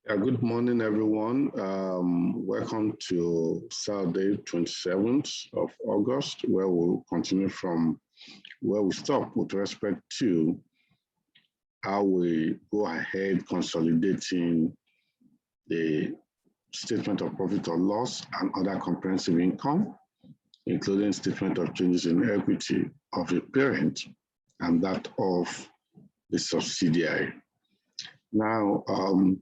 Good morning, everyone. Welcome to Saturday, 27th of August, where we'll continue from where we stopped with respect to how we go ahead consolidating the statement of profit or loss and other comprehensive income, including statement of changes in equity of the parent and that of the subsidiary. Now,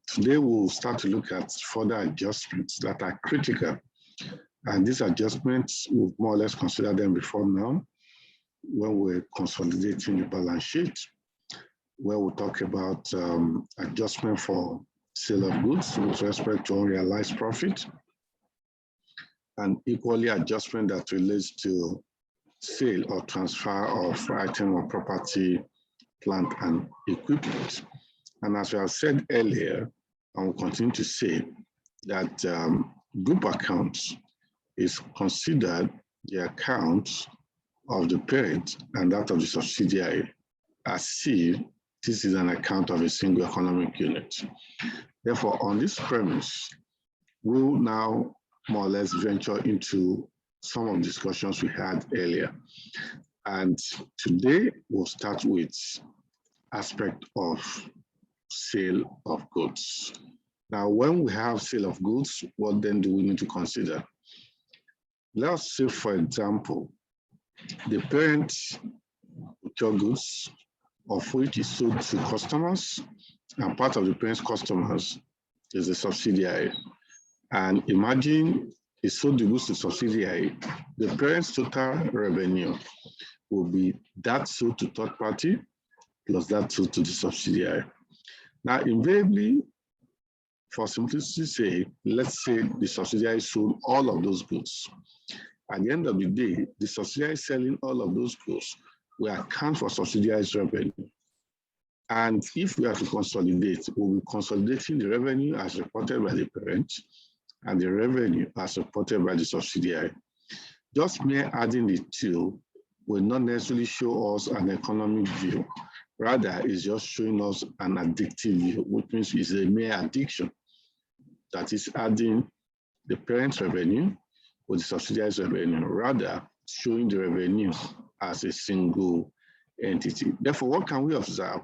today we'll start to look at further adjustments that are critical. And these adjustments, we've more or less considered them before now when we're consolidating the balance sheet, where we'll talk about adjustment for sale of goods with respect to unrealized profit, and equally adjustment that relates to sale or transfer of item or property, plant, and equipment. And as we have said earlier, and will continue to say, that group accounts is considered the accounts of the parent and that of the subsidiary as if this is an account of a single economic unit. Therefore, on this premise, we'll now more or less venture into some of the discussions we had earlier. And today, we'll start with aspect of sale of goods. Now, when we have sale of goods, what then do we need to consider? Let's say, for example, the parent procure goods of which is sold to customers, and part of the parent's customers is the subsidiary. And imagine he sold the goods to subsidiary, the parent's total revenue will be that sold to third party plus that sold to the subsidiary. Now, invariably, for simplicity's sake, let's say the subsidiary sold all of those goods. At the end of the day, the subsidiary selling all of those goods will account for subsidiary's revenue. And if we are to consolidate, we'll be consolidating the revenue as reported by the parent and the revenue as reported by the subsidiary. Just mere adding the two will not necessarily show us an economic view. Rather, it's just showing us an addictive view, which means it's a mere addiction that is adding the parent's revenue with the subsidiary's revenue, rather showing the revenue as a single entity. Therefore, what can we observe?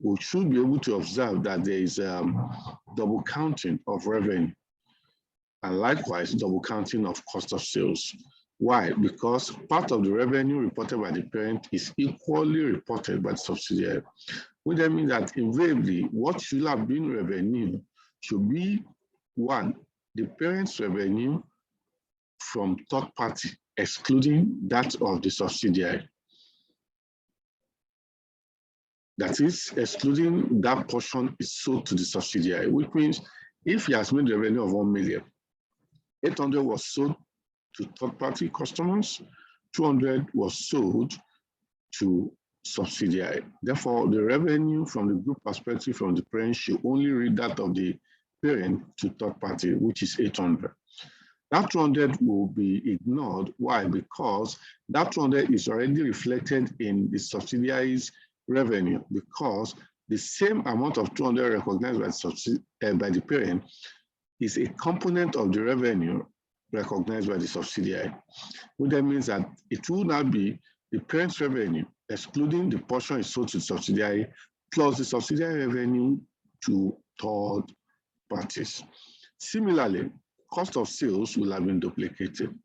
We should be able to observe that there is double counting of revenue and likewise double counting of cost of sales. Why? Because part of the revenue reported by the parent is equally reported by the subsidiary. Which then means that invariably, what should have been revenue should be, one, the parent's revenue from third party, excluding that of the subsidiary. That is, excluding that portion is sold to the subsidiary, which means if he has made revenue of 1 million, 800 was sold to third-party customers, 200 was sold to subsidiary. Therefore, the revenue from the group perspective from the parent should only read that of the parent to third party, which is 800. That 200 will be ignored. Why? Because that 200 is already reflected in the subsidiary's revenue, because the same amount of 200 recognized by the parent is a component of the revenue recognized by the subsidiary, which then means that it will not be the parent's revenue, excluding the portion is sold to the subsidiary, plus the subsidiary revenue to third parties. Similarly, cost of sales will have been duplicated.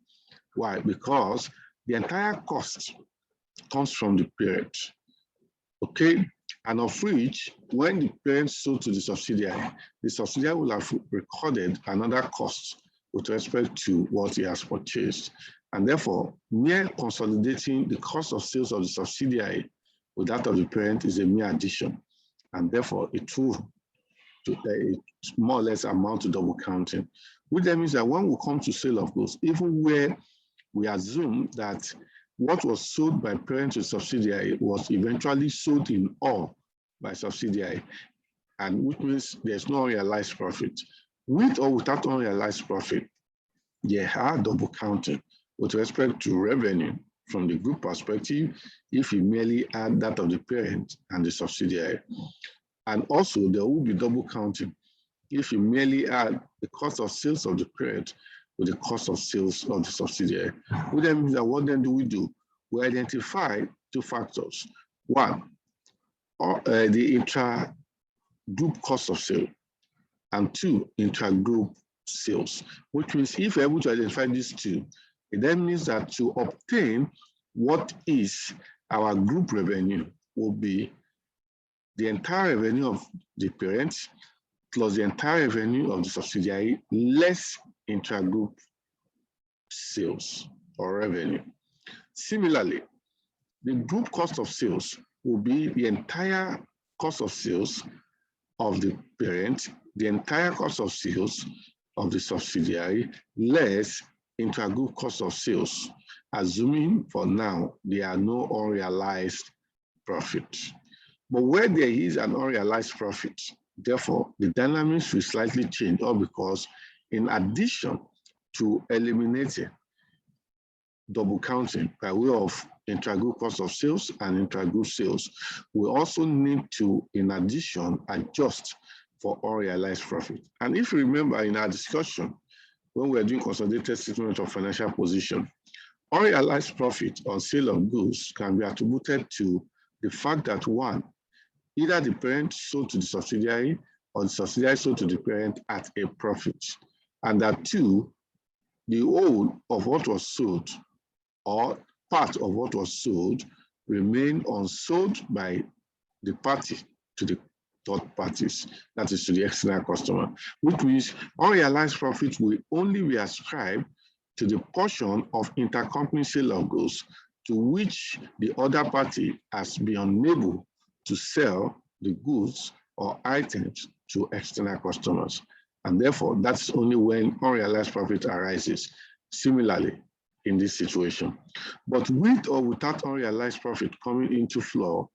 Why? Because the entire cost comes from the parent, okay? And of which, when the parent sold to the subsidiary will have recorded another cost with respect to what he has purchased. And therefore, mere consolidating the cost of sales of the subsidiary with that of the parent is a mere addition. And therefore, it will more or less amount to double counting, which then means that when we come to sale of goods, even where we assume that what was sold by parent to subsidiary was eventually sold in all by subsidiary, and which means there's no unrealized profit. With or without unrealized profit, there are double counting with respect to revenue from the group perspective if you merely add that of the parent and the subsidiary. And also there will be double counting if you merely add the cost of sales of the parent with the cost of sales of the subsidiary. Which then means that what then do? We identify two factors. One, the intra-group cost of sale, and two, intra-group sales, which means if you're able to identify these two, it then means that to obtain what is our group revenue will be the entire revenue of the parent plus the entire revenue of the subsidiary less intra-group sales or revenue. Similarly, the group cost of sales will be the entire cost of sales of the parent, the entire cost of sales of the subsidiary, less intra-group cost of sales, assuming for now there are no unrealized profits. But where there is an unrealized profit, therefore, the dynamics will slightly change, all because in addition to eliminating double counting by way of intra-group cost of sales and intra-group sales, we also need to, in addition, adjust for unrealized profit. And if you remember in our discussion, when we were doing consolidated statement of financial position, unrealized profit on sale of goods can be attributed to the fact that one, either the parent sold to the subsidiary or the subsidiary sold to the parent at a profit. And that two, the whole of what was sold or part of what was sold remained unsold by the party to the third parties, that is to the external customer, which means unrealized profit will only be ascribed to the portion of intercompany sale of goods to which the other party has been unable to sell the goods or items to external customers. And therefore, that's only when unrealized profit arises. Similarly, in this situation. But with or without unrealized profit coming into flow,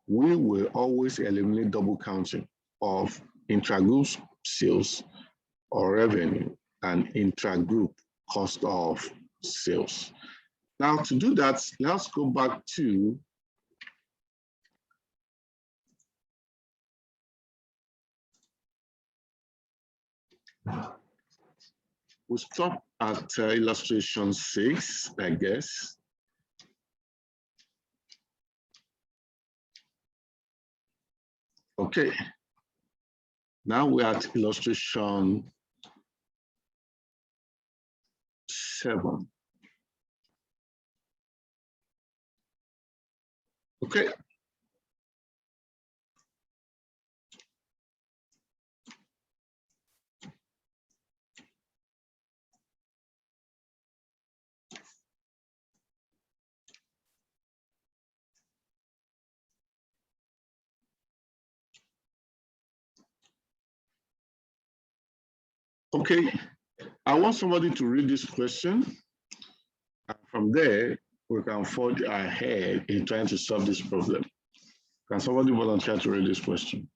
we will always eliminate double counting of intra-group sales or revenue and intra-group cost of sales. Now, to do that, let's go back to we'll stop at illustration 6, I guess. Okay. Now we're at illustration 7. Okay. Okay, I want somebody to read this question. And from there, we can forge ahead in trying to solve this problem. Can somebody volunteer to read this question?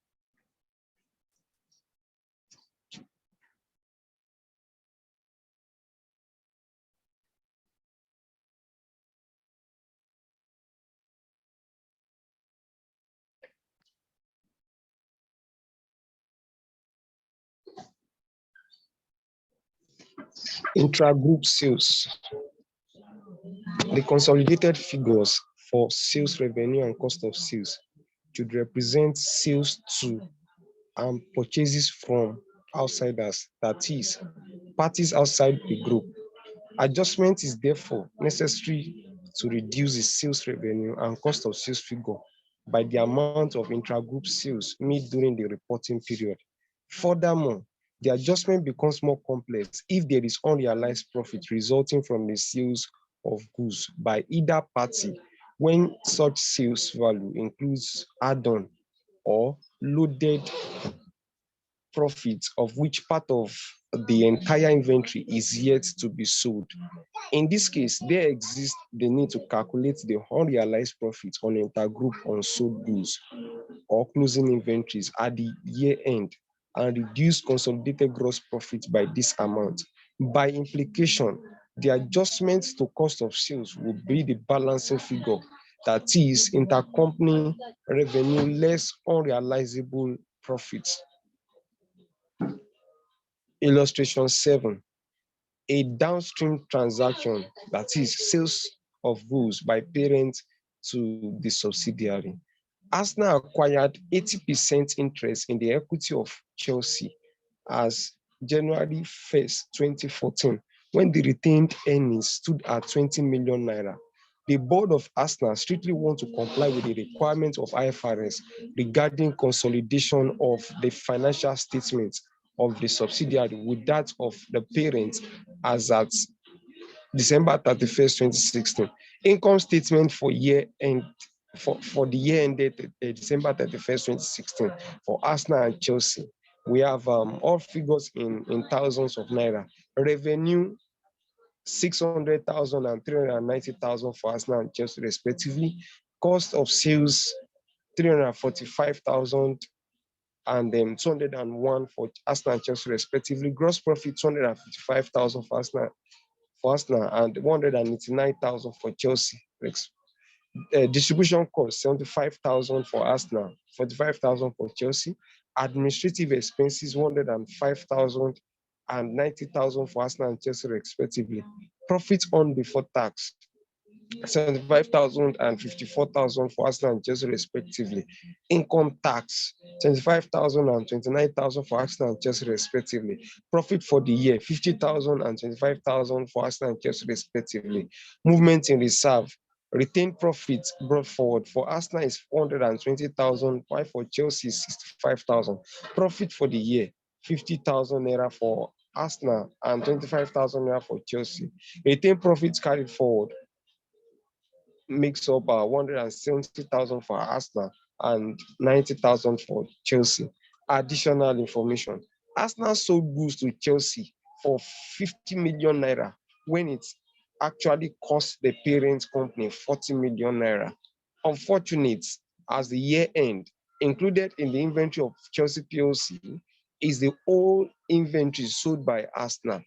Intra-group sales. The consolidated figures for sales revenue and cost of sales should represent sales to and purchases from outsiders, that is, parties outside the group. Adjustment is therefore necessary to reduce the sales revenue and cost of sales figure by the amount of intra-group sales made during the reporting period. Furthermore, the adjustment becomes more complex if there is unrealized profit resulting from the sales of goods by either party when such sales value includes add-on or loaded profits of which part of the entire inventory is yet to be sold. In this case, there exists the need to calculate the unrealized profits on intergroup unsold goods or closing inventories at the year end and reduce consolidated gross profit by this amount. By implication, the adjustment to cost of sales will be the balancing figure, that is, intercompany revenue less unrealizable profits. Illustration 7. A downstream transaction, that is sales of goods by parent to the subsidiary. Arsenal acquired 80% interest in the equity of Chelsea as January 1st, 2014, when the retained earnings stood at 20 million naira. The board of Arsenal strictly want to comply with the requirements of IFRS regarding consolidation of the financial statements of the subsidiary with that of the parent as at December 31st, 2016. Income statement for year end for the year ended December 31st, 2016 for Arsenal and Chelsea. We have all figures in thousands of naira. Revenue 600,000 and 390,000 for Arsenal and Chelsea respectively. Cost of sales 345,000 and 201 for Arsenal and Chelsea respectively. Gross profit 255,000 for Arsenal and 189,000 for Chelsea. Distribution cost 75,000 for Arsenal, 45,000 for Chelsea. Administrative expenses 105,000 and 90,000 for Arsenal and Chelsea respectively. Profit on before tax 75,000 and 54,000 for Arsenal and Chelsea respectively. Income tax 25,000 and 29,000 for Arsenal and Chelsea respectively. Profit for the year 50,000 and 25,000 for Arsenal and Chelsea respectively. Movement in reserve. Retained profit brought forward for Arsenal is 420,000, while for Chelsea is 65,000. Profit for the year 50,000 naira for Arsenal and 25,000 naira for Chelsea. Retained profits carried forward makes up 170,000 for Arsenal and 90,000 for Chelsea. Additional information. Arsenal sold goods to Chelsea for 50 million naira when it actually cost the parent company 40 million naira. Unfortunate, as the year end, included in the inventory of Chelsea PLC is the old inventory sold by Arsenal.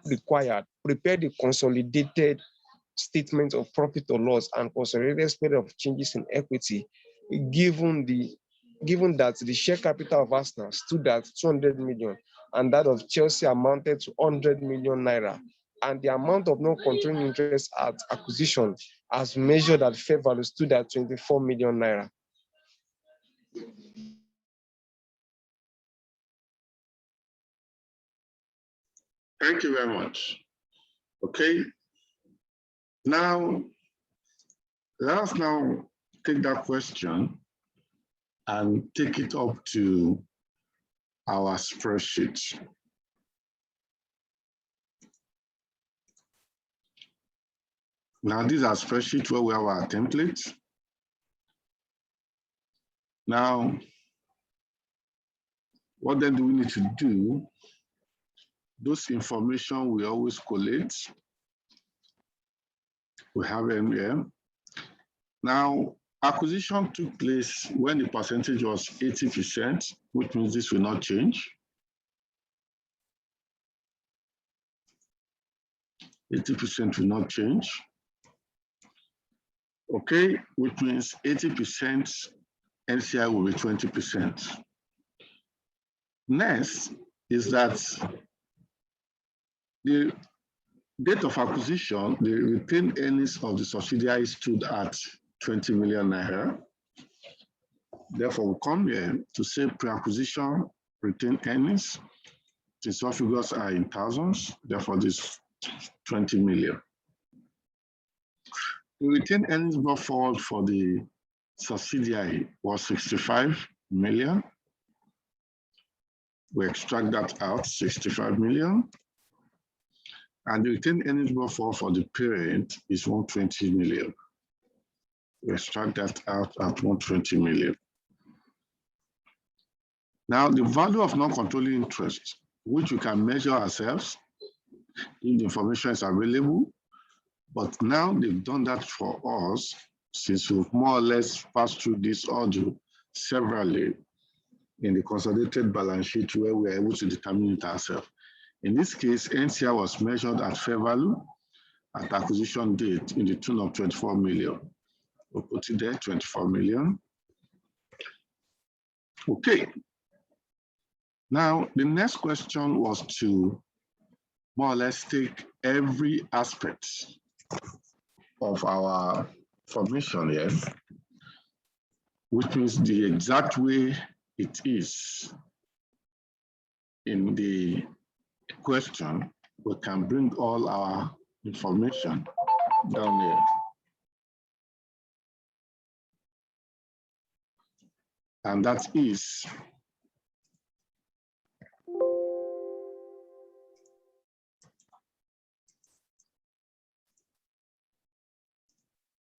Required, prepare the consolidated statement of profit or loss and consolidated statement of changes in equity, given that the share capital of Arsenal stood at 200 million and that of Chelsea amounted to 100 million naira, and the amount of non-controlling interest at acquisition as measured at fair value stood at 24 million naira. Thank you very much. Okay. Now, let us now take that question and take it up to our spreadsheet. Now, these are spreadsheets where we have our templates. Now, what then do we need to do? Those information we always collate. We have them here. Now, acquisition took place when the percentage was 80%, which means this will not change. 80% will not change. Okay, which means 80% NCI will be 20%. Next is that the date of acquisition, the retained earnings of the subsidiary stood at 20 million naira. Therefore, we come here to say pre-acquisition retained earnings. Since all figures are in thousands, therefore this 20 million. The retained earnings brought forward for the subsidiary was 65 million. We extract that out, 65 million. And the retained earnings brought forward for the parent is 120 million. We extract that out at 120 million. Now, the value of non-controlling interest, which we can measure ourselves if the information is available, but now they've done that for us since we've more or less passed through this audio severally in the consolidated balance sheet where we are able to determine it ourselves. In this case, NCI was measured at fair value at acquisition date in the tune of 24 million. We'll put it there, 24 million. Okay. Now, the next question was to more or less take every aspect of our formation here, which means the exact way it is in the question. We can bring all our information down here. And that is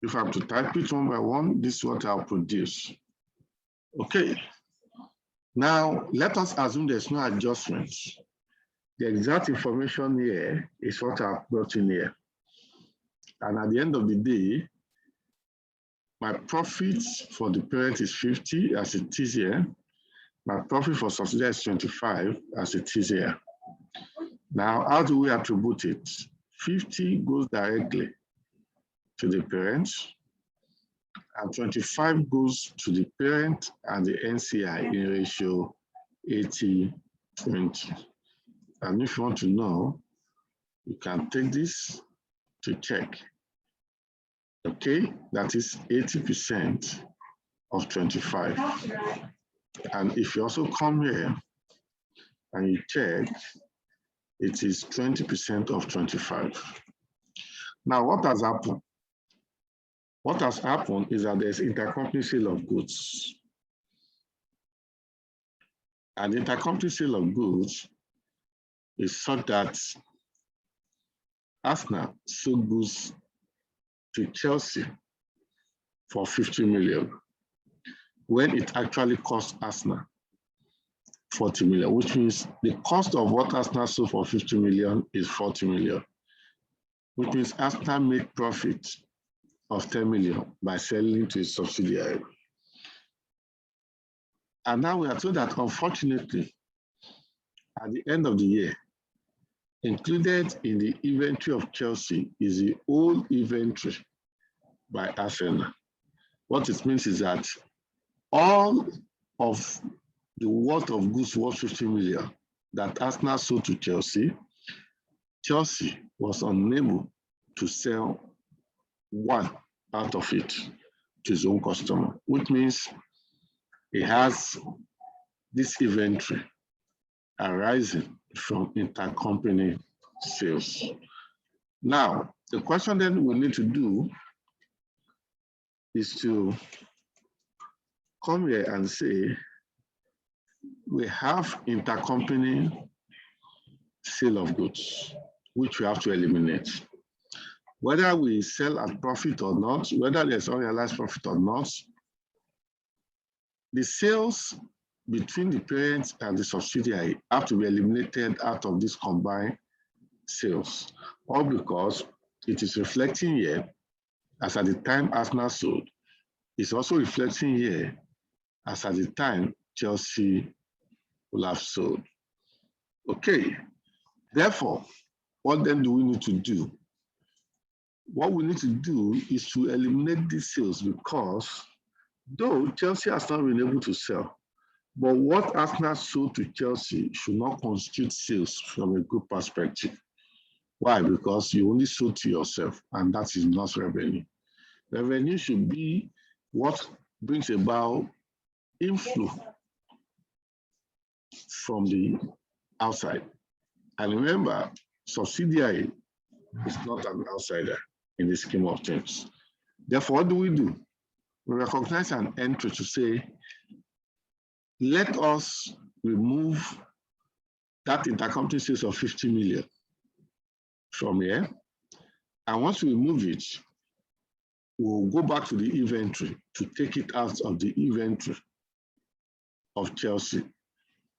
if I have to type it one by one, this is what I'll produce. Okay. Now, let us assume there's no adjustments. The exact information here is what I've brought in here. And at the end of the day, my profit for the parent is 50 as it is here. My profit for subsidiary is 25 as it is here. Now, how do we attribute it? 50 goes directly to the parent, and 25 goes to the parent and the NCI in ratio 80-20. And if you want to know, you can take this to check. Okay, that is 80% of 25. And if you also come here and you check, it is 20% of 25. Now, what has happened? What has happened is that there's intercompany sale of goods. And intercompany sale of goods is such that Asna sold goods to Chelsea for 50 million, when it actually cost Asna 40 million, which means the cost of what Asna sold for 50 million is 40 million, which means Asna made profit of 10 million by selling to its subsidiary. And now we are told that, unfortunately, at the end of the year, included in the inventory of Chelsea is the old inventory by Asna. What it means is that all of the worth of goods worth 50 million that Asna sold to Chelsea, Chelsea was unable to sell one out of it to his own customer, which means he has this inventory arising from intercompany sales. Now, the question then we need to do is to come here and say, we have intercompany sale of goods, which we have to eliminate. Whether we sell at profit or not, whether there's unrealized profit or not, the sales between the parent and the subsidiary have to be eliminated out of this combined sales, all because it is reflecting here as at the time Asna sold. It's also reflecting here as at the time Chelsea will have sold. Okay, therefore, what then do we need to do? What we need to do is to eliminate these sales, because though Chelsea has not been able to sell, but what Asna sold to Chelsea should not constitute sales from a group perspective. Why? Because you only sold to yourself, and that is not revenue. Revenue should be what brings about inflow from the outside. And remember, subsidiary is not an outsider in the scheme of things. Therefore, what do? We recognize an entry to say, let us remove that intercompany sales of 50 million from here. And once we remove it, we'll go back to the inventory to take it out of the inventory of Chelsea.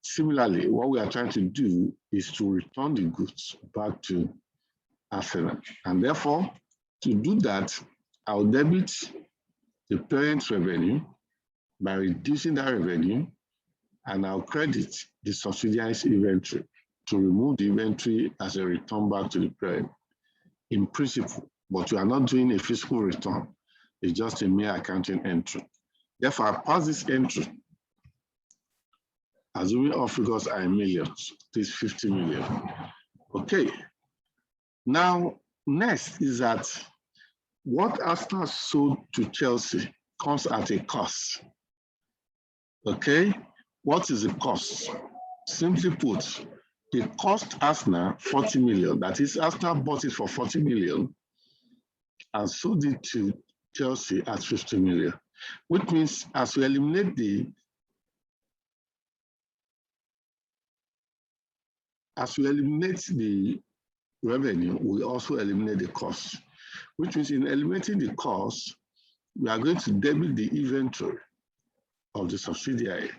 Similarly, what we are trying to do is to return the goods back to Asna. And therefore, to do that, I'll debit the parent's revenue by reducing that revenue, and I'll credit the subsidiary's inventory to remove the inventory as a return back to the parent in principle, but we are not doing a physical return. It's just a mere accounting entry. Therefore, I pass this entry assuming all figures are in millions, this 50 million. Okay. Now, next is that what Arsenal sold to Chelsea comes at a cost. Okay. What is the cost? Simply put, it cost Arsenal 40 million. That is, Arsenal bought it for 40 million and sold it to Chelsea at 50 million, which means as we eliminate the revenue, we also eliminate the cost, which means in eliminating the cost, we are going to debit the inventory of the subsidiary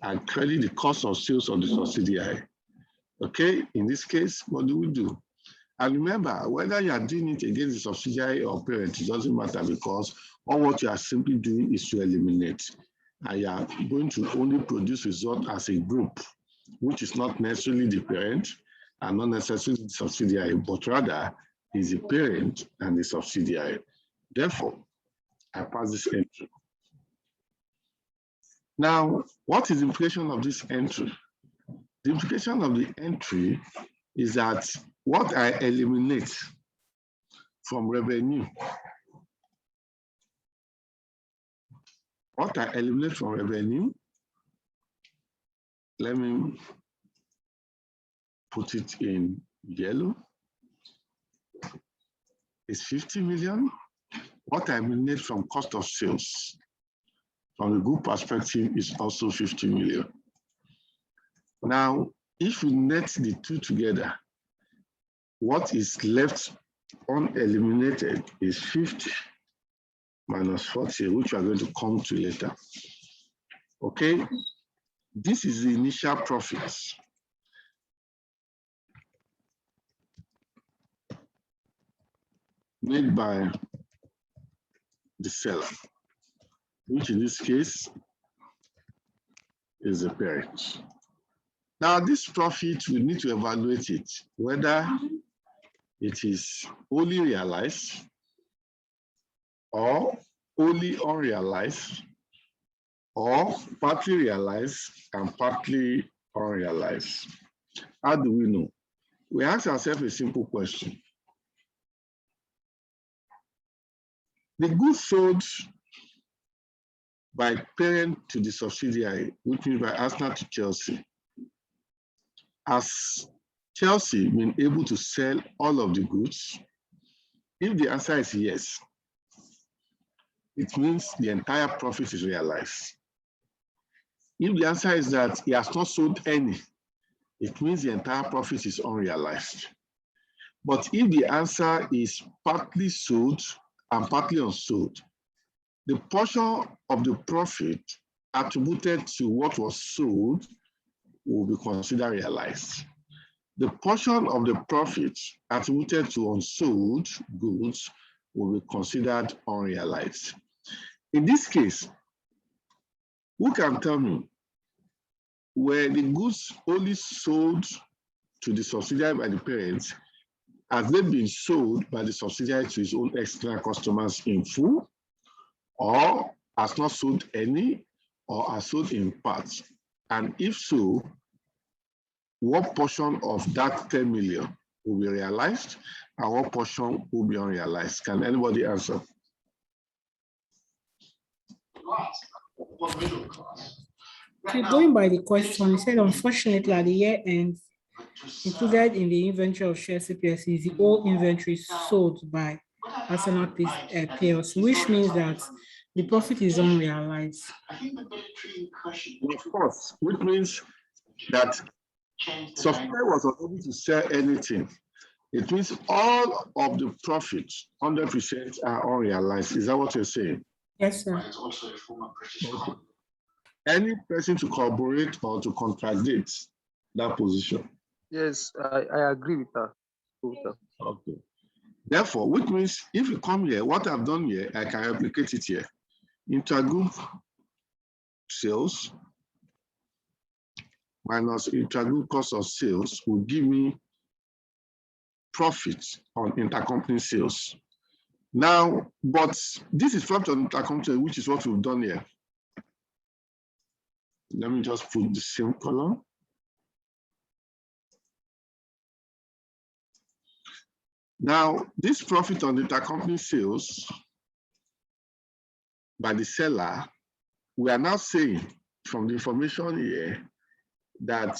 and credit the cost of sales of the subsidiary. Okay, in this case, what do we do? And remember, whether you are doing it against the subsidiary or parent, it doesn't matter, because all what you are simply doing is to eliminate. And you are going to only produce result as a group, which is not necessarily the parent and not necessarily the subsidiary, but rather is the parent and the subsidiary. Therefore, I pass this entry. Now, what is the implication of this entry? The implication of the entry is that what I eliminate from revenue, let me put it in yellow, is 50 million. What I eliminate from cost of sales from the group perspective is also 50 million. Now, if we net the two together, what is left uneliminated is 50 minus 40, which we are going to come to later. Okay, this is the initial profits. Made by the seller, which in this case is the parent. Now, this profit, we need to evaluate it, whether it is only realized or only unrealized or partly realized and partly unrealized. How do we know? We ask ourselves a simple question. The goods sold by parent to the subsidiary, which means by Arsenal to Chelsea, has Chelsea been able to sell all of the goods? If the answer is yes, it means the entire profit is realized. If the answer is that he has not sold any, it means the entire profit is unrealized. But if the answer is partly sold and partly unsold, the portion of the profit attributed to what was sold will be considered realized. The portion of the profit attributed to unsold goods will be considered unrealized. In this case, who can tell me where the goods only sold to the subsidiary by the parents, has they been sold by the subsidiary to his own external customers in full, or has not sold any, or has sold in parts? And if so, what portion of that 10 million will be realized and what portion will be unrealized? Can anybody answer? Okay, going by the question, it said, unfortunately, at the year end, included in the inventory of share CPS is the whole inventory sold by Arsenal PLC, which means that the profit is unrealized. Of course, which means that subsidiary was unable to sell anything. It means all of the profits, 100% are unrealized. Is that what you're saying? Yes, sir. Okay. Any person to corroborate or to contradict that position? Yes, I agree with that. Okay. Therefore, which means if you come here, what I've done here, I can replicate it here. Intergroup sales minus intergroup cost of sales will give me profit on intercompany sales. Now, but this is profit on intercompany, which is what we've done here. Let me just put the same color. Now, this profit on intercompany sales by the seller, we are now saying from the information here that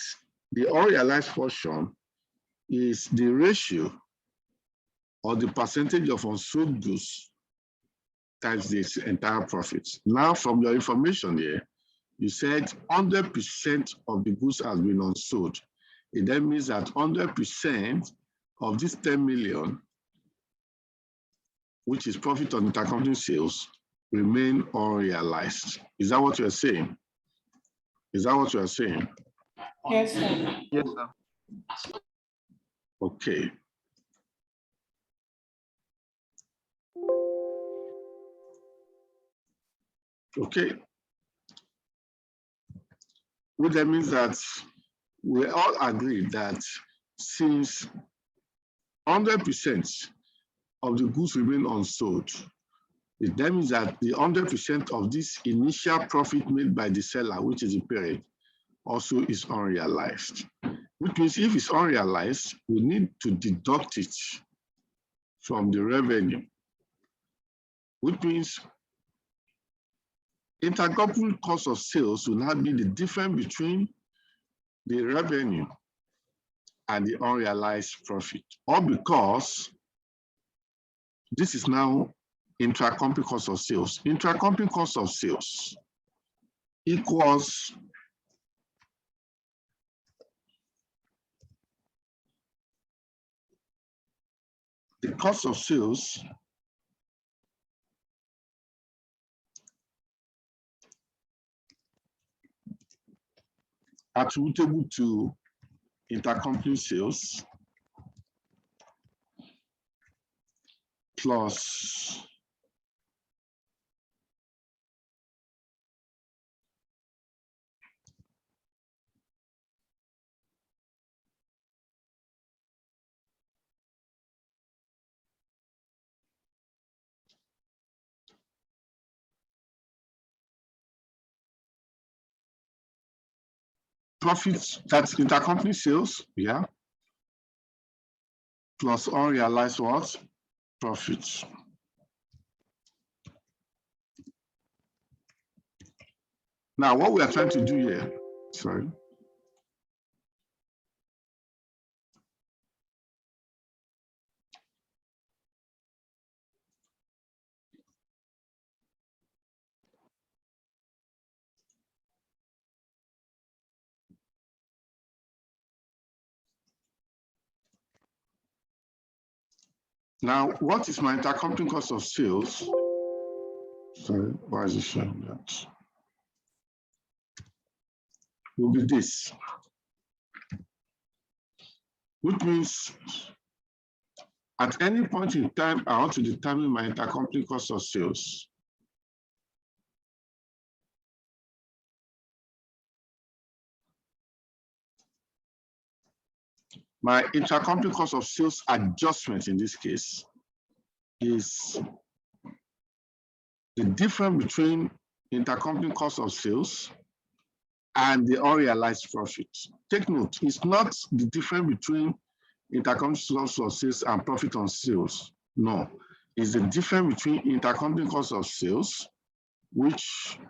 the unrealized portion is the ratio or the percentage of unsold goods times this entire profit. Now, from your information here, you said 100% of the goods has been unsold. It then means that 100% of this 10 million, which is profit on intercompany sales, remain unrealized. Is that what you're saying? Is that what you're saying? Yes, sir. Yes, sir. Okay. Okay. Which that means that we all agree that since 100% of the goods remain unsold, it then means that the 100% of this initial profit made by the seller, which is the period, also is unrealized. Which means if it's unrealized, we need to deduct it from the revenue. Which means intercompany cost of sales will now be the difference between the revenue and the unrealized profit, all because this is now intracompany cost of sales. Intracompany cost of sales equals the cost of sales attributable to intercompany sales plus profits, that's intercompany sales, yeah, plus unrealized what? Profits. Now, what we are trying to do here, sorry. Now, what is my intercompany cost of sales? Sorry, why is it showing that? Will be this. Which means at any point in time, I want to determine my intercompany cost of sales. My intercompany cost of sales adjustment in this case is the difference between intercompany cost of sales and the unrealized profit. Take note, it's not the difference between intercompany cost of sales and profit on sales. No, it's the difference between intercompany cost of sales, which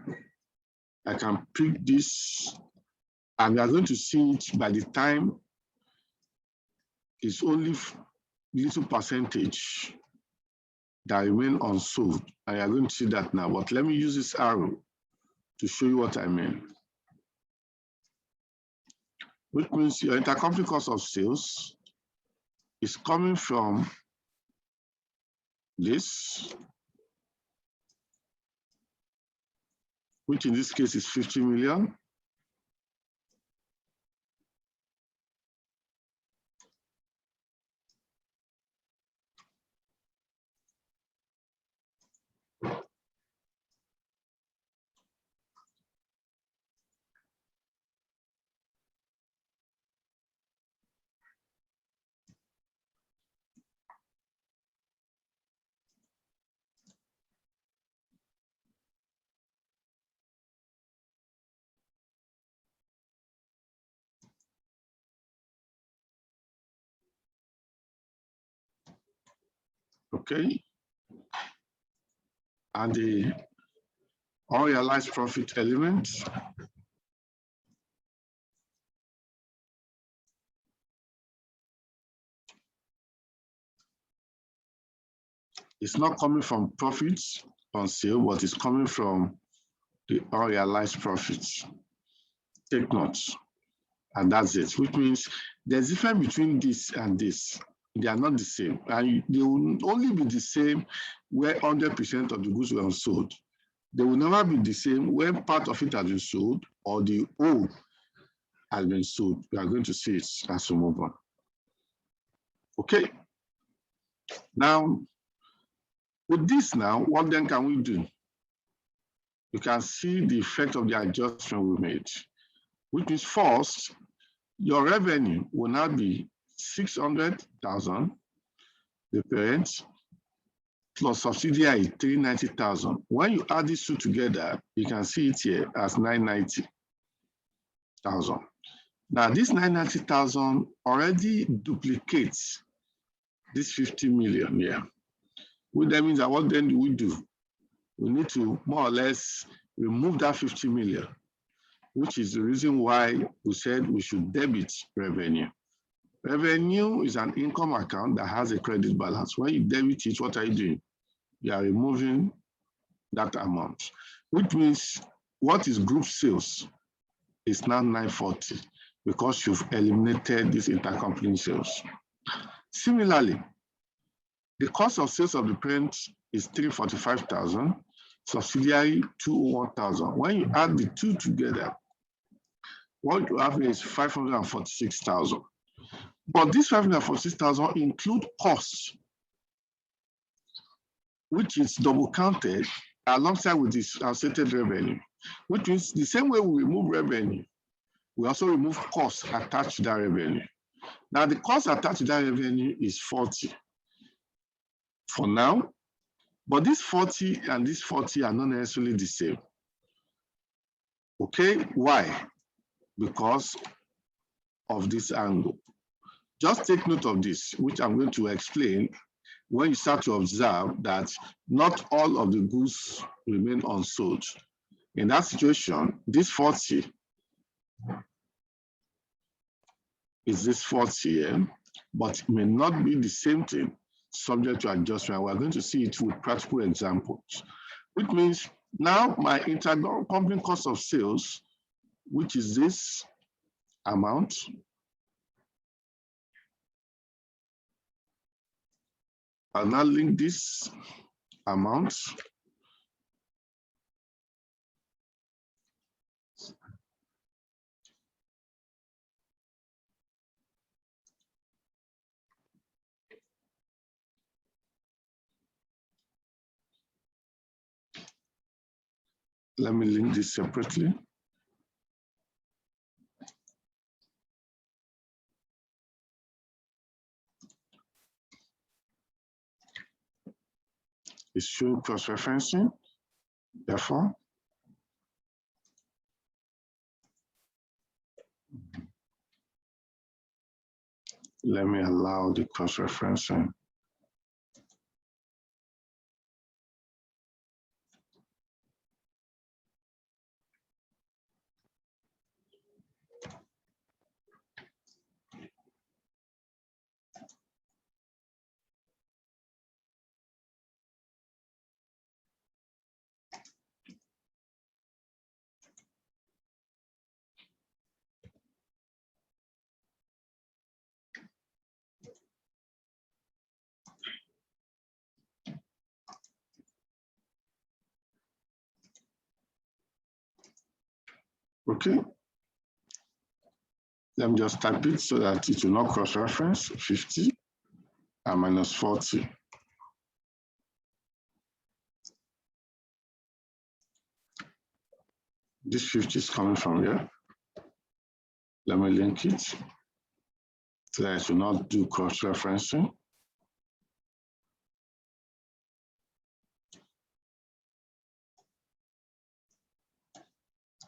I can pick this, and we are going to see it by the time it's only little percentage that remain unsold. And you're going to see that now, but let me use this arrow to show you what I mean. Which means your intercompany cost of sales is coming from this, which in this case is 50 million. okay? And the unrealized profit element is not coming from profits on sale, but it's coming from the unrealized profits. Take notes, and that's it, which means there's a difference between this and this. They are not the same, and they will only be the same where 100% of the goods were unsold. They will never be the same when part of it has been sold or the whole has been sold. We are going to see it as we move on. Okay. Now, with this now, what then can we do? You can see the effect of the adjustment we made, which means first, your revenue will now be 600,000, the parent, plus subsidiary 390,000. When you add these two together, you can see it here as 990,000. Now, this 990,000 already duplicates this 50 million here. Which that means that what then do? We need to more or less remove that 50 million, which is the reason why we said we should debit revenue. Revenue is an income account that has a credit balance. When you debit it, what are you doing? You are removing that amount, which means what is group sales is now 940 because you've eliminated this intercompany sales. Similarly, the cost of sales of the parent is 345,000, subsidiary 201,000. When you add the two together, what you have is 546,000. But this 546,000 include costs, which is double counted alongside with this stated revenue, which means the same way we remove revenue, we also remove costs attached to that revenue. Now, the cost attached to that revenue is 40 for now, but this 40 and this 40 are not necessarily the same. Okay, why? Because of this angle. Just take note of this, which I'm going to explain when you start to observe that not all of the goods remain unsold. In that situation, this 40 is this 40 here, but it may not be the same thing subject to adjustment. We're going to see it with practical examples, which means now my intercompany cost of sales, which is this amount, I'll now link this amount let me link this separately. It's showing cross-referencing, therefore, let me allow the cross-referencing. Okay. Let me just type it so that it will not cross-reference 50 and minus 40. This 50 is coming from here. Let me link it so that it will not do cross-referencing.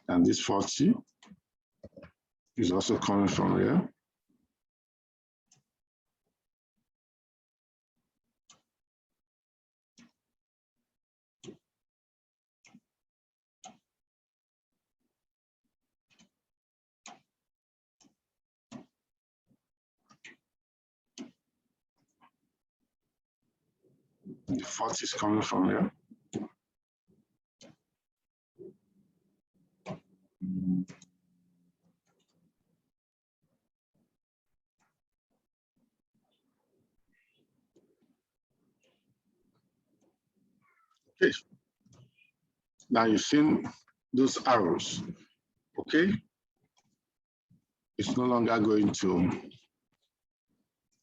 And this 40 is also coming from here. The 40 is coming from here. Okay. Now you've seen those arrows. Okay. It's no longer going to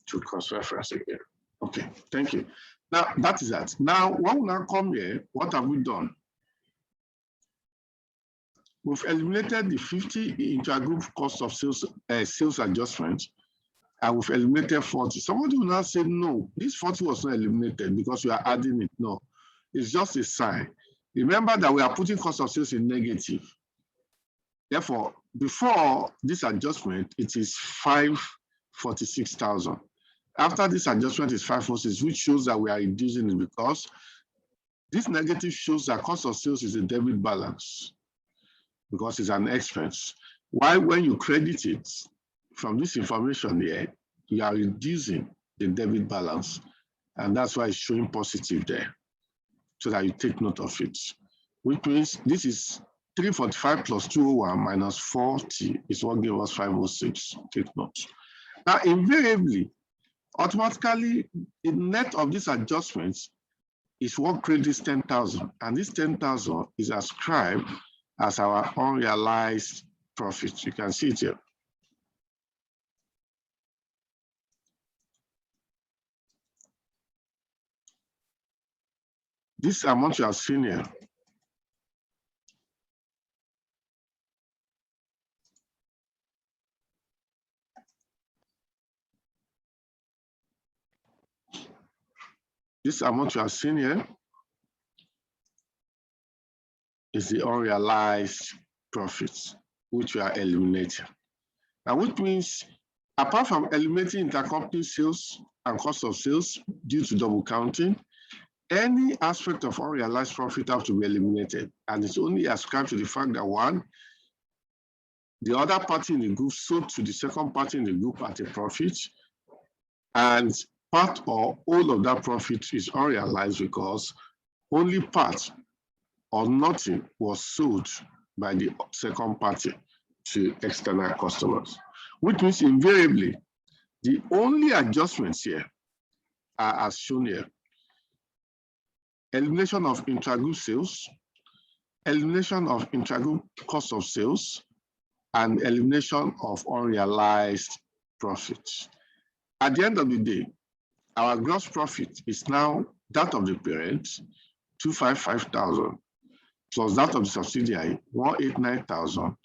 cross-reference again. Okay, thank you. Now that is that. Now, when we now come here, what have we done? We've eliminated the 50 intragroup cost of sales adjustment, and we've eliminated 40. Somebody will now say, no, this 40 was not eliminated because we are adding it. No, it's just a sign. Remember that we are putting cost of sales in negative. Therefore, before this adjustment, it is 546,000. After this adjustment is 546, which shows that we are reducing it because this negative shows that cost of sales is a debit balance because it's an expense. Why, when you credit it from this information here, you are reducing the debit balance. And that's why it's showing positive there, so that you take note of it, which means this is 345 plus 201 minus 40 is what gives us 506. Take note. Now, invariably, automatically, the net of these adjustments is what credits 10,000, and this 10,000 is ascribed as our unrealized profit. You can see it here. This amount you are seeing here is the unrealized profits, which we are eliminating. Now, which means, apart from eliminating intercompany sales and cost of sales due to double counting, any aspect of unrealized profit have to be eliminated. And it's only ascribed to the fact that one, the other party in the group sold to the second party in the group at a profit, and part or all of that profit is unrealized because only part or nothing was sold by the second party to external customers, which means invariably the only adjustments here are as shown here. Elimination of intragroup sales, elimination of intragroup cost of sales, and elimination of unrealized profits. At the end of the day, our gross profit is now that of the parent, 255,000, plus that of the subsidiary, 189,000,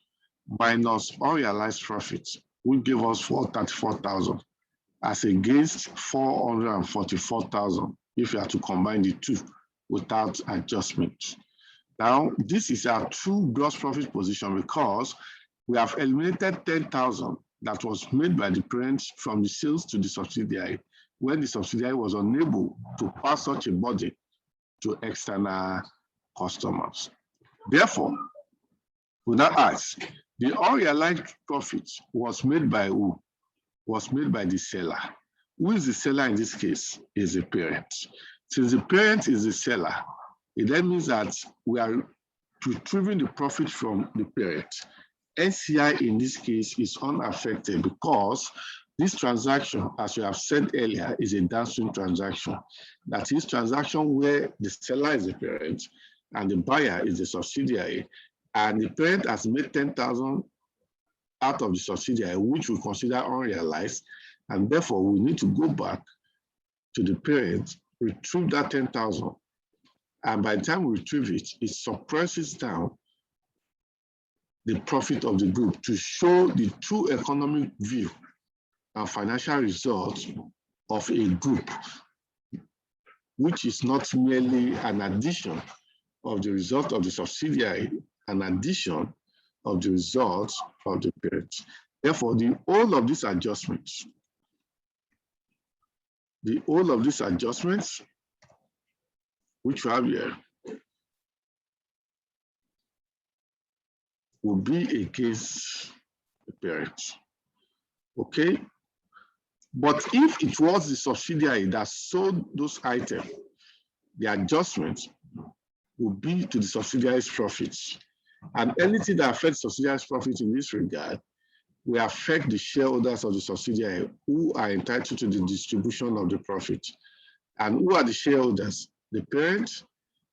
minus unrealized profits, will give us 434,000, as against 444,000 if you are to combine the two without adjustment. Now, this is our true gross profit position because we have eliminated 10,000 that was made by the parent from the sales to the subsidiary when the subsidiary was unable to pass such a burden to external customers. Therefore, we now ask, the unrealized profit was made by who? Was made by the seller. Who is the seller in this case? Is the parent. Since the parent is the seller, it then means that we are retrieving the profit from the parent. NCI in this case is unaffected because this transaction, as we have said earlier, is a downstream transaction. That is transaction where the seller is the parent and the buyer is the subsidiary, and the parent has made 10,000 out of the subsidiary, which we consider unrealized, and therefore we need to go back to the parent, retrieve that 10,000, and by the time we retrieve it, it suppresses down the profit of the group to show the true economic view and financial results of a group, which is not merely an addition of the result of the subsidiary, an addition of the results of the parent. Therefore, the whole of these adjustments, which we have here, will be against the parent. Okay? But if it was the subsidiary that sold those items the adjustment will be to the subsidiary's profits. And anything that affects subsidiary's profit in this regard will affect the shareholders of the subsidiary who are entitled to the distribution of the profit. And who are the shareholders? The parent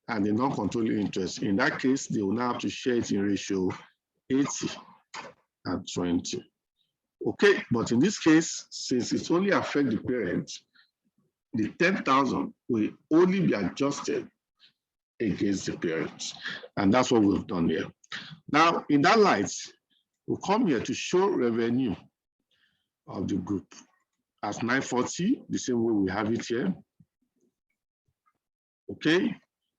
and the non-controlling interest. In that case, they will now have to share it in ratio 80 and 20. Okay, but in this case, since it only affects the parent, the 10,000 will only be adjusted against the parent. And that's what we've done here. Now, in that light, we'll come here to show revenue of the group as 940, the same way we have it here. Okay,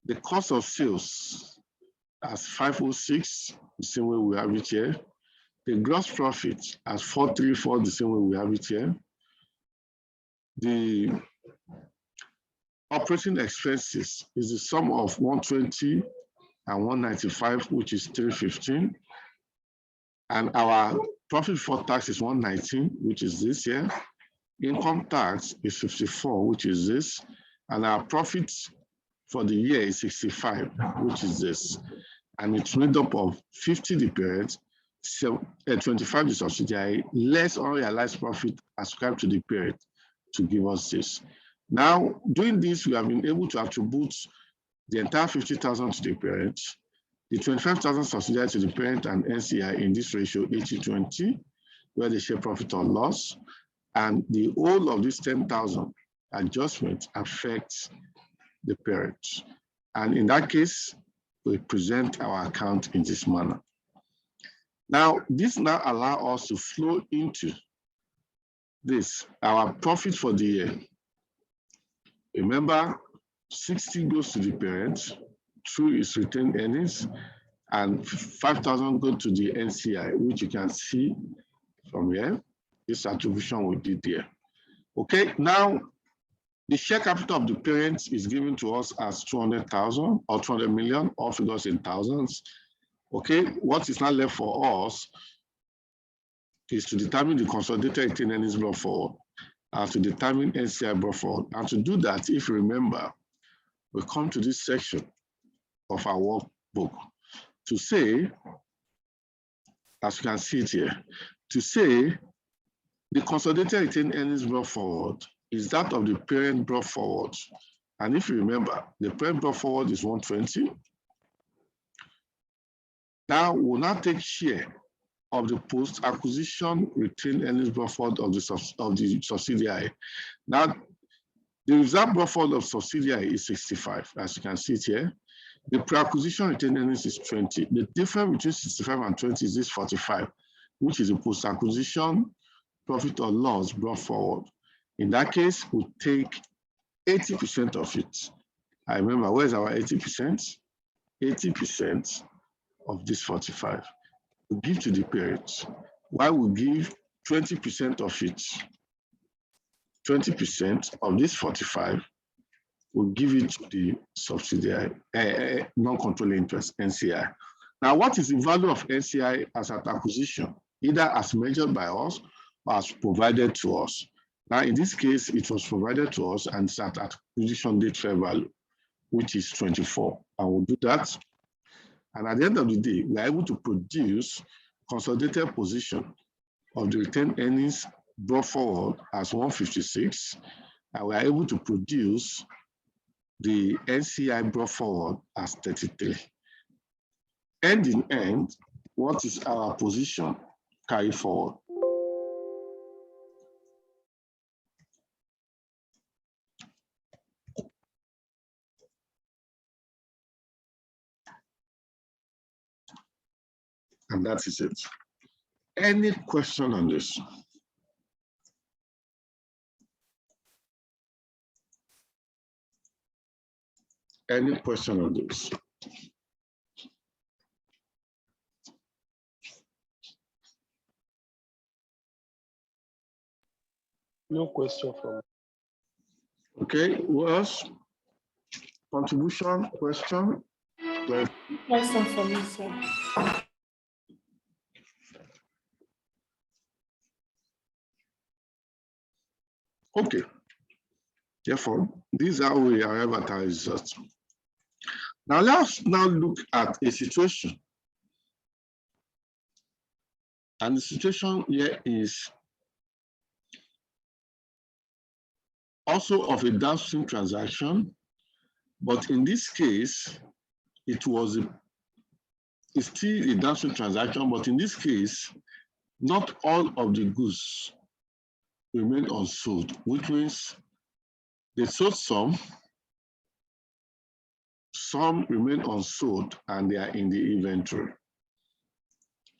the cost of sales as 506, the same way we have it here. The gross profit as 434, the same way we have it here. The operating expenses is the sum of 120 and 195, which is 315. And our profit before tax is 119, which is this here. Income tax is 54, which is this. And our profit for the year is 65, which is this. And it's made up of 50 the parent, 25 the subsidiary, less unrealized profit ascribed to the parent to give us this. Now, doing this, we have been able to attribute the entire 50,000 to the parent, the 25,000 subsidiary to the parent and NCI in this ratio 80-20, where they share profit or loss, and the whole of this 10,000 adjustment affects the parent. And in that case, we present our account in this manner. Now, this now allows us to flow into this, our profit for the year. Remember, 60 goes to the parent through its retained earnings, and 5,000 go to the NCI, which you can see from here, this attribution we did there. Okay, now, the share capital of the parent is given to us as 200,000 or 200 million, all figures in thousands. Okay, what is now left for us is to determine the consolidated retained earnings brought forward and to determine NCI brought forward. And to do that, if you remember, we come to this section of our workbook to say, as you can see it here, to say the consolidated retained earnings brought forward is that of the parent brought forward. And if you remember, the parent brought forward is 120. Now we'll now take share of the post-acquisition retained earnings brought forward of the subsidiary. Now, the result brought forward of subsidiary is 65, as you can see it here. The pre-acquisition retained earnings is 20. The difference between 65 and 20 is this 45, which is the post-acquisition profit or loss brought forward. In that case, we'll take 80% of it. I remember, where's our 80%? 80% of this 45. We give to the parent. Why we give 20% of it? 20% of this 45, we'll give it to the subsidiary, non-controlling interest, NCI. Now, what is the value of NCI as at acquisition, either as measured by us or as provided to us? Now, in this case, it was provided to us and it's at acquisition date fair value, which is 24. And we'll do that. And at the end of the day, we're able to produce consolidated position of the retained earnings brought forward as 156. And we're able to produce the NCI brought forward as 33. End in end, what is our position carried forward? And that is it. Any question on this? Any question on this? No question from. Okay, who else? Contribution, question? Question for me, sir. Okay. Therefore, these are how we arrive at our results. Now let's now look at a situation. And the situation here is also of a downstream transaction, but in this case, it's still a downstream transaction, but in this case, not all of the goods remain unsold, which means they sold some remain unsold, and they are in the inventory.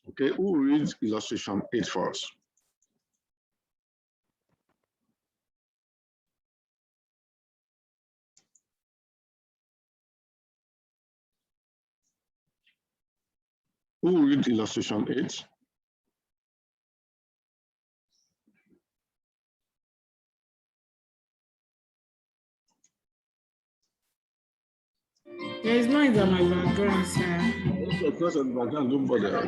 Okay, who reads illustration 8 for us? Who will read illustration 8? There is noise on my background, sir. Of course, on the background, don't bother.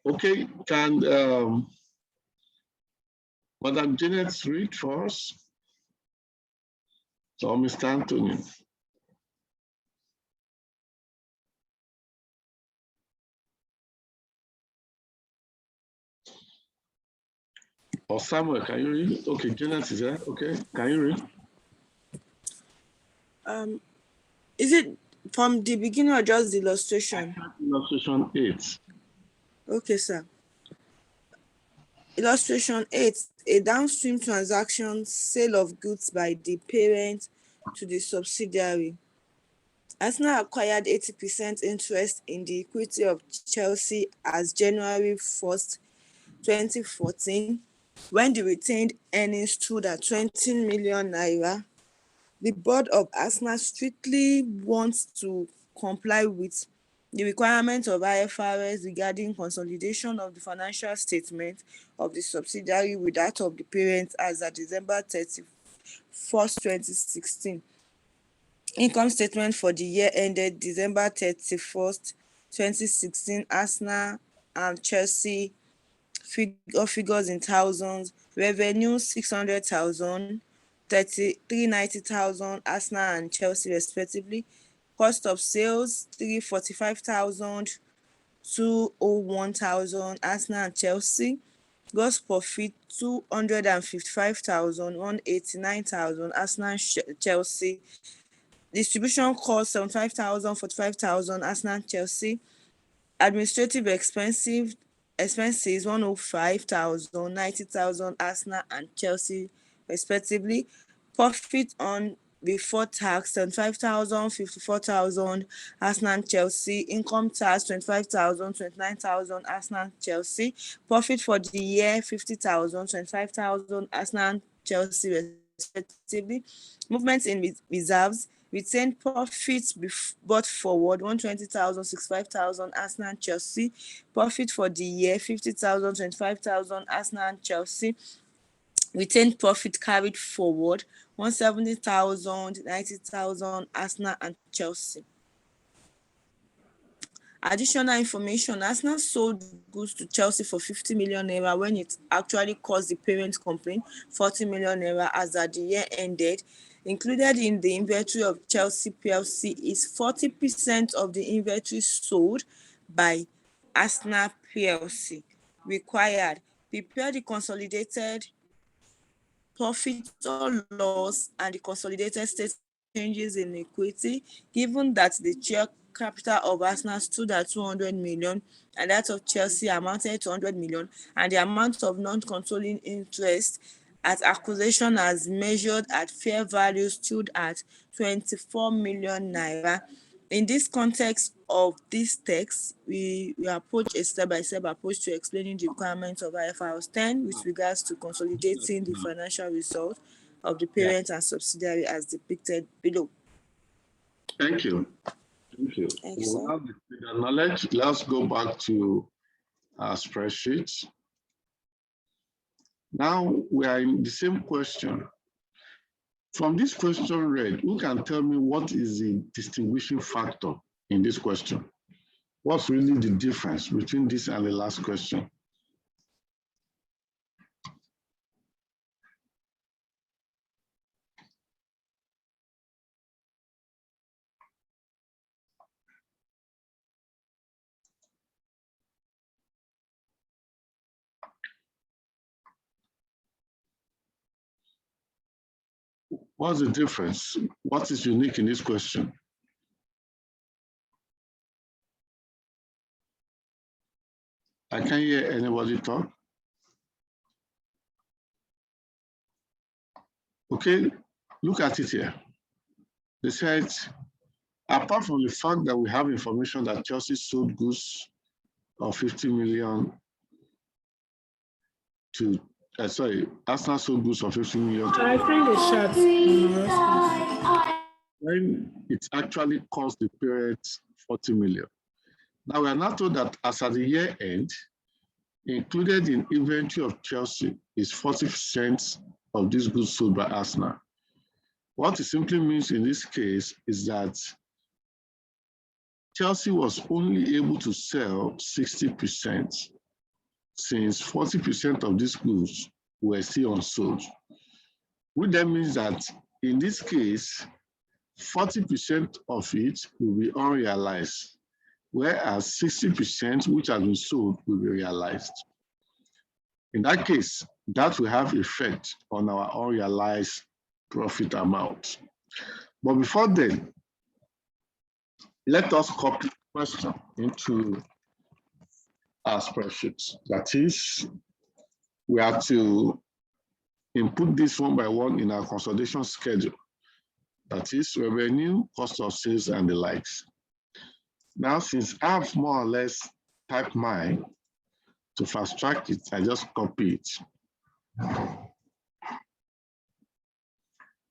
Okay, can Madam Janet read for us? So, Mr. Anthony. Or Samuel, can you read? Okay, Janet is there. Okay, can you read? Is it from the beginning or just the illustration? Illustration 8. Okay, sir. Illustration 8, a downstream transaction, sale of goods by the parent to the subsidiary. Arsenal acquired 80% interest in the equity of Chelsea as January 1st, 2014, when the retained earnings stood at 20 million naira. The board of Arsenal strictly wants to comply with the requirements of IFRS regarding consolidation of the financial statement of the subsidiary with that of the parent as at December 31st, 2016. Income statement for the year ended December 31st, 2016, Arsenal and Chelsea figures in thousands, revenue 600,000, 390,000, Arsenal and Chelsea respectively. Cost of sales 345,000, 201,000, Arsenal and Chelsea. Gross profit 255,000, 189,000, Arsenal and Chelsea. Distribution cost 75,000, 45,000, Arsenal and Chelsea. Administrative expenses 105,000, 90,000, Arsenal and Chelsea respectively. Profit on before tax 75,000, 54,000, Arsenal and Chelsea. Income tax 25,000, 29,000, Arsenal and Chelsea. Profit for the year 50,000, 25,000, Arsenal and Chelsea respectively. Movements in reserves. Retained profits brought forward 120,000, 65,000, Arsenal and Chelsea. Profit for the year 50,000, 25,000, Arsenal and Chelsea. Retained profit carried forward 170,000, 90,000, Arsenal and Chelsea. Additional information: Arsenal sold goods to Chelsea for 50 million naira when it actually cost the parent company 40 million naira as at the year ended. Included in the inventory of Chelsea PLC is 40% of the inventory sold by Arsenal PLC. Required: prepare the consolidated profit or loss and the consolidated state changes in equity, given that the share capital of Arsenal stood at 200 million and that of Chelsea amounted to 100 million, and the amount of non-controlling interest at acquisition as measured at fair value stood at 24 million naira. In this context of this text, we approach a step-by-step approach to explaining the requirements of IFRS 10 with regards to consolidating the financial result of the parent and subsidiary as depicted below. Thank you. Thank you. Now let's go back to our spreadsheets. Now we are in the same question. From this question read, who can tell me what is the distinguishing factor in this question? What's really the difference between this and the last question? What's the difference? What is unique in this question? I can't hear anybody talk. Okay, look at it here. They said, apart from the fact that we have information that Chelsea sold goods of 50 million to, Arsenal sold goods of 50 million. I find the chart on our when it actually cost the parents 40 million. Now we are now told that as at the year end, included in inventory of Chelsea is 40% of these goods sold by Arsenal. What it simply means in this case is that Chelsea was only able to sell 60% since 40% of these goods were still unsold. Which then means that in this case, 40% of it will be unrealized, whereas 60% which has been sold will be realized. In that case, that will have effect on our unrealized profit amount. But before then, let us copy the question into our spreadsheet. That is, we have to input this one by one in our consolidation schedule. That is revenue, cost of sales, and the likes. Now, since I've more or less typed mine to fast track it, I just copy it.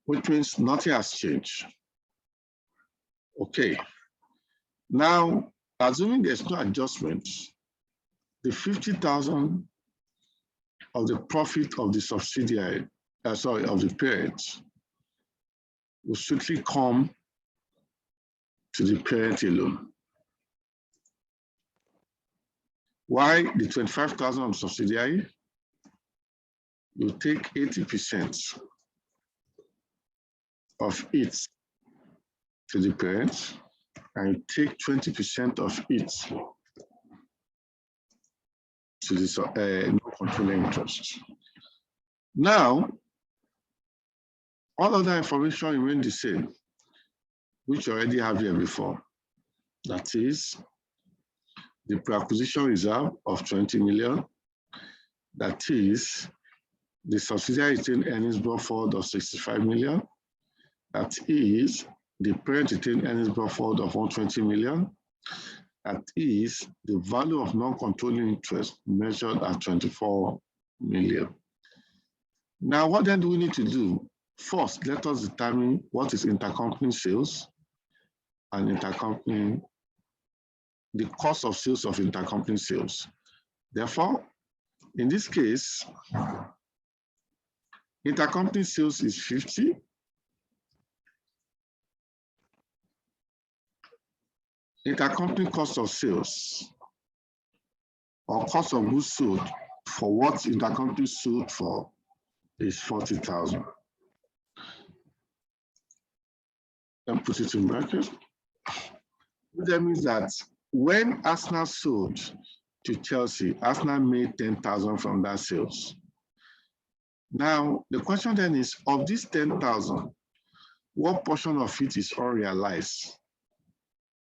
Which means nothing has changed. Okay. Now, assuming there's no adjustment, the 50,000 of the profit of the subsidiary, of the parent, will strictly come to the parent alone. Why the 25,000 of subsidiary? You take 80% of it to the parent, and you take 20% of it to the non-controlling interest. Now, all other information remain the same, which you already have here before. That is the pre-acquisition reserve of 20 million. That is the subsidiary retained earnings brought forward of 65 million. That is the parent retained earnings brought forward of 120 million. That is the value of non-controlling interest measured at 24 million. Now, what then do we need to do? First, let us determine what is intercompany sales and intercompany, the cost of sales of intercompany sales. Therefore, in this case, intercompany sales is 50. Intercompany cost of sales or cost of goods sold for what intercompany sold for is 40,000. Then put it in bracket. That means that when Arsenal sold to Chelsea, Arsenal made 10,000 from that sales. Now, the question then is, of this 10,000, what portion of it is unrealized?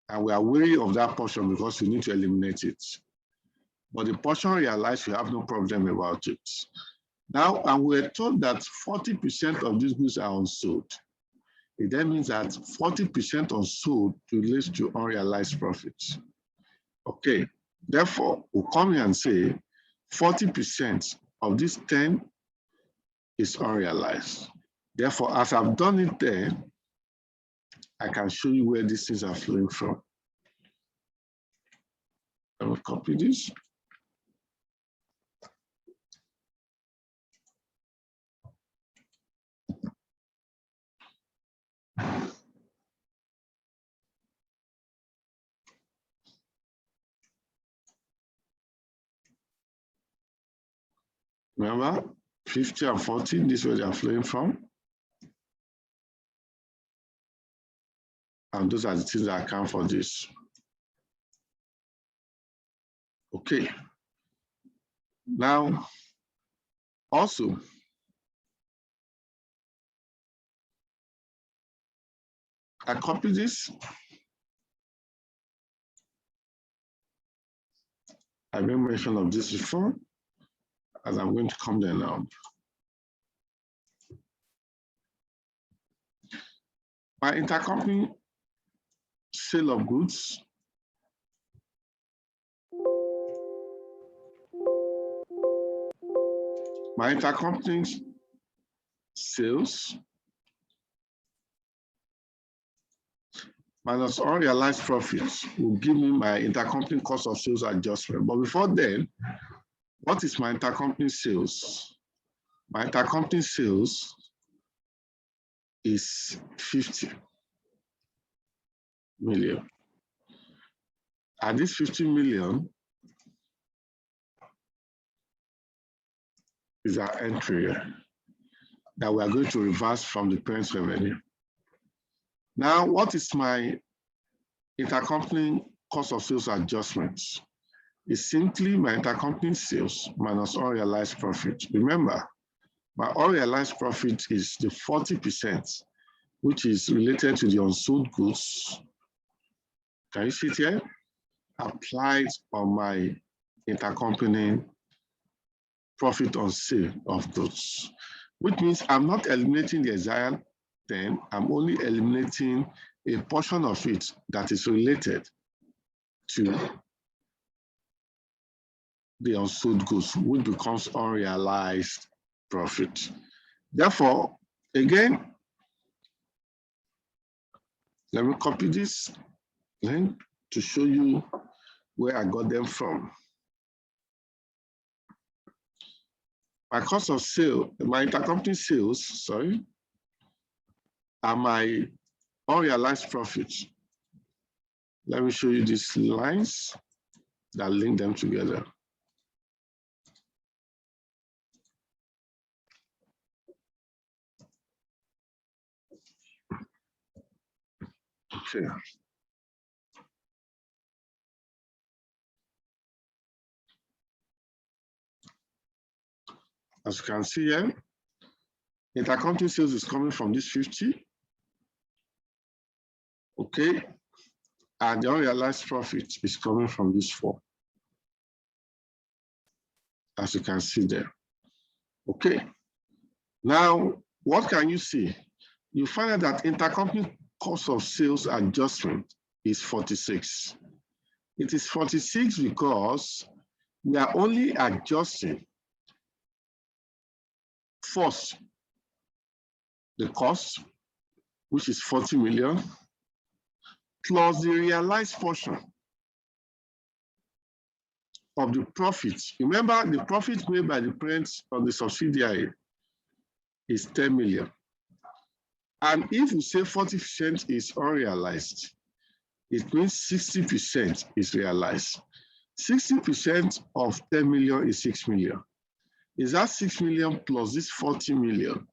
And we are wary of that portion because we need to eliminate it. But the portion realized, we have no problem about it. Now, and we're told that 40% of these goods are unsold. It then means that 40% unsold relates to unrealized profits. Okay, therefore, we'll come here and say 40% of this 10 is unrealized. Therefore, as I've done it there, I can show you where these things are flowing from. I will copy this. Remember, 50 and 40, this is where they are flowing from. And those are the things that account for this. Okay. Now, also, I copy this. I made mention of this before, as I'm going to come there now. My intercompany sale of goods sales minus unrealized profits will give me my intercompany cost of sales adjustment. But before then, what is my intercompany sales? My intercompany sales is 50 million. And this 50 million is our entry that we are going to reverse from the parent revenue. Now, what is my intercompany cost of sales adjustments? It's simply my intercompany sales minus unrealized profit. Remember, my unrealized profit is the 40%, which is related to the unsold goods. Can you see it here? Applied on my intercompany profit on sale of goods, which means I'm not eliminating the entire 10, I'm only eliminating a portion of it that is related to the unsold goods, which becomes unrealized profit. Therefore, again, let me copy this link to show you where I got them from. My cost of sale, my intercompany sales, are my unrealized profits. Let me show you these lines that link them together. Okay. As you can see here, intercompany sales is coming from this 50. Okay. And the unrealized profit is coming from this 4. As you can see there. Okay. Now, what can you see? You find out that intercompany cost of sales adjustment is 46. It is 46 because we are only adjusting first the cost, which is 40 million, plus the realized portion of the profits. Remember, the profit made by the parent of the subsidiary is 10 million. And if we say 40% is unrealized, it means 60% is realized. 60% of 10 million is 6 million. Is that 6 million plus this 40 million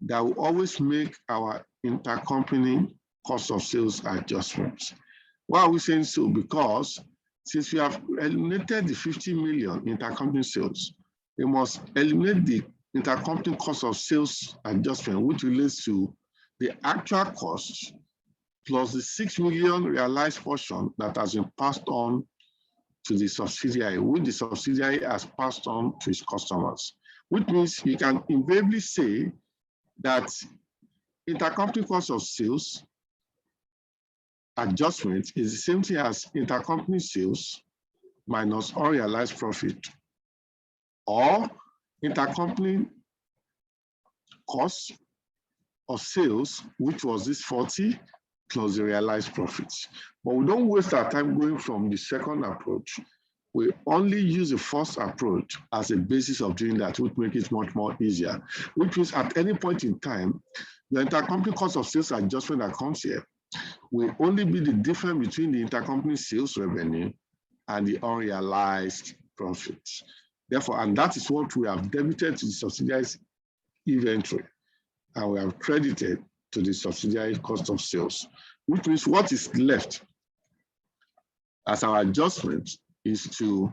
that will always make our intercompany cost of sales adjustments? Why are we saying so? Because since we have eliminated the 50 million intercompany sales, we must eliminate the intercompany cost of sales adjustment, which relates to the actual cost plus the 6 million realized portion that has been passed on to the subsidiary, which the subsidiary has passed on to its customers. Which means you can invariably say that intercompany cost of sales adjustment is the same thing as intercompany sales minus unrealized profit, or intercompany cost of sales, which was this 40 plus the realized profits. But we don't waste our time going from the second approach. We only use the first approach as a basis of doing that, which makes it much more easier. Which means at any point in time, the intercompany cost of sales adjustment that comes here will only be the difference between the intercompany sales revenue and the unrealized profits. Therefore, and that is what we have debited to the subsidiary's inventory, and we have credited to the subsidiary cost of sales, which means what is left as our adjustment is to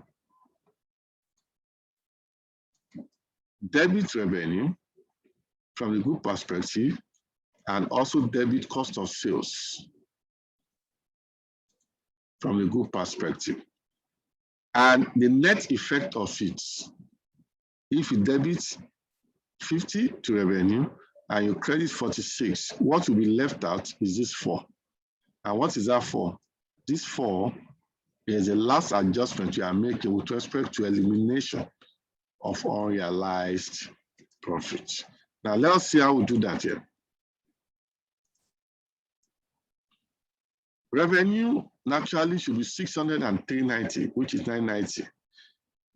debit revenue from the group perspective and also debit cost of sales from a group perspective. And the net effect of it, if you debit 50 to revenue and you credit 46, what will be left out is this 4. And what is that for? This 4 is the last adjustment you are making with respect to elimination of unrealized profit. Now let's see how we do that here. Revenue naturally should be 603.90, which is 990.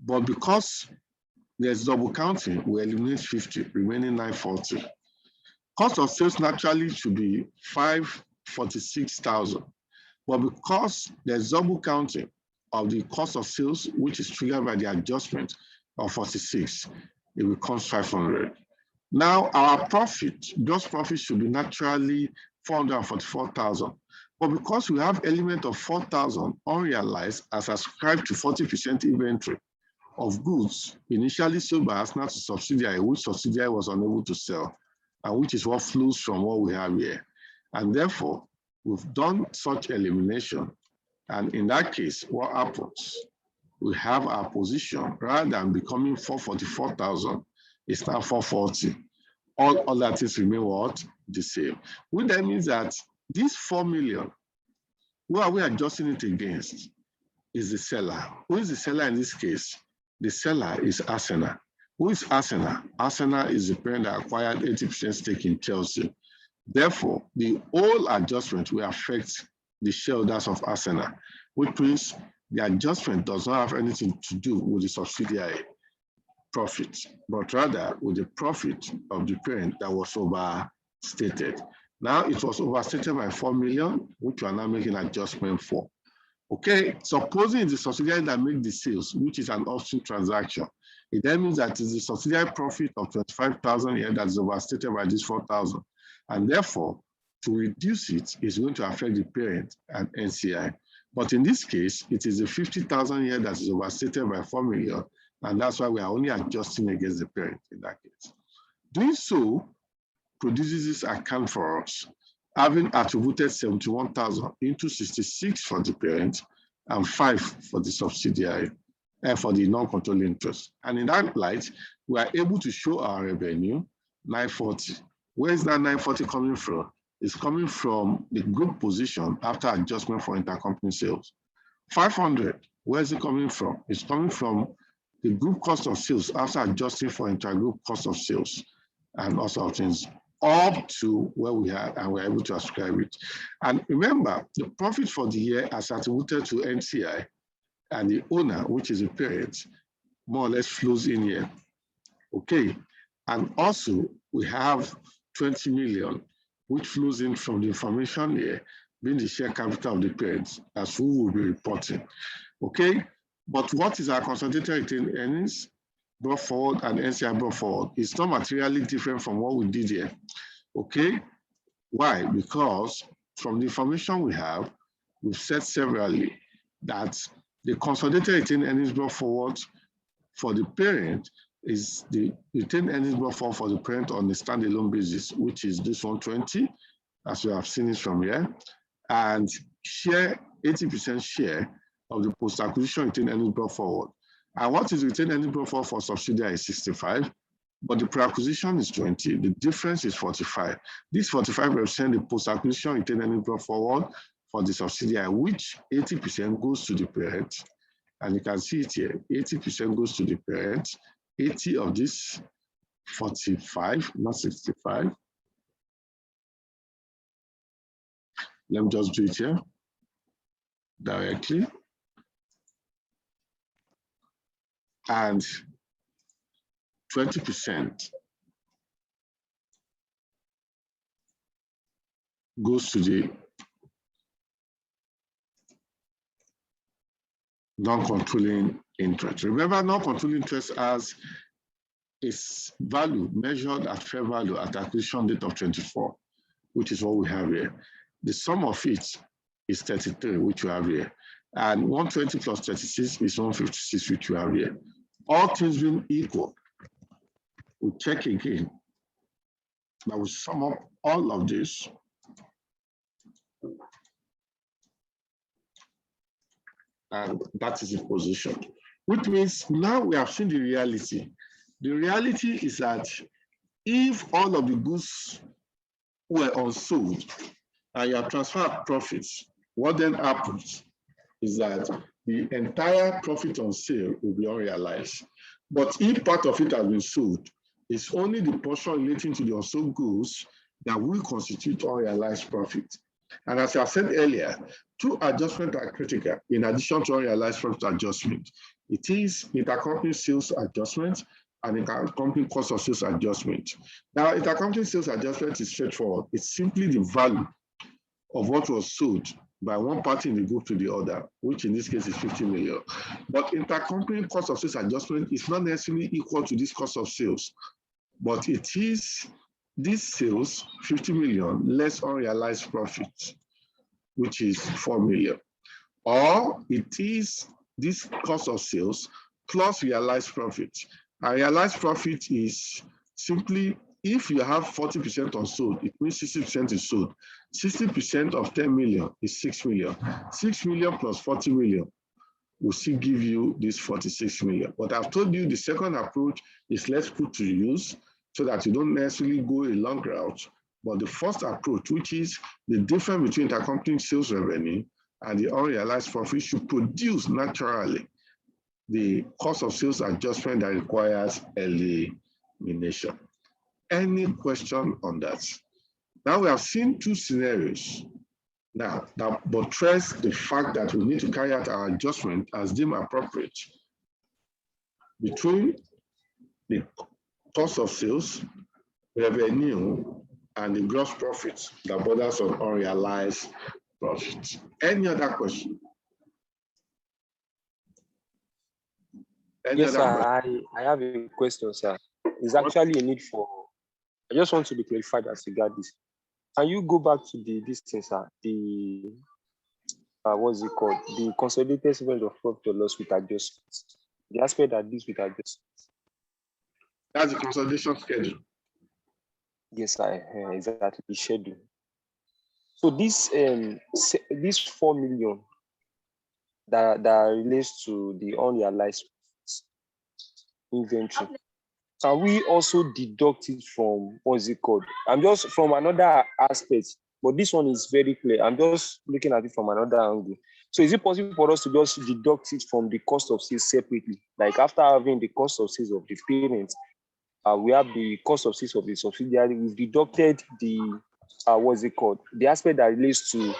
But because there's double counting, we eliminate 50, remaining 940. Cost of sales naturally should be 546,000. But because there's double counting of the cost of sales, which is triggered by the adjustment of 46, it becomes 500. Now our profit, gross profit should be naturally 444,000. But because we have element of 4,000 unrealized as ascribed to 40% inventory of goods initially sold by Arsenal to subsidiary, which subsidiary was unable to sell, and which is what flows from what we have here. And therefore, we've done such elimination. And in that case, what happens? We have our position, rather than becoming 444,000, it's now 440. All other things remain what? The same. Which then means that this 4 million, who are we adjusting it against? Is the seller. Who is the seller in this case? The seller is Arsenal. Who is Arsenal? Arsenal is the parent that acquired 80% stake in Chelsea. Therefore, the whole adjustment will affect the shareholders of Arsenal, which means the adjustment does not have anything to do with the subsidiary profit, but rather with the profit of the parent that was overstated. Now it was overstated by 4 million, which we are now making an adjustment for. Okay, supposing it's the subsidiary that makes the sales, which is an upstream transaction, it then means that it's the subsidiary profit of 25,000 here that is overstated by this 4,000. And therefore, to reduce it is going to affect the parent and NCI. But in this case, it is the 50,000 here that is overstated by 4 million. And that's why we are only adjusting against the parent in that case. Doing so produces this account for us, having attributed 71,000 into 66 for the parent and 5 for the subsidiary and for the non-controlling interest. And in that light, we are able to show our revenue 940. Where is that 940 coming from? It's coming from the group position after adjustment for intercompany sales. 500, where is it coming from? It's coming from the group cost of sales after adjusting for intergroup cost of sales and all sorts of things, up to where we are, and we're able to ascribe it. And remember, the profit for the year as attributed to NCI and the owner, which is the parent, more or less flows in here. Okay, and also we have 20 million, which flows in from the information here, being the share capital of the parents, as we will be reporting. Okay, but what is our consolidated retained earnings brought forward and NCI brought forward? It's not materially different from what we did here. Okay, why? Because from the information we have, we've said severally that the consolidated retained earnings brought forward for the parent is the retained earnings brought forward for the parent on a standalone basis, which is this 120, as we have seen it from here, and share 80% share of the post-acquisition retained earnings brought forward. And what is retained earnings brought forward for subsidiary is 65, but the pre-acquisition is 20. The difference is 45. This 45 represents the post-acquisition retained earnings brought forward for the subsidiary, which 80% goes to the parent. And you can see it here, 80% goes to the parent, 80 of this 45, not 65. Let me just do it here directly. And 20% goes to the non-controlling interest. Remember, non-controlling interest has its value measured at fair value at acquisition date of 24, which is what we have here. The sum of it is 33, which we have here. And 120 plus 36 is 156, which we have here. All things being equal, we check again. that will sum up all of this. And that is the position, which means now we have seen the reality. The reality is that if all of the goods were unsold and you have transferred profits, what then happens is that the entire profit on sale will be unrealized. But if part of it has been sold, it's only the portion relating to the unsold goods that will constitute unrealized profit. And as I said earlier, two adjustments are critical in addition to unrealized profit adjustment. It is intercompany sales adjustment and intercompany cost of sales adjustment. Now, intercompany sales adjustment is straightforward. It's simply the value of what was sold by one party in the group to the other, which in this case is 50 million. But intercompany cost of sales adjustment is not necessarily equal to this cost of sales, but it is this sales, 50 million, less unrealized profit, which is 4 million. Or it is this cost of sales plus realized profit. And realized profit is simply, if you have 40% unsold, it means 60% is sold. 60% of 10 million is 6 million. 6 million plus 40 million will still give you this 46 million. But I've told you the second approach is let's put to use so that you don't necessarily go a long route. But the first approach, which is the difference between intercompany sales revenue and the unrealized profit, should produce naturally the cost of sales adjustment that requires elimination. Any question on that? Now we have seen two scenarios now that buttress the fact that we need to carry out our adjustment as deemed appropriate between the cost of sales, revenue, and the gross profits that borders on unrealized profits. Any other question? Yes, sir. I have a question, sir. It's actually a need for, I just want to be clarified as regard this. Can you go back to this thing, sir? The, what's it called? The consolidated statement of profit or loss with adjustments. The aspect that this with adjustments. That's the consolidation schedule. Yes, sir. Exactly, the schedule. So this 4 million that relates to the unrealized inventory, can we also deduct it from, what's it called? I'm just from another aspect, but this one is very clear. I'm just looking at it from another angle. So is it possible for us to just deduct it from the cost of sales separately? Like after having the cost of sales of the parent, we have the cost of sales of the subsidiary. We've deducted the, what's it called? The aspect that relates to,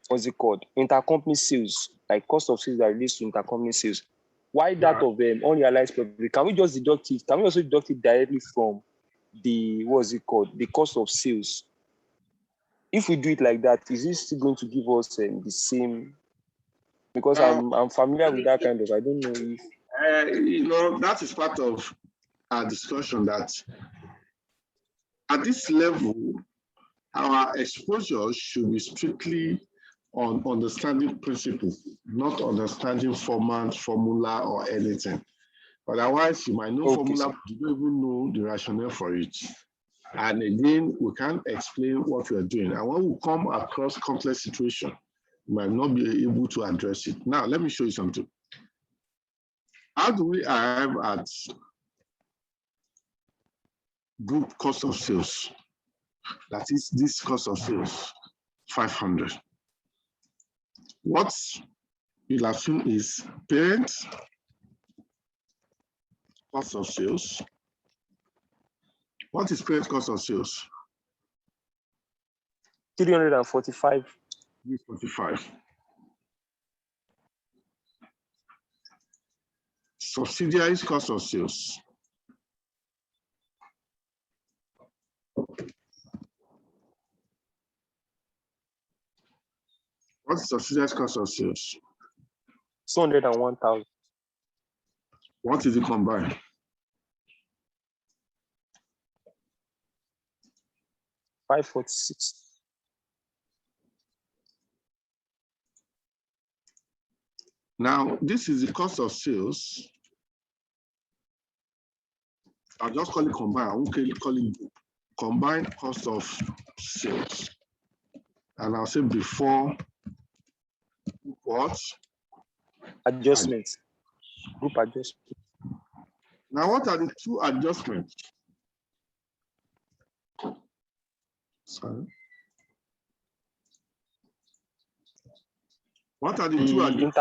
what's it called? Intercompany sales, like cost of sales that relates to intercompany sales. Why that of them unrealized profit? Can we just deduct it? Can we also deduct it directly from the, what's it called? The cost of sales? If we do it like that, is it still going to give us the same? Because I'm familiar with that kind of, I don't know if. That is part of our discussion that at this level, our exposure should be strictly on understanding principles, not understanding formula or anything. Otherwise, you might know formula, but you don't even know the rationale for it. And again, we can't explain what we are doing. And when we come across complex situation, we might not be able to address it. Now, let me show you something. How do we arrive at group cost of sales? That is this cost of sales, 500. What you'll assume is parent cost of sales. What is parent cost of sales? 345. 345. Subsidiaries cost of sales. What's subsidiaries cost of sales? 201,000. What is it combined? 546. Now, this is the cost of sales I'll just call it combined. I won't call it group. Combined cost of sales. And I'll say before what? Adjustments. Group adjustments. Now, what are the two adjustments? Sorry. What are the two adjustments?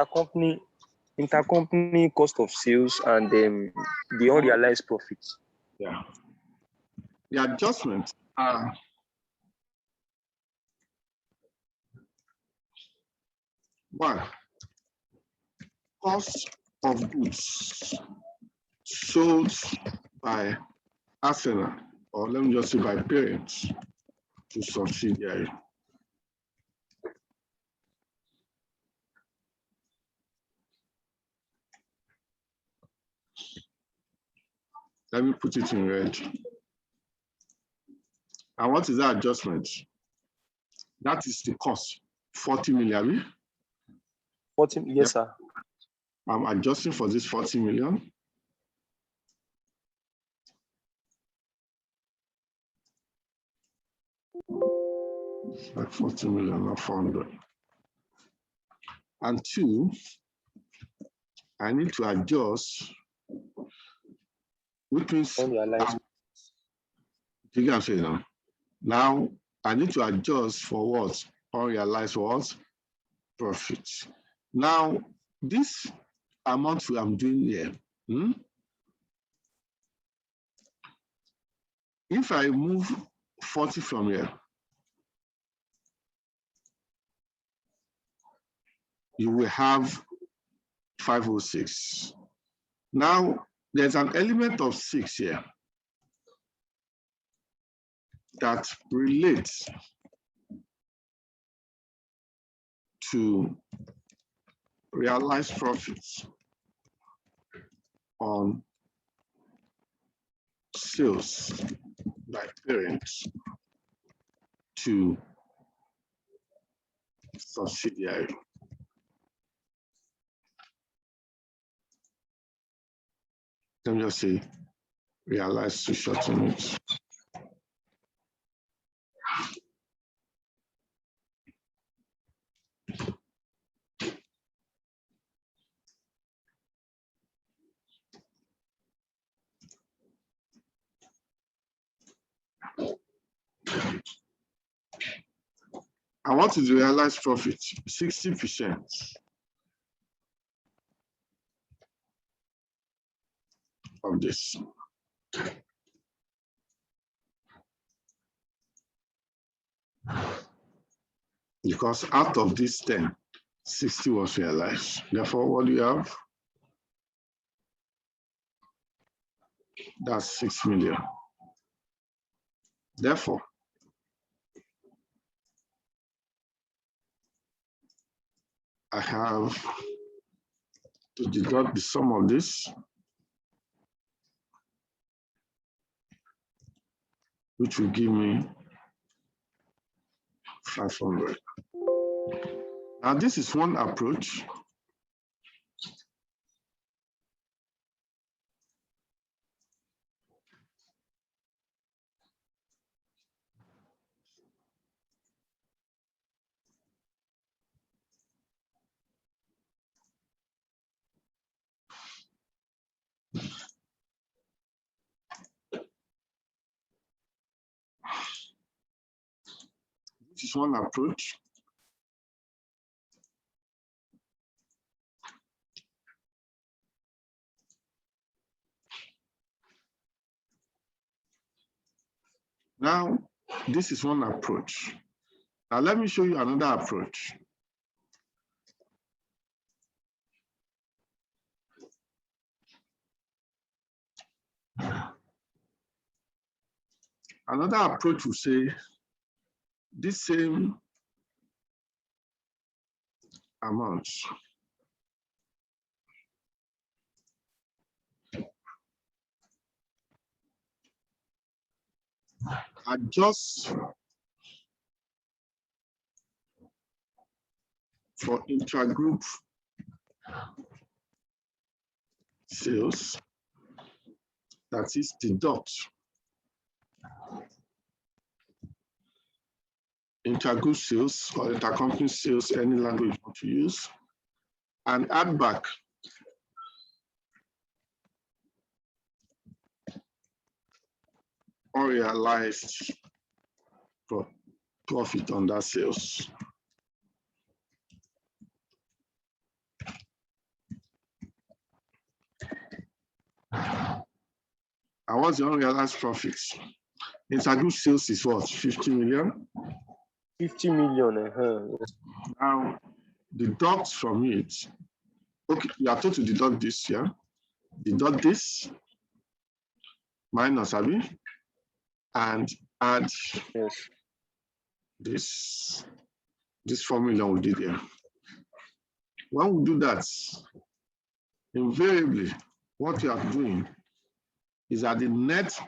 Intercompany cost of sales and the unrealized profits. Yeah. The adjustments are one, cost of goods sold by Arsenal, or let me just say by parents to subsidiary. Let me put it in red. And what is that adjustment? That is the cost, 40 million. 40, yes, sir. I'm adjusting for this 40 million. It's like 40 million, not 400. And two, I need to adjust, which means you can say now. Now I need to adjust for what? Unrealized what? Profits. Now this amount I'm doing here, if I move 40 from here, you will have 506. Now, there's an element of 6 here that relates to realized profits on sales by parents to subsidiary. Let me just say realized to shorten it. And what is the realized profit? 60% of this. Because out of this 10, 60 was realized. Therefore, what do you have? That's 6 million. Therefore, I have to deduct the sum of this, which will give me 500. Now, this is one approach. This is one approach. Now, this is one approach. Now, let me show you another approach. Another approach will say this same amount adjust for intragroup sales that is deduct intergroup sales or intercompany sales, any language you want to use, and add back unrealized profit on that sales. And what's the unrealized profits? Intergroup sales is what? 50 million? 50 million. Now, deduct from it. Okay, you are told to deduct this, yeah? Deduct this, minus, Abi, and add this 4 million we did here. When we do that, invariably, what you are doing is that the net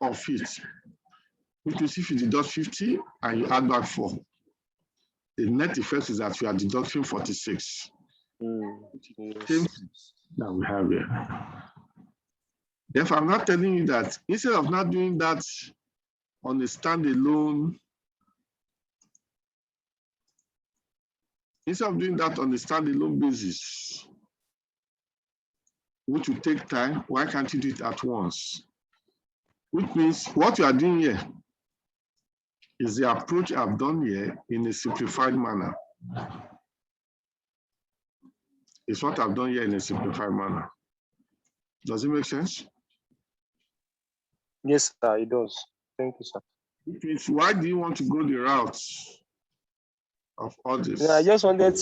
of it, which is if you deduct 50 and you add back 4, the net effect is that you are deducting 46. Same that we have here. Therefore, I'm not telling you that instead of not doing that on a standalone, basis, which will take time, why can't you do it at once? Which means what you are doing here is the approach I've done here in a simplified manner. It's what I've done here in a simplified manner. Does it make sense? Yes, sir, it does. Thank you, sir. Which means why do you want to go the route of all this? Yeah, I just wanted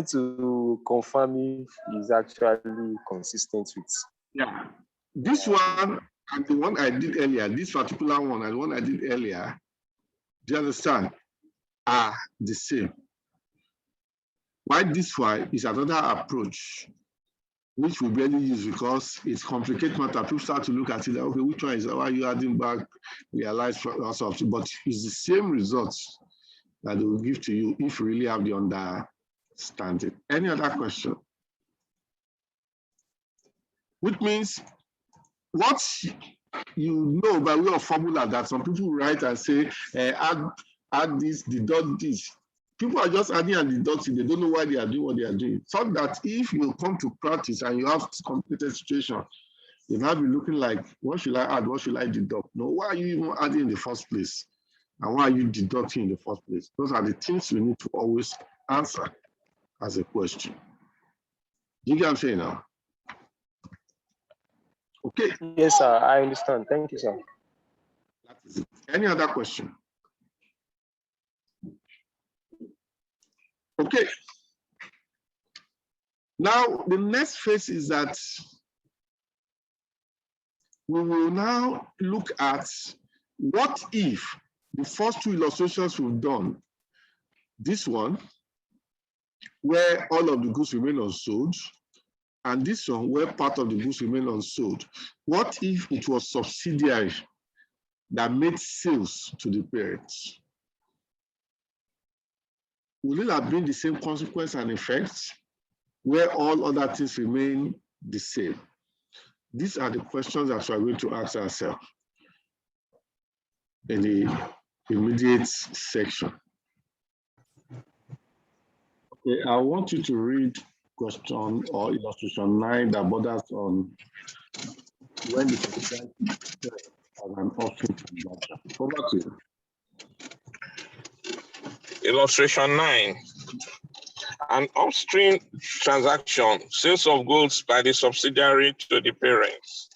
to confirm if it's actually consistent with. Yeah. This one and the one I did earlier, this particular one and the one I did earlier, do you understand, are the same. Why this one is another approach which we barely use because it's complicated matter. People start to look at it, okay, which one is, why are you adding back, realize something, but it's the same results that they will give to you if you really have the understanding. Any other question? Which means what you know by way of formula that some people write and say, add this, deduct this. People are just adding and deducting. They don't know why they are doing what they are doing. So that if you come to practice and you have complicated situation, you might be looking like, what should I add? What should I deduct? No, why are you even adding in the first place? And why are you deducting in the first place? Those are the things we need to always answer as a question. You get what I'm saying now? Okay. Yes, sir, I understand. Thank you, sir. That is it. Any other question? Okay. Now, the next phase is that we will now look at what if the first two illustrations we've done, this one, where all of the goods remain unsold, and this one, where part of the goods remain unsold. What if it was subsidiary that made sales to the parents? Will it have been the same consequence and effects where all other things remain the same? These are the questions that we are going to ask ourselves in the immediate section. Okay, I want you to read question or illustration 9 that borders on when the society as an option transaction. Over to you. Illustration 9. An upstream transaction, sales of goods by the subsidiary to the parents.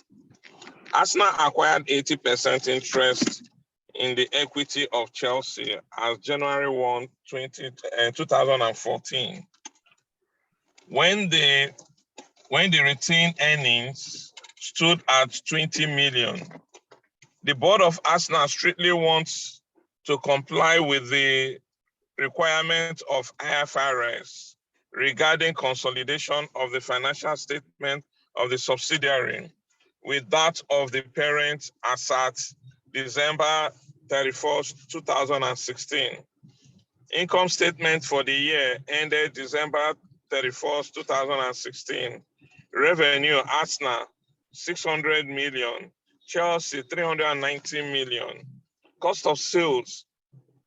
Arsenal acquired 80% interest in the equity of Chelsea as January 1, 2014. When the retained earnings stood at 20 million, the board of Arsenal strictly wants to comply with the requirement of IFRS regarding consolidation of the financial statement of the subsidiary with that of the parent as at December 31st, 2016. Income statement for the year ended December 31st, 2016. Revenue, Arsenal, 600 million, Chelsea 390 million. Cost of sales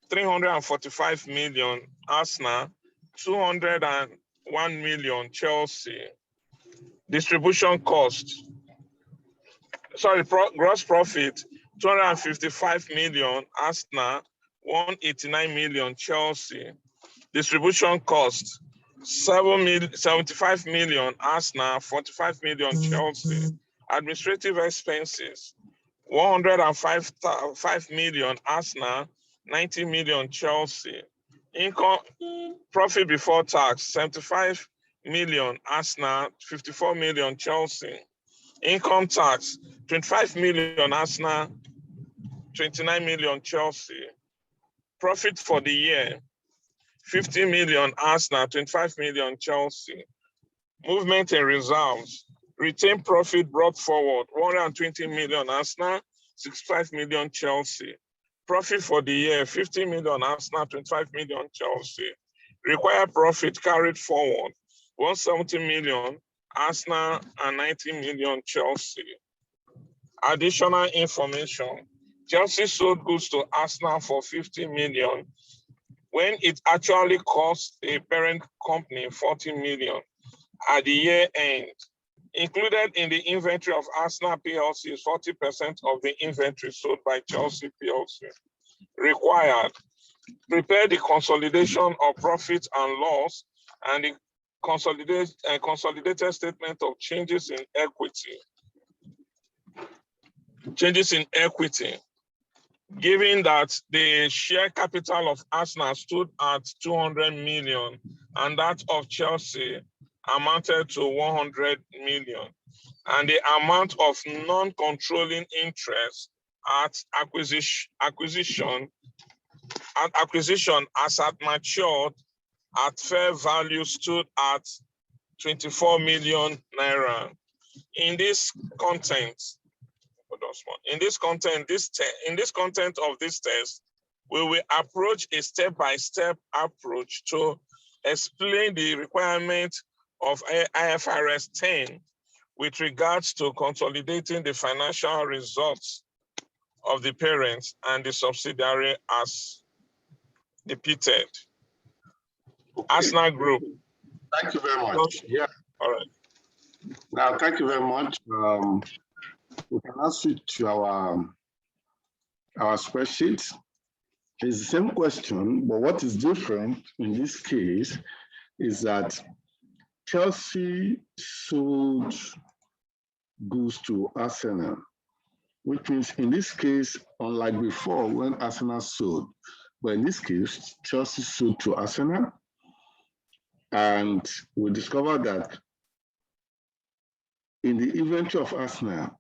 345 million, Arsenal 201 million, Chelsea. Distribution cost, gross profit 255 million, Arsenal 189 million, Chelsea. Distribution cost 75 million, Arsenal 45 million, Chelsea. Administrative expenses 105 million, Arsenal 90 million, Chelsea. Income profit before tax 75 million, Arsenal 54 million, Chelsea. Income tax 25 million, Arsenal 29 million, Chelsea. Profit for the year 50 million, Arsenal 25 million, Chelsea. Movement in reserves, retained profit brought forward 120 million, Arsenal 65 million, Chelsea. Profit for the year 50 million, Arsenal 25 million, Chelsea. Required profit carried forward 170 million, Arsenal and 90 million, Chelsea. Additional information, Chelsea sold goods to Arsenal for 50 million when it actually cost a parent company 40 million at the year end. Included in the inventory of Arsenal PLC is 40% of the inventory sold by Chelsea PLC. Required, prepare the consolidation of profit and loss and the consolidated statement of changes in equity. Changes in equity, given that the share capital of Arsenal stood at 200 million and that of Chelsea amounted to 100 million, and the amount of non-controlling interest at acquisition as at matured at fair value stood at 24 million naira. In this content of this test, we will approach a step-by-step approach to explain the requirement of IFRS 10 with regards to consolidating the financial results of the parents and the subsidiary as depicted. Okay. Arsenal Group. Thank you very much. Yeah. All right. Now, thank you very much. We can now switch to our spreadsheet. It's the same question, but what is different in this case is that Chelsea sold goods to Arsenal, which means in this case, unlike before when Arsenal sold, but in this case, Chelsea sold to Arsenal. And we discovered that in the inventory of Arsenal,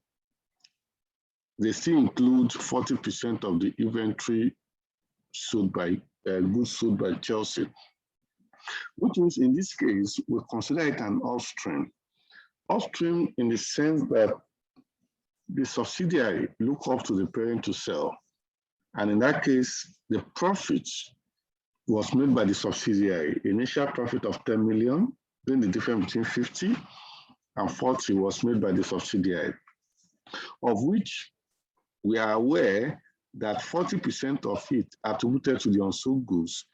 they still include 40% of the inventory sold by goods sold by Chelsea, which means in this case, we consider it an upstream. Upstream in the sense that the subsidiary look up to the parent to sell. And in that case, the profit was made by the subsidiary. Initial profit of 10 million, then the difference between 50 and 40 was made by the subsidiary, of which we are aware that 40% of it attributed to the unsold goods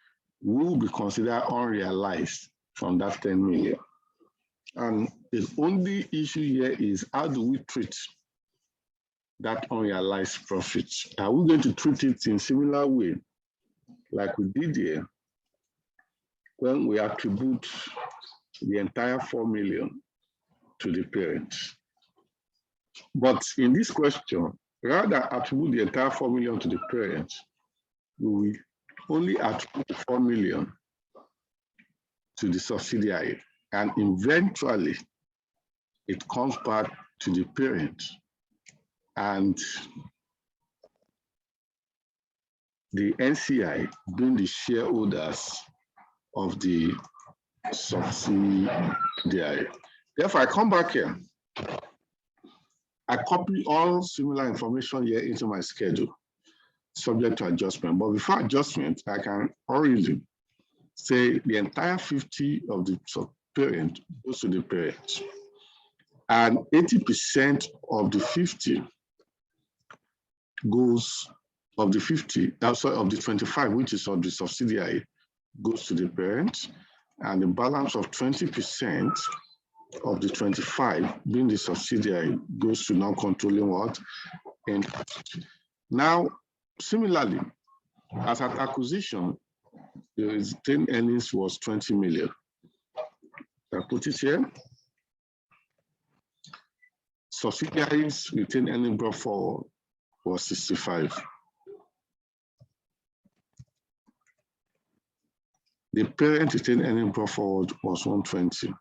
will be considered unrealized from that 10 million. And the only issue here is how do we treat that unrealized profit? Are we going to treat it in similar way like we did here when we attribute the entire 4 million to the parent? But in this question, rather than attribute the entire 4 million to the parent, we will only attribute 4 million to the subsidiary, and eventually it comes back to the parent, and the NCI being the shareholders of the subsidiary. Therefore, I come back here. I copy all similar information here into my schedule, subject to adjustment. But before adjustment, I can already say the entire 50 of the parent goes to the parent. And 80% of the 50 goes, of the 50, sorry, of the 25, which is of the subsidiary, goes to the parent, and the balance of 20% of the 25, being the subsidiary, goes to non-controlling what? Interest. Now, similarly, as at acquisition, the retained earnings was 20 million. I put it here. Subsidiaries retained earnings brought forward was 65. The parent retained earnings brought forward was 120.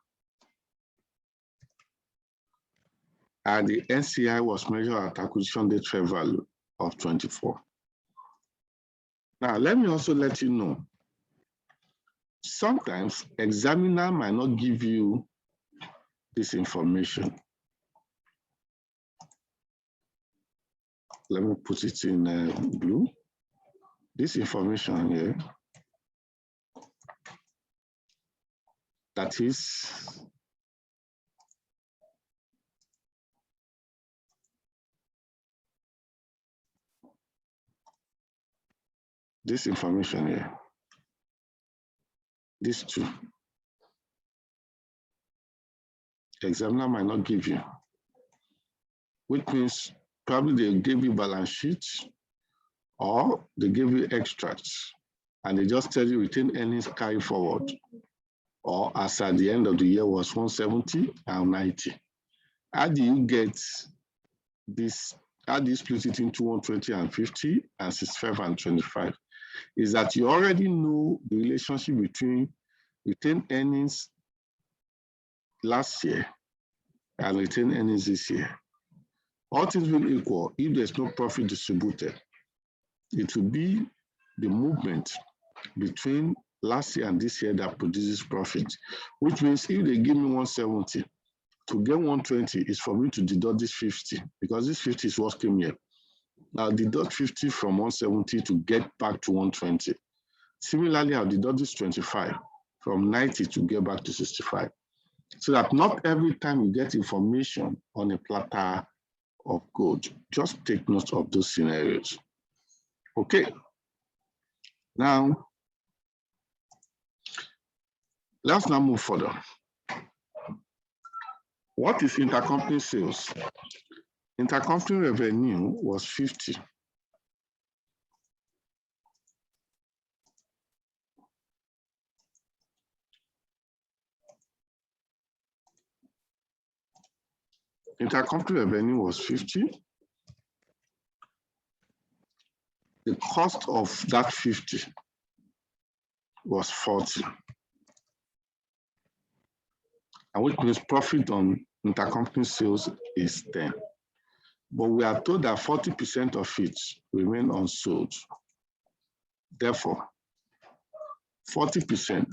And the NCI was measured at acquisition date fair value of 24. Now, let me also let you know, sometimes examiner might not give you this information. Let me put it in blue. This information here, that is this information here, these two, the examiner might not give you, which means probably they gave you balance sheets or they give you extracts and they just tell you retained earnings carry forward, or as at the end of the year was 170 and 90. How do you get this? How do you split it into 120 and 50 and 65 and 25? Is that you already know the relationship between retained earnings last year and retained earnings this year. All things being equal, if there's no profit distributed, it will be the movement between last year and this year that produces profit, which means if they give me 170, to get 120 is for me to deduct this 50, because this 50 is what came here. Now deduct 50 from 170 to get back to 120. Similarly, I'll deduct this 25 from 90 to get back to 65. So that not every time you get information on a platter of gold, just take note of those scenarios. Okay. Now, let's now move further. What is intercompany sales? Intercompany revenue was 50. Intercompany revenue was 50. The cost of that 50 was 40. And which means profit on intercompany sales is 10. But we are told that 40% of it remain unsold. Therefore, 40%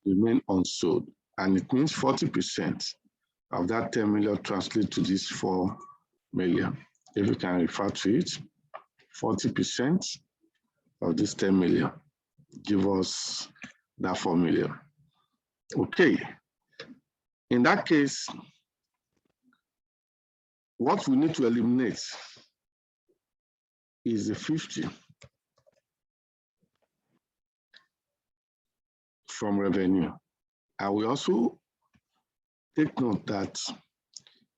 remain unsold. And it means 40% of that 10 million translate to this 4 million. If you can refer to it, 40% of this 10 million give us that 4 million. Okay, in that case, what we need to eliminate is the 50 from revenue. And we also take note that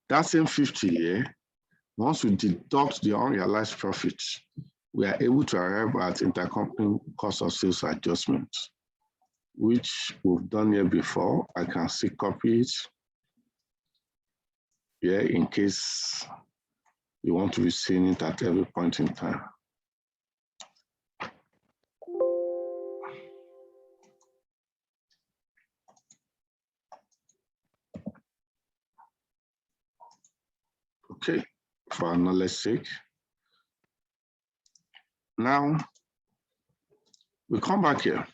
that same 50 here, once we deduct the unrealized profits, we are able to arrive at intercompany cost of sales adjustment, which we've done here before. I can see copy it here in case you want to be seeing it at every point in time. Okay, for our knowledge sake. Now, we come back here.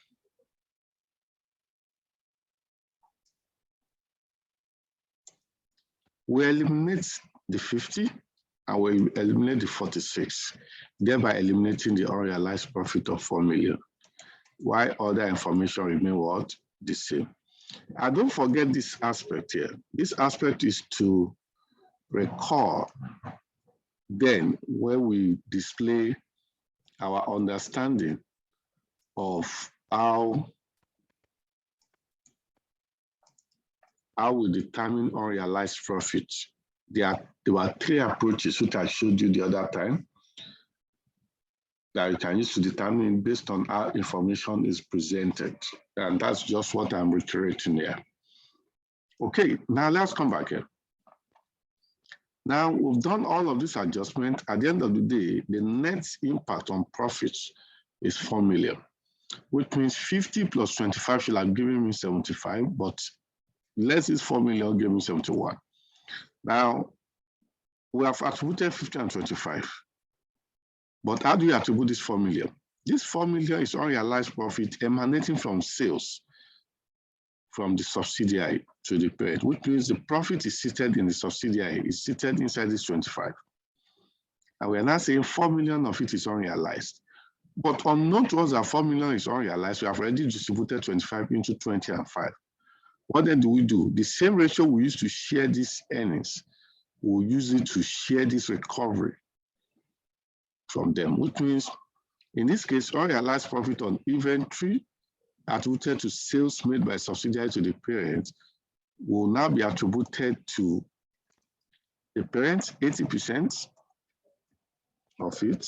We eliminate the 50 and we eliminate the 46, thereby eliminating the unrealized profit of 4 million. While other information remain what? The same. And don't forget this aspect here. This aspect is to recall then where we display our understanding of how we determine unrealized profits. There were three approaches which I showed you the other time that you can use to determine based on how information is presented. And that's just what I'm reiterating here. Okay, now let's come back here. Now we've done all of this adjustment. At the end of the day, the net impact on profits is 4 million, which means 50 plus 25 should have given me 75, but less is 4 million gave me 71. Now, we have attributed 50 and 25. But how do you attribute this 4 million? This 4 million is unrealized profit emanating from sales from the subsidiary to the parent, which means the profit is seated in the subsidiary, is seated inside this 25. And we are now saying 4 million of it is unrealized. But unknown to us that 4 million is unrealized, we have already distributed 25 into 20 and 5. What then do we do? The same ratio we use to share these earnings, we'll use it to share this recovery from them, which means in this case, unrealized profit on inventory attributed to sales made by subsidiary to the parent will now be attributed to the parent, 80% of it,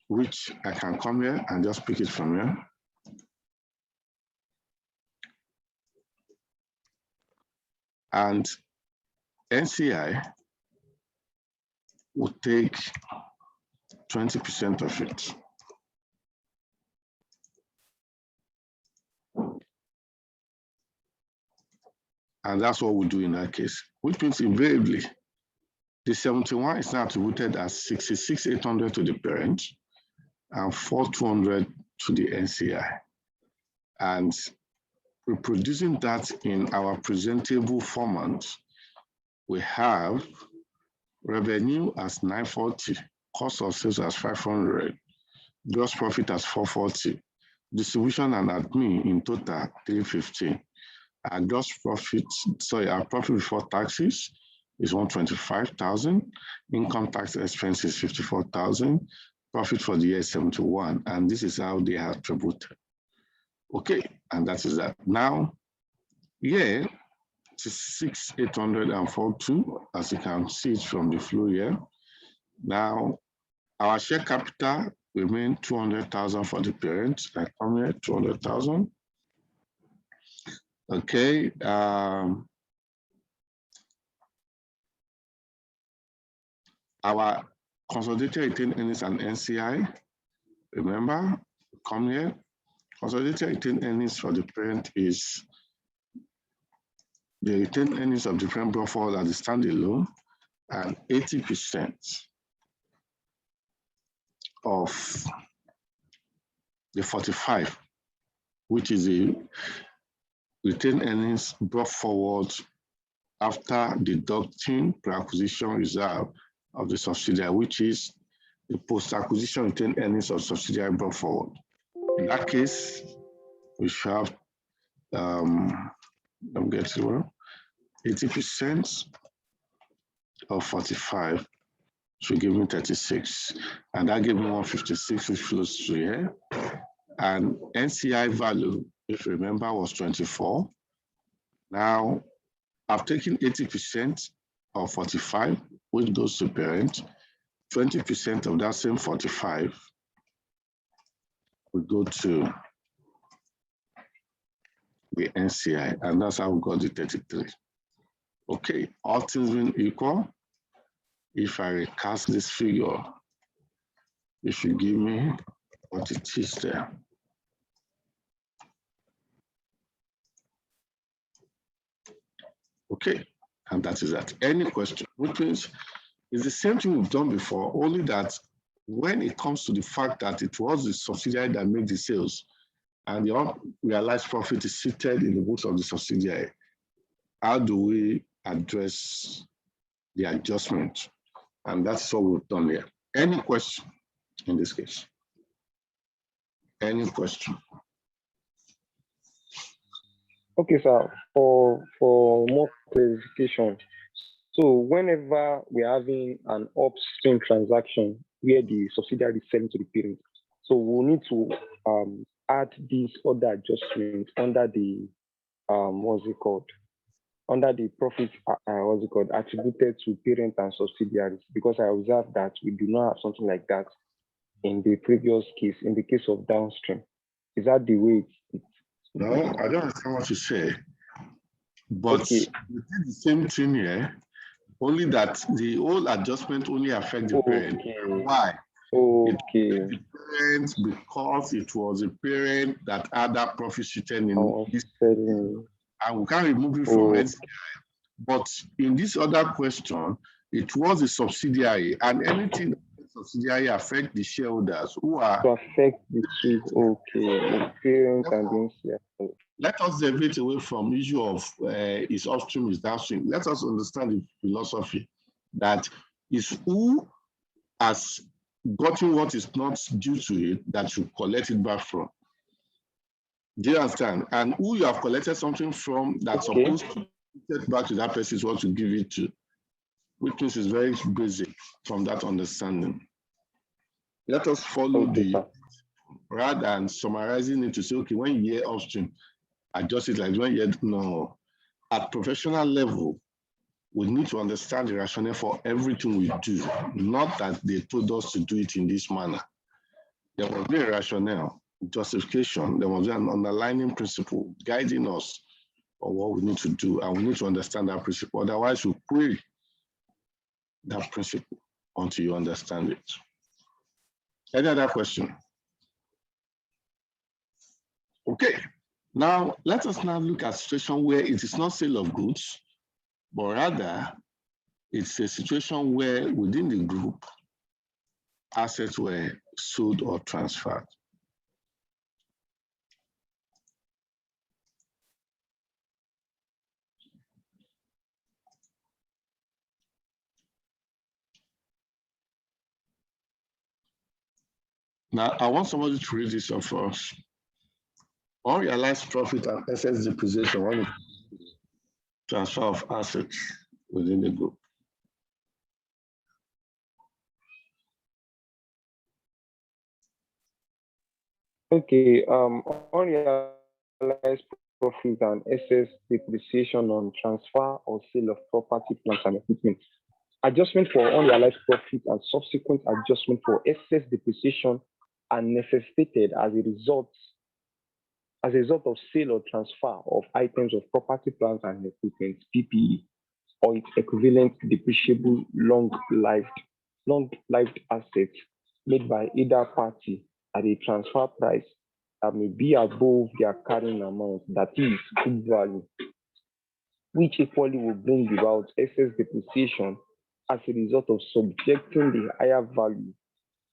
which I can come here and just pick it from here. And NCI will take 20% of it. And that's what we do in that case, which means invariably, the 71 is now attributed as 66,800 to the parent and 4,200 to the NCI. And reproducing that in our presentable format, we have revenue as 940, cost of sales as 500, gross profit as 440, distribution and admin in total 350. Our gross profit, our profit before taxes is 125,000, income tax expense is 54,000, profit for the year is 71, and this is how they are attributed. Okay, and that is that. Now, here, it is 6,842, as you can see it from the flow here. Now, our share capital remain 200,000 for the parent. I come here, 200,000. Okay. Our consolidated retained earnings and NCI, remember, come here. Consolidated retained earnings for the parent is the retained earnings of the parent brought forward as a standalone, and 80% of the 45, which is the retained earnings brought forward after deducting pre-acquisition reserve of the subsidiary, which is the post-acquisition retained earnings of subsidiary brought forward. In that case, we should have, I'm getting well, 80% of 45 should give me 36. And that gave me 156, which flows to here. And NCI value, if you remember, was 24. Now, I've taken 80% of 45, which goes to parent. 20% of that same 45 will go to the NCI, and that's how we got the 33. Okay, all things being equal, if I recast this figure, if you give me what it is there. Okay, and that is that. Any question? Which means it's the same thing we've done before, only that when it comes to the fact that it was the subsidiary that made the sales and the unrealized profit is seated in the books of the subsidiary, how do we address the adjustment? And that's what we've done here. Any question? in this case. Any question? Okay, sir. For more clarification, so whenever we're having an upstream transaction where the subsidiary is selling to the parent, so we'll need to add these other adjustments under the what's it called? Under the profit, what's it called? Attributed to parent and subsidiaries, because I observed that we do not have something like that in the previous case, in the case of downstream. Is that the way it's No, I don't understand what you say. But okay. we did the same thing here, only that the whole adjustment only affects the parent. Okay. Why? Okay. The parent, because it was a parent that had that profit sheeted in this, Selling. and we can't remove it from it. But in this other question, it was a subsidiary, and anything that subsidiary affect the shareholders who are to affect the two. Okay, the parent and the NCI. Let us deviate away from issue of is upstream, is downstream. Let us understand the philosophy that is who has gotten what is not due to it that should collect it back from. Do you understand? And who you have collected something from that's supposed to get back to that person is what you give it to, which means is very basic from that understanding. Let us follow rather than summarizing it to say, okay, when you hear upstream, adjust it like when you no. At professional level, we need to understand the rationale for everything we do, not that they told us to do it in this manner. There must be a rationale, justification, there must be an underlying principle guiding us on what we need to do, and we need to understand that principle. Otherwise, we query that principle until you understand it. Any other question? Okay. Now, let us now look at a situation where it is not sale of goods, but rather it's a situation where within the group, assets were sold or transferred. Now, I want somebody to read this up for us. Unrealized profit and assets depreciation, one transfer of assets within the group. Okay, unrealized profit and excess depreciation on transfer or sale of property, plants, and equipment. Adjustment for unrealized profit and subsequent adjustment for excess depreciation are necessitated as a result of sale or transfer of items of property, plants, and equipment, PPE, or its equivalent depreciable long-lived assets made by either party at a transfer price that may be above their carrying amount, that is, book value, which equally will bring about excess depreciation as a result of subjecting the higher value,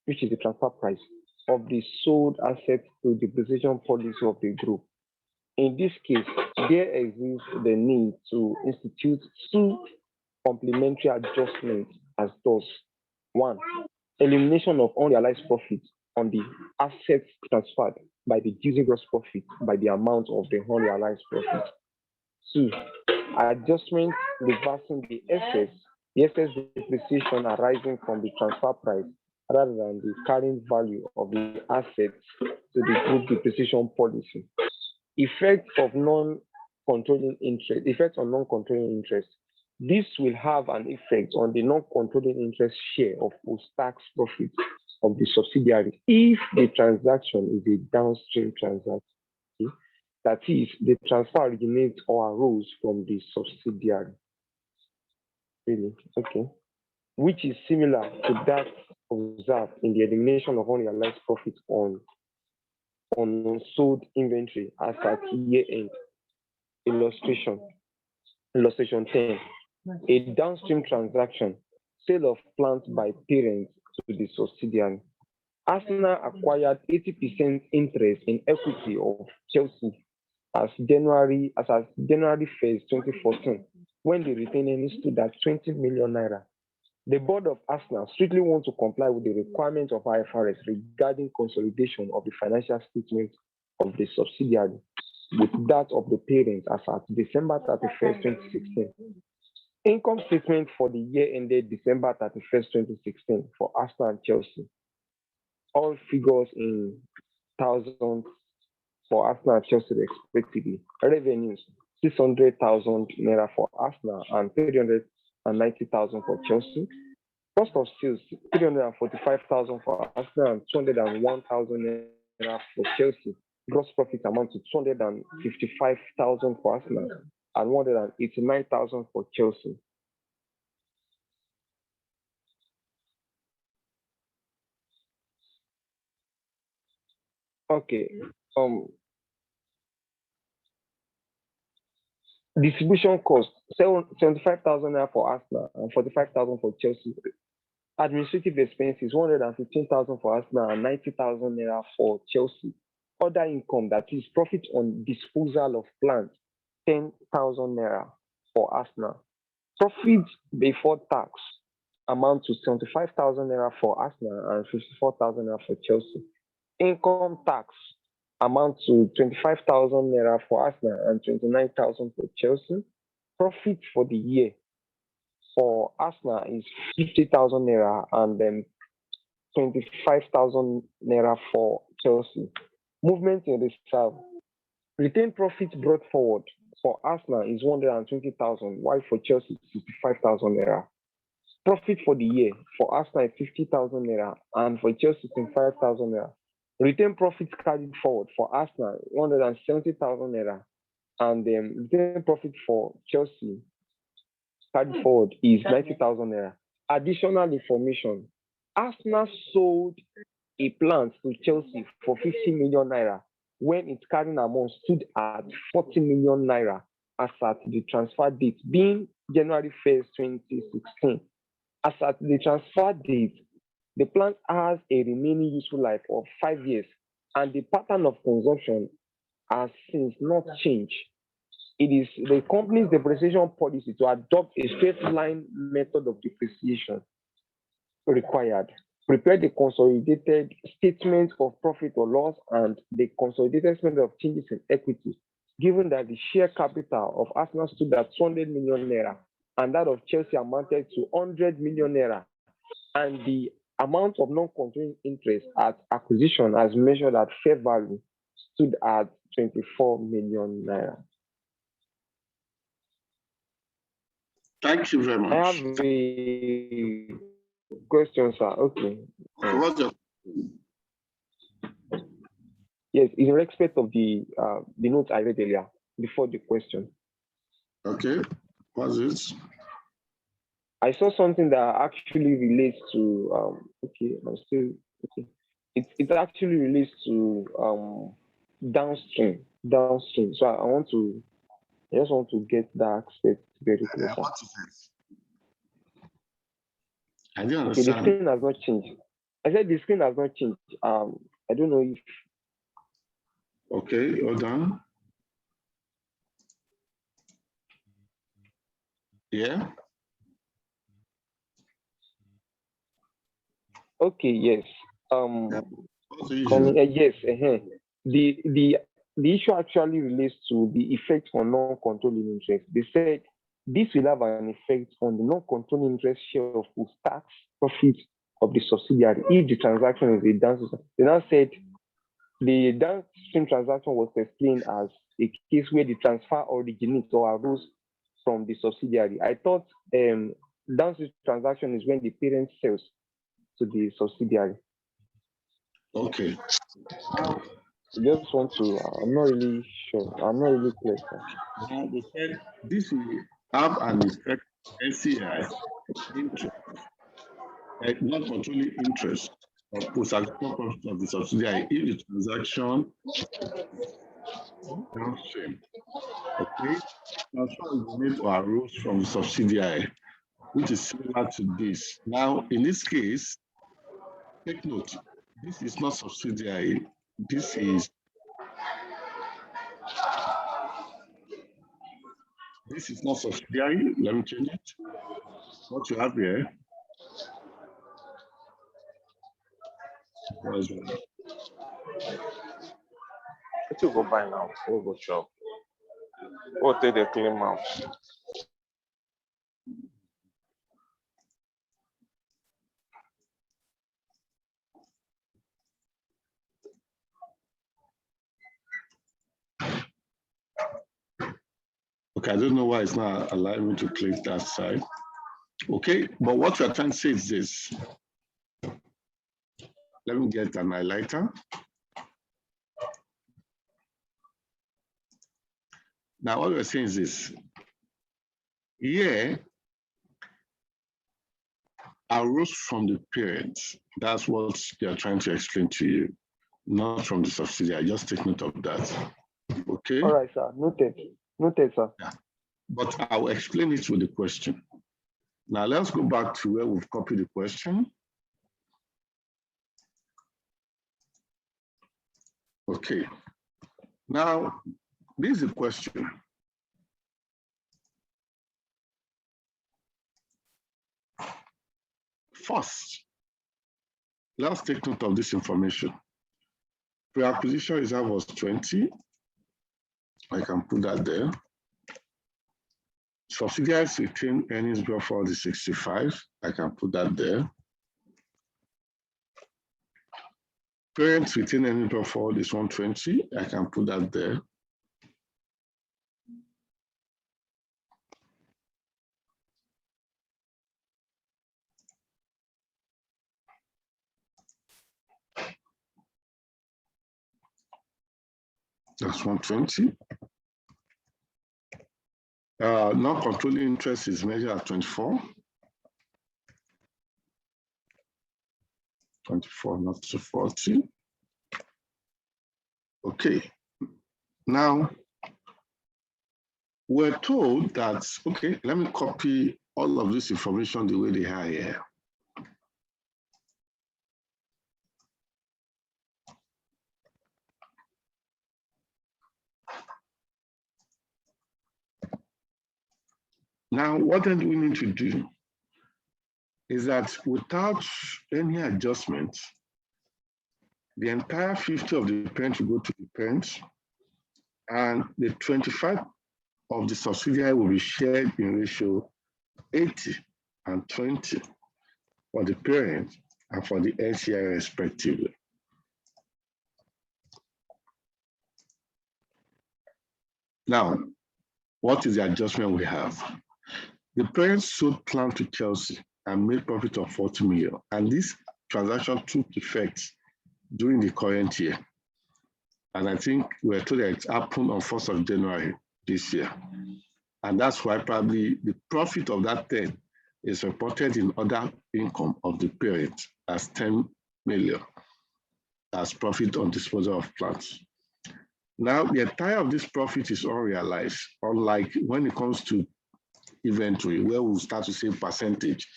which is the transfer price, of the sold assets to the depreciation policy of the group. In this case, there exists the need to institute two complementary adjustments as thus. One, elimination of unrealized profit on the assets transferred by reducing gross profit by the amount of the unrealized profit. Two, adjustment reversing the excess depreciation arising from the transfer price rather than the carrying value of the assets to the group depreciation policy. Effect on non-controlling interest. This will have an effect on the non-controlling interest share of post-tax profits of the subsidiary if the transaction is a downstream transaction. Okay? That is, the transfer originates or arose from the subsidiary. Really? Okay. Which is similar to that observed in the elimination of unrealized profit on unsold inventory as at year end. Illustration 10. A downstream transaction, sale of plants by parents to the subsidiary. Arsenal acquired 80% interest in equity of Chelsea as January 1st, 2014, when the retained earnings stood at 20 million naira. The board of Arsenal strictly want to comply with the requirements of IFRS regarding consolidation of the financial statement of the subsidiary with that of the parent as at December 31st, 2016. Income statement for the year ended December 31st, 2016 for Arsenal and Chelsea. All figures in thousands for Arsenal and Chelsea respectively. Revenues, 600,000 naira for Arsenal and 390,000 for Chelsea. Cost of sales, 345,000 for Arsenal and 201,000 naira for Chelsea. Gross profit amount to 255,000 for Arsenal and 189,000 for Chelsea. Okay. Distribution cost, 75,000 naira for Arsenal and 45,000 for Chelsea. Administrative expenses, 115,000 for Arsenal and 90,000 naira for Chelsea. Other income, that is profit on disposal of plant, 10,000 naira for Arsenal. Profit before tax amount to 75,000 naira for Arsenal and 54,000 naira for Chelsea. Income tax amount to 25,000 naira for Arsenal and 29,000 for Chelsea. Profit for the year for Arsenal is 50,000 naira and then 25,000 naira for Chelsea. Movement in reserve. Retained profit brought forward for Arsenal is 120,000, while for Chelsea is 65,000 naira. Profit for the year for Arsenal is 50,000 naira and for Chelsea 25,000 naira. Retained profits carried forward for Arsenal 170,000 naira and retained profit for Chelsea carried forward is 90,000 naira. Additional information: Arsenal sold a plant to Chelsea for 50 million naira when its carrying amount stood at 40 million naira as at the transfer date being January 1st, 2016. As at the transfer date, the plant has a remaining useful life of 5 years and the pattern of consumption has since not changed. It is the company's depreciation policy to adopt a straight line method of depreciation required. Prepare the consolidated statement of profit or loss and the consolidated statement of changes in equity, given that the share capital of Arsenal stood at 200 million naira and that of Chelsea amounted to 100 million naira, and the amount of non-controlling interest at acquisition as measured at fair value stood at 24 million naira. Thank you very much. I have a question, sir. Okay. Yes, in respect of the notes I read earlier before the question. Okay, what's it? I saw something that actually relates to It actually relates to downstream. So I just want to get that aspect very clear. What is it? I don't Okay, the understand. screen has not changed. I said the screen has not changed. I don't know if. Okay, hold on. Yeah. Okay, yes. Yes. The issue actually relates to the effect on non-controlling interest. They said this will have an effect on the non-controlling interest share of post-tax profit of the subsidiary if the transaction is a downstream. They now said the downstream transaction was explained as a case where the transfer originates or arose from the subsidiary. I thought downstream transaction is when the parent sells to the subsidiary. Okay. I just want to, I'm not really sure. I'm not really clear. Now they said this will have an effect on NCI interest, like non-controlling interest of post-acquisition profit of the subsidiary if the transaction downstream. Okay. Transfer is made or arose from the subsidiary, which is similar to this. Now, in this case, take note, this is not subsidiary. This is not subsidiary. Let me change it. What you have here Let's go buy now. We'll go shop. We'll take the clean mouth. Okay, I don't know why it's not allowing me to click that side. Okay, but what we're trying to say is this. Let me get an highlighter. Now, what we're saying is this. Here, arose from the parents. That's what they're trying to explain to you, not from the subsidiary. Just take note of that. Okay? All right, sir. Noted. Noted, sir. Yeah. But I will explain it with the question. Now, let's go back to where we've copied the question. Okay. Now, this is the question. First, let's take note of this information. Pre-acquisition reserve was 20. I can put that there. Subsidiaries retained earnings before the 65. I can put that there. Parents retained earnings before is 120. I can put that there. That's 120. Non-controlling interest is measured at 24. 24, not to 40. Okay. Now, we're told that, okay, let me copy all of this information the way they are here. Now, what then do we need to do is that without any adjustment, the entire 50 of the parent will go to the parent, and the 25 of the subsidiary will be shared in ratio 80 and 20 for the parent and for the OCI respectively. Now, what is the adjustment we have? The parents sold plant to Chelsea and made profit of 40 million. And this transaction took effect during the current year. And I think we're told that it happened on 1st of January this year. And that's why probably the profit of that 10 is reported in other income of the parent as 10 million as profit on disposal of plants. Now, the entire of this profit is unrealized, unlike when it comes to inventory, where we'll start to say percentage.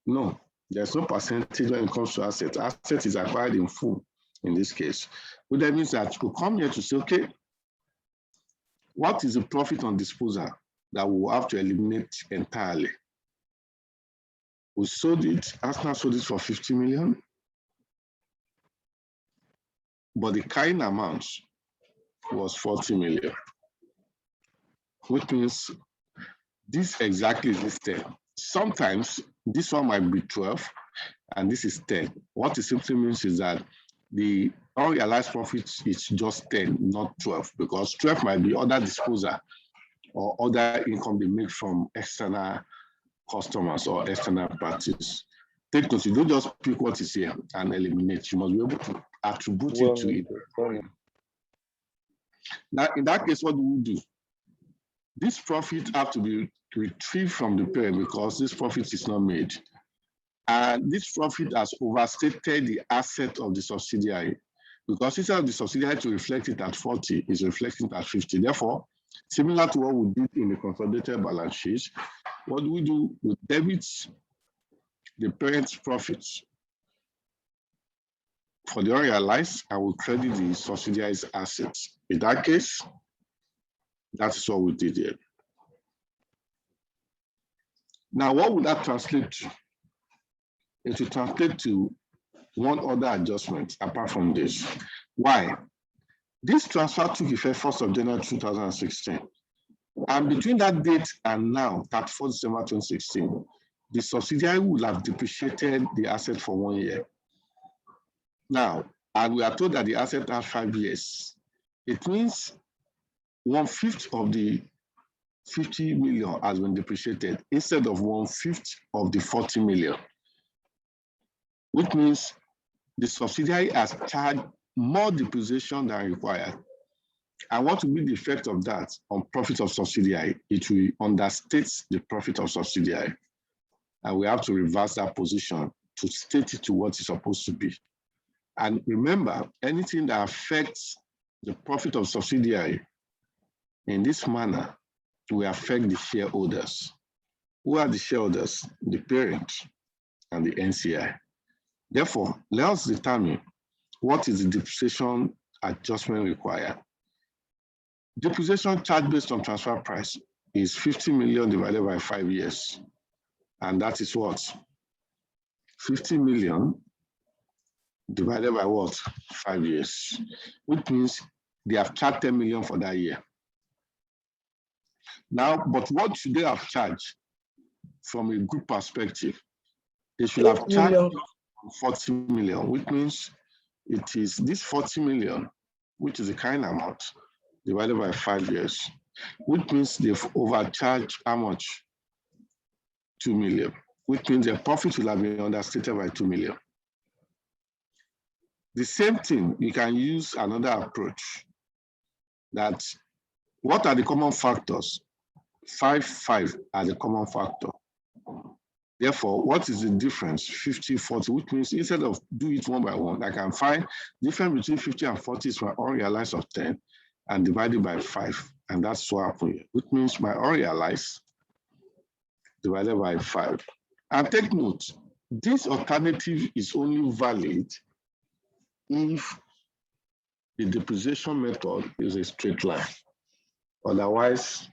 No, there's no percentage when it comes to assets. Asset is acquired in full in this case. But that means that we'll come here to say, okay, what is the profit on disposal that we'll have to eliminate entirely? We sold it, Arsenal sold it for 50 million, but the carrying amount was 40 million, which means this exactly is this 10. Sometimes this one might be 12 and this is 10. What it simply means is that the unrealized profit is just 10, not 12, because 12 might be other disposal or other income they make from external customers or external parties. Take note, you don't just pick what is here and eliminate. You must be able to attribute it to it. Now, in that case, what do we do? This profit have to be retrieved from the parent because this profit is not made. And this profit has overstated the asset of the subsidiary because instead of the subsidiary to reflect it at 40, is reflecting it at 50. Therefore, similar to what we did in the consolidated balance sheet, what do? We debit the parent's profits for the unrealized and we credit the subsidiary's assets. In that case, that's what we did here. Now, what would that translate to? It will translate to one other adjustment apart from this. Why? This transfer took effect 1st of January 2016. And between that date and now, 31st December 2016, the subsidiary will have depreciated the asset for 1 year. Now, and we are told that the asset has 5 years. It means 1/5 of the 50 million has been depreciated instead of 1/5 of the 40 million, which means the subsidiary has charged more depreciation than required. And what will be the effect of that on profit of subsidiary? It will understate the profit of subsidiary. And we have to reverse that position to state it to what it's supposed to be. And remember, anything that affects the profit of subsidiary in this manner will affect the shareholders. Who are the shareholders? The parent and the NCI. Therefore, let us determine what is the depreciation adjustment required. Depreciation charge based on transfer price is 50 million divided by 5 years. And that is what? 50 million divided by what? 5 years, which means they have charged 10 million for that year. Now, but what should they have charged from a group perspective? They should have charged 40 million, which means it is this 40 million, which is the kind amount, divided by 5 years, which means they've overcharged how much? 2 million, which means their profit will have been understated by 2 million. The same thing, you can use another approach. That what are the common factors? 5 are the common factor. Therefore, what is the difference? 50, 40, which means instead of do it one by one, I can find difference between 50 and 40 is my unrealized of 10 and divide it by 5. And that's what happened here, which means my unrealized divided by 5. And take note, this alternative is only valid if the depreciation method is a straight line. Otherwise,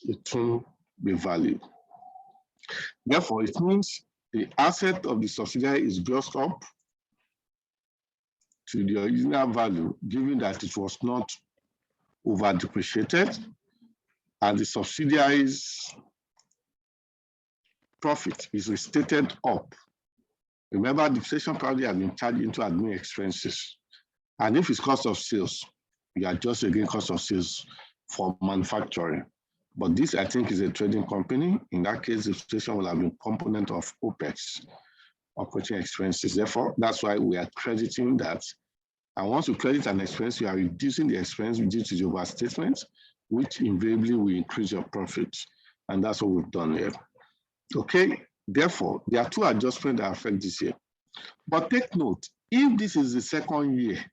it won't be valid. Therefore, it means the asset of the subsidiary is grossed up to the original value, given that it was not over depreciated, and the subsidiary's profit is restated up. Remember, depreciation probably has been charged into admin expenses. And if it's cost of sales, you adjust again cost of sales for manufacturing. But this, I think, is a trading company. In that case, the depreciation will have been component of OPEX, operating expenses. Therefore, that's why we are crediting that. And once you credit an expense, you are reducing the expense due to the overstatement, which invariably will increase your profit. And that's what we've done here. Okay, therefore, there are 2 adjustments that affect this year. But take note, if this is the second year,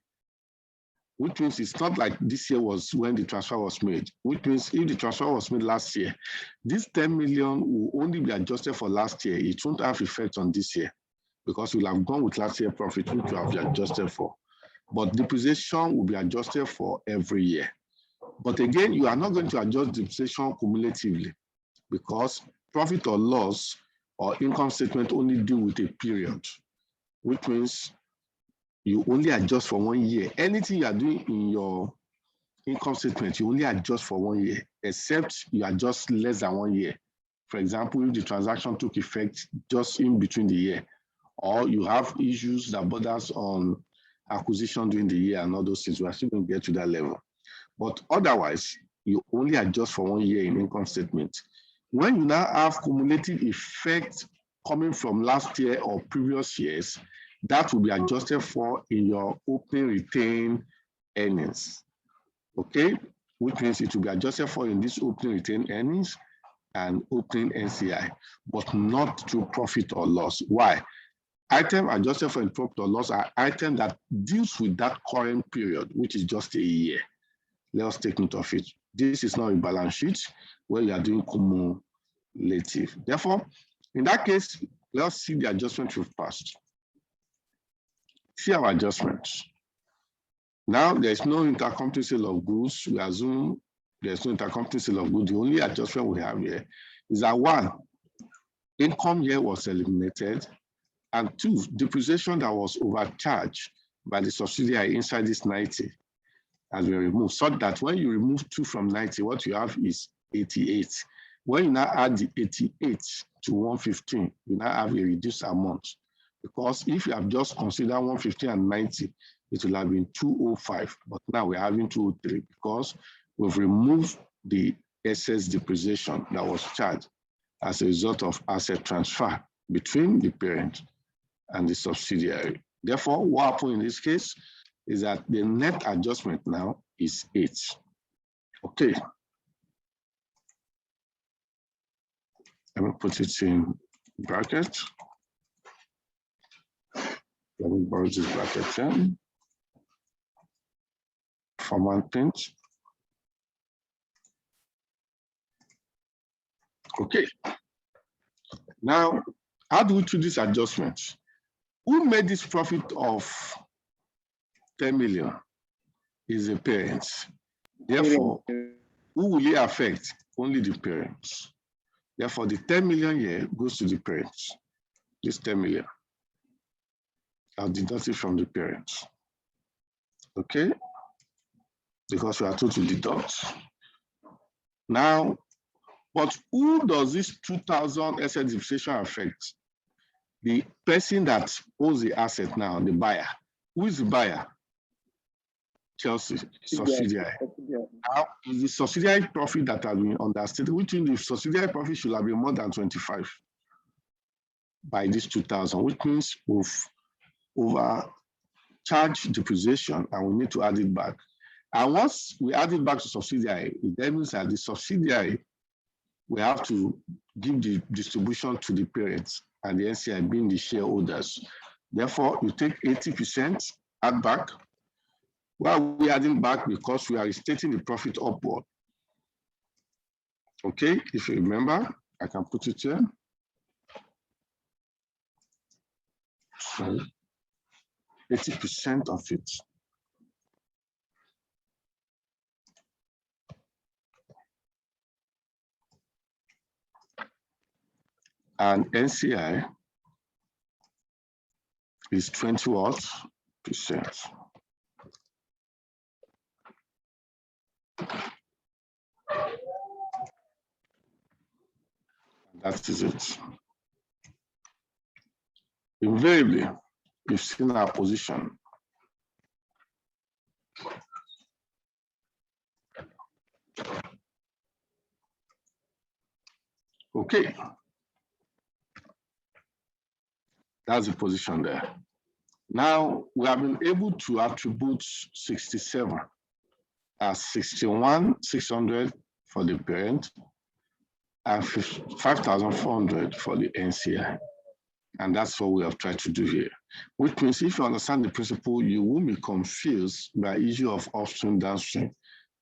which means it's not like this year was when the transfer was made, which means if the transfer was made last year, this 10 million will only be adjusted for last year. It won't have effect on this year because we'll have gone with last year profit, which will have been adjusted for. But depreciation will be adjusted for every year. But again, you are not going to adjust depreciation cumulatively because profit or loss or income statement only deal with a period, which means you only adjust for 1 year. Anything you are doing in your income statement, you only adjust for 1 year, except you adjust less than 1 year. For example, if the transaction took effect just in between the year, or you have issues that borders on acquisition during the year and all those things, we are still going to get to that level. But otherwise, you only adjust for 1 year in income statement. When you now have cumulative effect coming from last year or previous years, that will be adjusted for in your opening retained earnings. Okay, which means it will be adjusted for in this opening retained earnings and opening NCI, but not through profit or loss. Why? Items adjusted for in profit or loss are items that deals with that current period, which is just a year. Let us take note of it. This is not a balance sheet where you are doing cumulative. Therefore, in that case, let us see the adjustment we've passed. See our adjustments. Now, there's no intercompany sale of goods. We assume there's no intercompany sale of goods. The only adjustment we have here is that 1, income here was eliminated And 2, depreciation that was overcharged by the subsidiary inside this 90 has been removed, so that when you remove 2 from 90, what you have is 88. When you now add the 88 to 115, you now have a reduced amount. Because if you have just considered 115 and 90, it will have been 205. But now we're having 203 because we've removed the excess depreciation that was charged as a result of asset transfer between the parent and the subsidiary. Therefore, what happened in this case is that the net adjustment now is 8. Okay. Let me put it in bracket. Let me borrow this bracket here. Format print. Okay. Now, how do we do this adjustment? Who made this profit of 10 million is the parents. Therefore, who will it affect? Only the parents. Therefore, the 10 million here goes to the parents. This 10 million. I'll deduct it from the parents. Okay? Because we are told to deduct. Now, but who does this 2,000 asset depreciation affect? The person that owns the asset now, the buyer. Who is the buyer? Chelsea, subsidiary. Now, is the subsidiary profit that has been understated, which means the subsidiary profit should have been more than 25 by this 2,000, which means we've overcharged depreciation and we need to add it back. And once we add it back to subsidiary, it means that the subsidiary, we have to give the distribution to the parents and the NCI being the shareholders. Therefore, you take 80%, add back. Why are we adding back? Because we are restating the profit upward. Okay, if you remember, I can put it here. So 80% of it. And NCI is 20%. That is it. Invariably, we've seen our position. Okay. That's the position there. Now, we have been able to attribute 67 as 61,600 for the parent and 5,400 for the NCI. And that's what we have tried to do here. Which means if you understand the principle, you won't be confused by issue of upstream, downstream,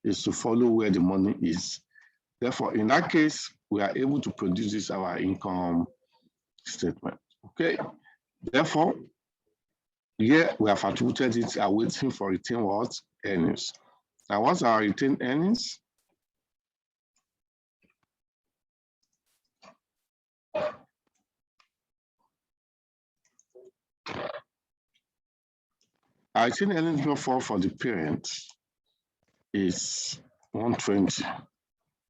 is to follow where the money is. Therefore, in that case, we are able to produce this our income statement. Okay. Therefore, here we have attributed it, are waiting for retained what? Earnings. Now, what's our retained earnings? Our retained earnings before for the parent is 120.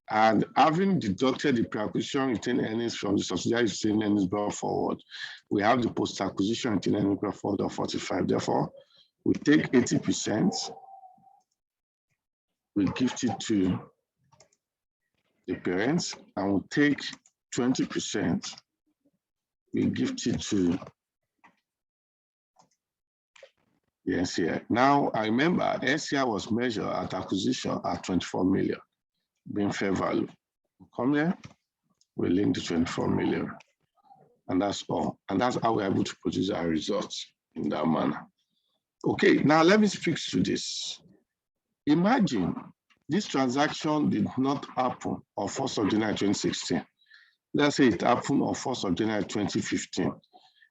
And having deducted the pre-acquisition retained earnings from the subsidiary retained earnings brought forward, we have the post-acquisition retained earnings brought forward of 45. Therefore, we take 80%, we gift it to the parents, and we take 20%, we gift it to the NCI. Now, I remember NCI was measured at acquisition at 24 million. Being fair value. Come here, we link the 24 million. And that's all. And that's how we're able to produce our results in that manner. Okay, now let me speak to this. Imagine this transaction did not happen on 1st of January 2016. Let's say it happened on 1st of January 2015.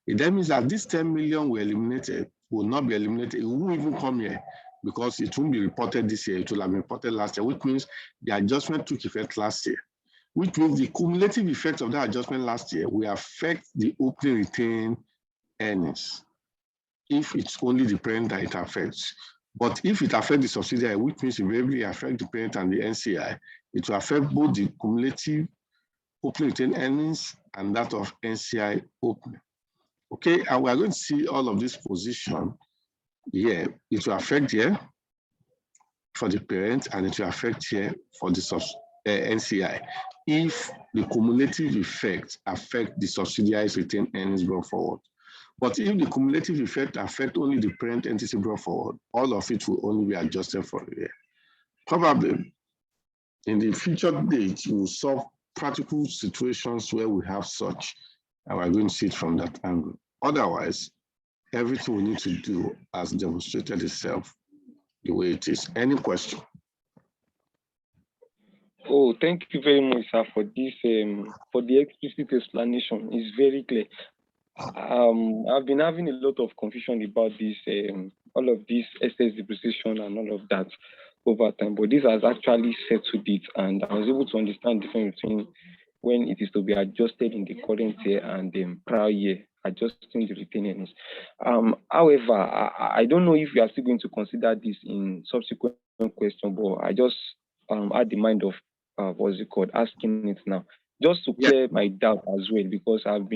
It then means that this 10 million were eliminated, will not be eliminated. It won't even come here, because it won't be reported this year, it will have been reported last year, which means the adjustment took effect last year, which means the cumulative effect of that adjustment last year will affect the opening retained earnings if it's only the parent that it affects. But if it affects the subsidiary, which means it will affect the parent and the NCI, it will affect both the cumulative opening retained earnings and that of NCI opening. Okay, and we're going to see all of this position here. It will affect here for the parent and it will affect here for the NCI if the cumulative effect affect the subsidiary's retained earnings brought forward. But if the cumulative effect affect only the parent entity brought forward, all of it will only be adjusted for the year. Probably in the future dates, we will solve practical situations where we have such, and we're going to see it from that angle. Otherwise, everything we need to do has demonstrated itself the way it is. Any question? Oh, thank you very much, sir, for this for the explicit explanation. It's very clear. I've been having a lot of confusion about this, all of this excess depreciation and all of that over time, but this has actually settled it, and I was able to understand the difference between when it is to be adjusted in the current year and the prior year, adjusting the retained earnings. However, I don't know if you are still going to consider this in subsequent question, but I just had the mind of what's it called, asking it now, just to clear my doubt as well, because I've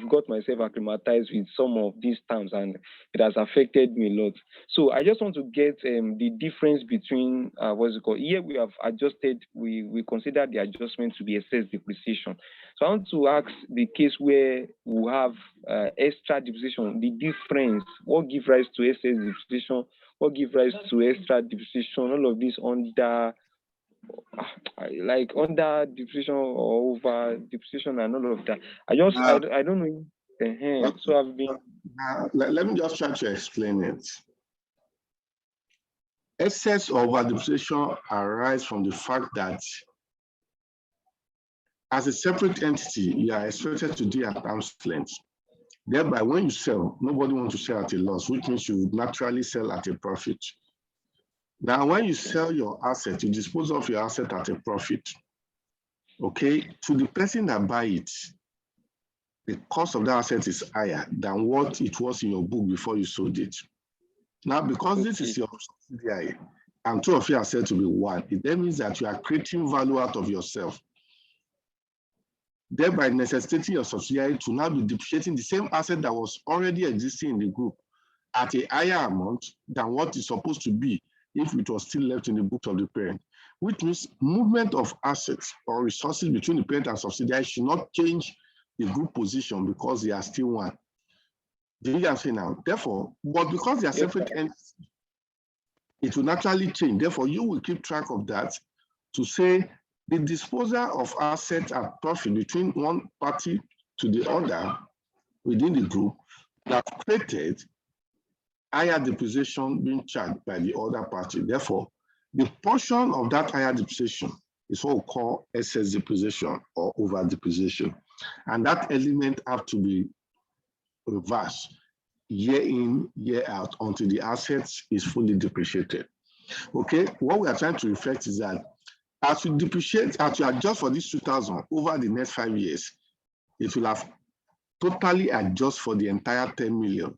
got myself acclimatized with some of these terms and it has affected me a lot. So I just want to get the difference between what's it called. Here we have adjusted, we consider the adjustment to be excess depreciation. So I want to ask the case where we have extra depreciation, the difference, what gives rise to excess depreciation, what gives rise to extra depreciation, all of this under like under depreciation or over depreciation and all of that. I don't know. So I've been. Let me just try to explain it. Excess or over depreciation arise from the fact that as a separate entity, you are expected to deal at arm's length. Thereby, when you sell, nobody wants to sell at a loss, which means you would naturally sell at a profit. Now, when you sell your asset, you dispose of your asset at a profit. Okay, to the person that buy it, the cost of that asset is higher than what it was in your book before you sold it. Now, because this is your subsidiary and two of you are said to be one, it then means that you are creating value out of yourself, thereby necessitating your subsidiary to now be depreciating the same asset that was already existing in the group at a higher amount than what is supposed to be if it was still left in the books of the parent, which means movement of assets or resources between the parent and subsidiary should not change the group position because they are still one. Do you understand now? Therefore, but because they are separate entities, it will naturally change. Therefore, you will keep track of that to say the disposal of assets at profit between one party to the other within the group that created higher depreciation being charged by the other party. Therefore, the portion of that higher depreciation is what we call excess depreciation or over depreciation. And that element have to be reversed year in, year out until the assets is fully depreciated. Okay, what we are trying to reflect is that as you depreciate, as you adjust for this 2,000 over the next 5 years, it will have totally adjust for the entire 10 million,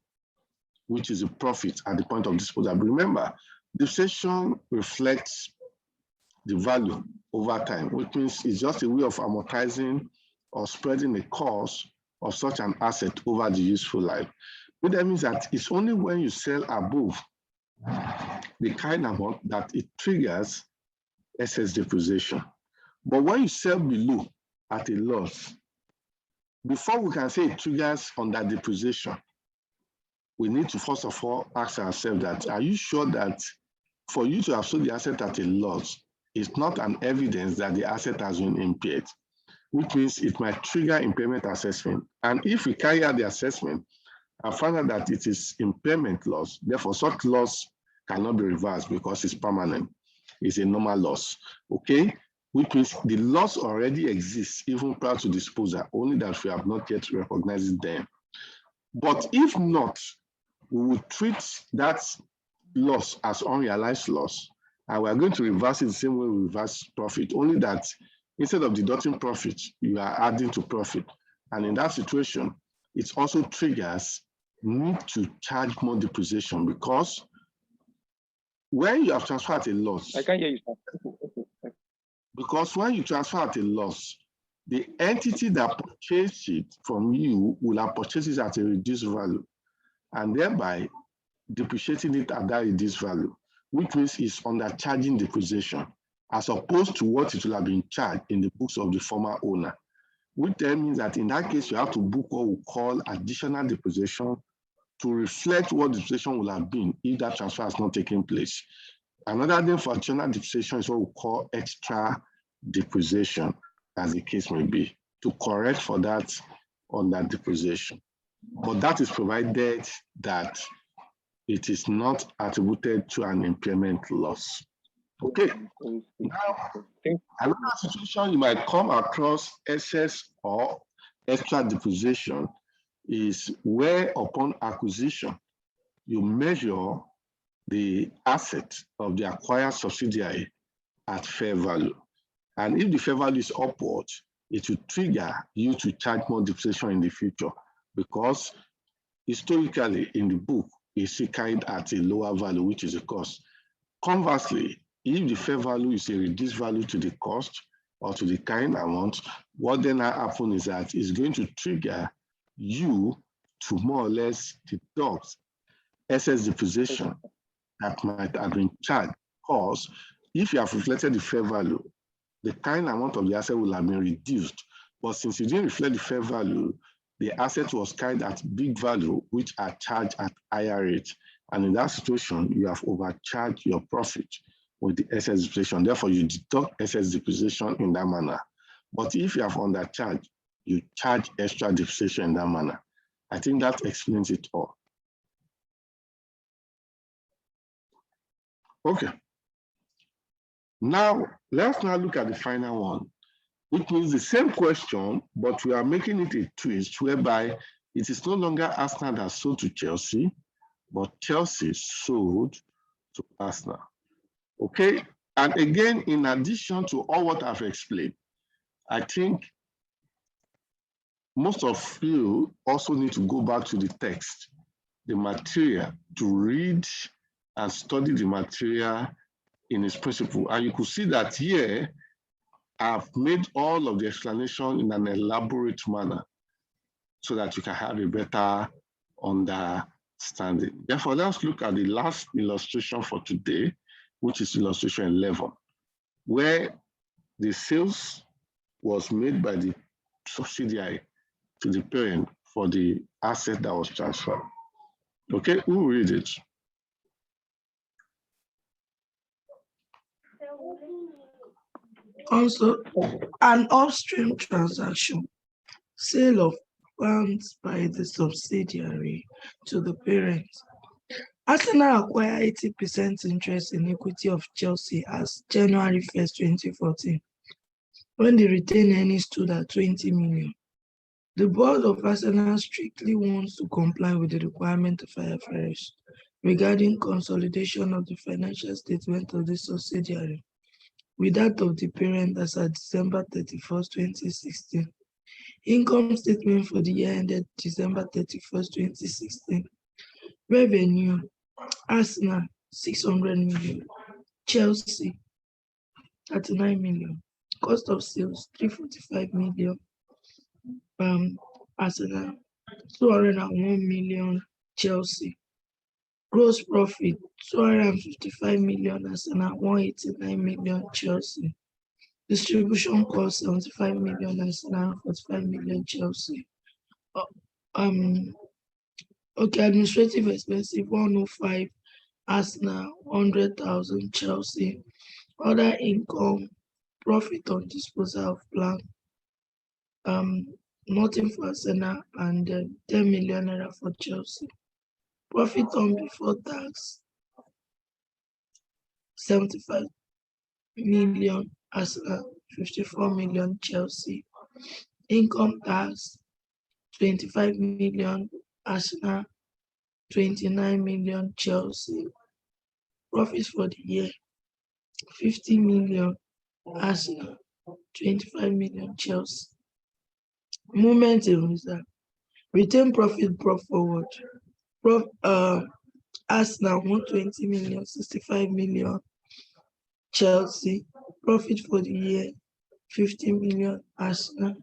which is a profit at the point of disposal. But remember, depreciation reflects the value over time, which means it's just a way of amortizing or spreading the cost of such an asset over the useful life. But that means that it's only when you sell above the kind amount that it triggers excess depreciation. But when you sell below at a loss, before we can say it triggers under depreciation, we need to first of all ask ourselves that, are you sure that for you to have sold the asset at a loss is not an evidence that the asset has been impaired, which means it might trigger impairment assessment. And if we carry out the assessment and find out that it is impairment loss, therefore such loss cannot be reversed because it's permanent. It's a normal loss, okay? Which means the loss already exists even prior to disposal, only that we have not yet recognized it then. But if not, we will treat that loss as unrealized loss, and we are going to reverse it the same way we reverse profit, only that instead of deducting profit, you are adding to profit. And in that situation, it also triggers need to charge more depreciation, because when you have transferred at a loss, I can't hear you, sir. because when you transfer at a loss, the entity that purchased it from you will have purchased it at a reduced value, and thereby depreciating it at that reduced value, which means it's undercharging depreciation, as opposed to what it will have been charged in the books of the former owner, which then means that in that case, you have to book what we call additional depreciation to reflect what the depreciation will have been if that transfer has not taken place. Another name for additional depreciation is what we call extra depreciation, as the case may be, to correct for that on that depreciation. But that is provided that it is not attributed to an impairment loss. Okay. Now, another situation you might come across excess or extra depreciation is where upon acquisition, you measure the asset of the acquired subsidiary at fair value. And if the fair value is upward, it will trigger you to charge more depreciation in the future, because historically in the book, it's carried at a lower value, which is a cost. Conversely, if the fair value is a reduced value to the cost or to the kind amount, what then happens is that it's going to trigger you to more or less deduct excess depreciation that might have been charged, because if you have reflected the fair value, the kind amount of the asset will have been reduced. But since you didn't reflect the fair value, the asset was carried at big value, which are charged at higher rate. And in that situation, you have overcharged your profit with the excess depreciation. Therefore, you deduct excess depreciation in that manner. But if you have undercharged, you charge extra depreciation in that manner. I think that explains it all. Okay. Now, let's now look at the final one, which means the same question, but we are making it a twist whereby it is no longer Arsenal that sold to Chelsea, but Chelsea sold to Arsenal. Okay. And again, in addition to all what I've explained, I think most of you also need to go back to the text, the material, to read and study the material in its principle. And you could see that here, I've made all of the explanation in an elaborate manner so that you can have a better understanding. Therefore, let's look at the last illustration for today, which is illustration 11, where the sales was made by the subsidiary to the parent for the asset that was transferred. Okay, who will read it? Also, an upstream transaction, sale of funds by the subsidiary to the parent. Arsenal acquired 80% interest in equity of Chelsea as January 1st, 2014, when the retained earnings stood at 20 million. The board of Arsenal strictly wants to comply with the requirement of IFRS regarding consolidation of the financial statement of the subsidiary with that of the parent as at December 31st, 2016. Income statement for the year ended December 31st, 2016. Revenue, Arsenal, 600 million. Chelsea, 39 million. Cost of sales, 345 million. Arsenal, 201 million. Chelsea. Gross profit, 255 million. Arsenal, 189 million. Chelsea. Distribution cost, 75 million. Arsenal, 45 million. Chelsea. Okay, administrative expenses, 105. Arsenal, 100,000. Chelsea. Other income, profit on disposal of plant, nothing for Arsenal, and 10 million naira for Chelsea. Profit on before tax, 75 million. Arsenal, 54 million. Chelsea. Income tax, 25 million. Arsenal, 29 million. Chelsea. Profits for the year, 50 million. Arsenal, 25 million. Chelsea. Movement in reserve. Retained profit brought forward. Arsenal 120 million, 65 million. Chelsea profit for the year 50 million. Arsenal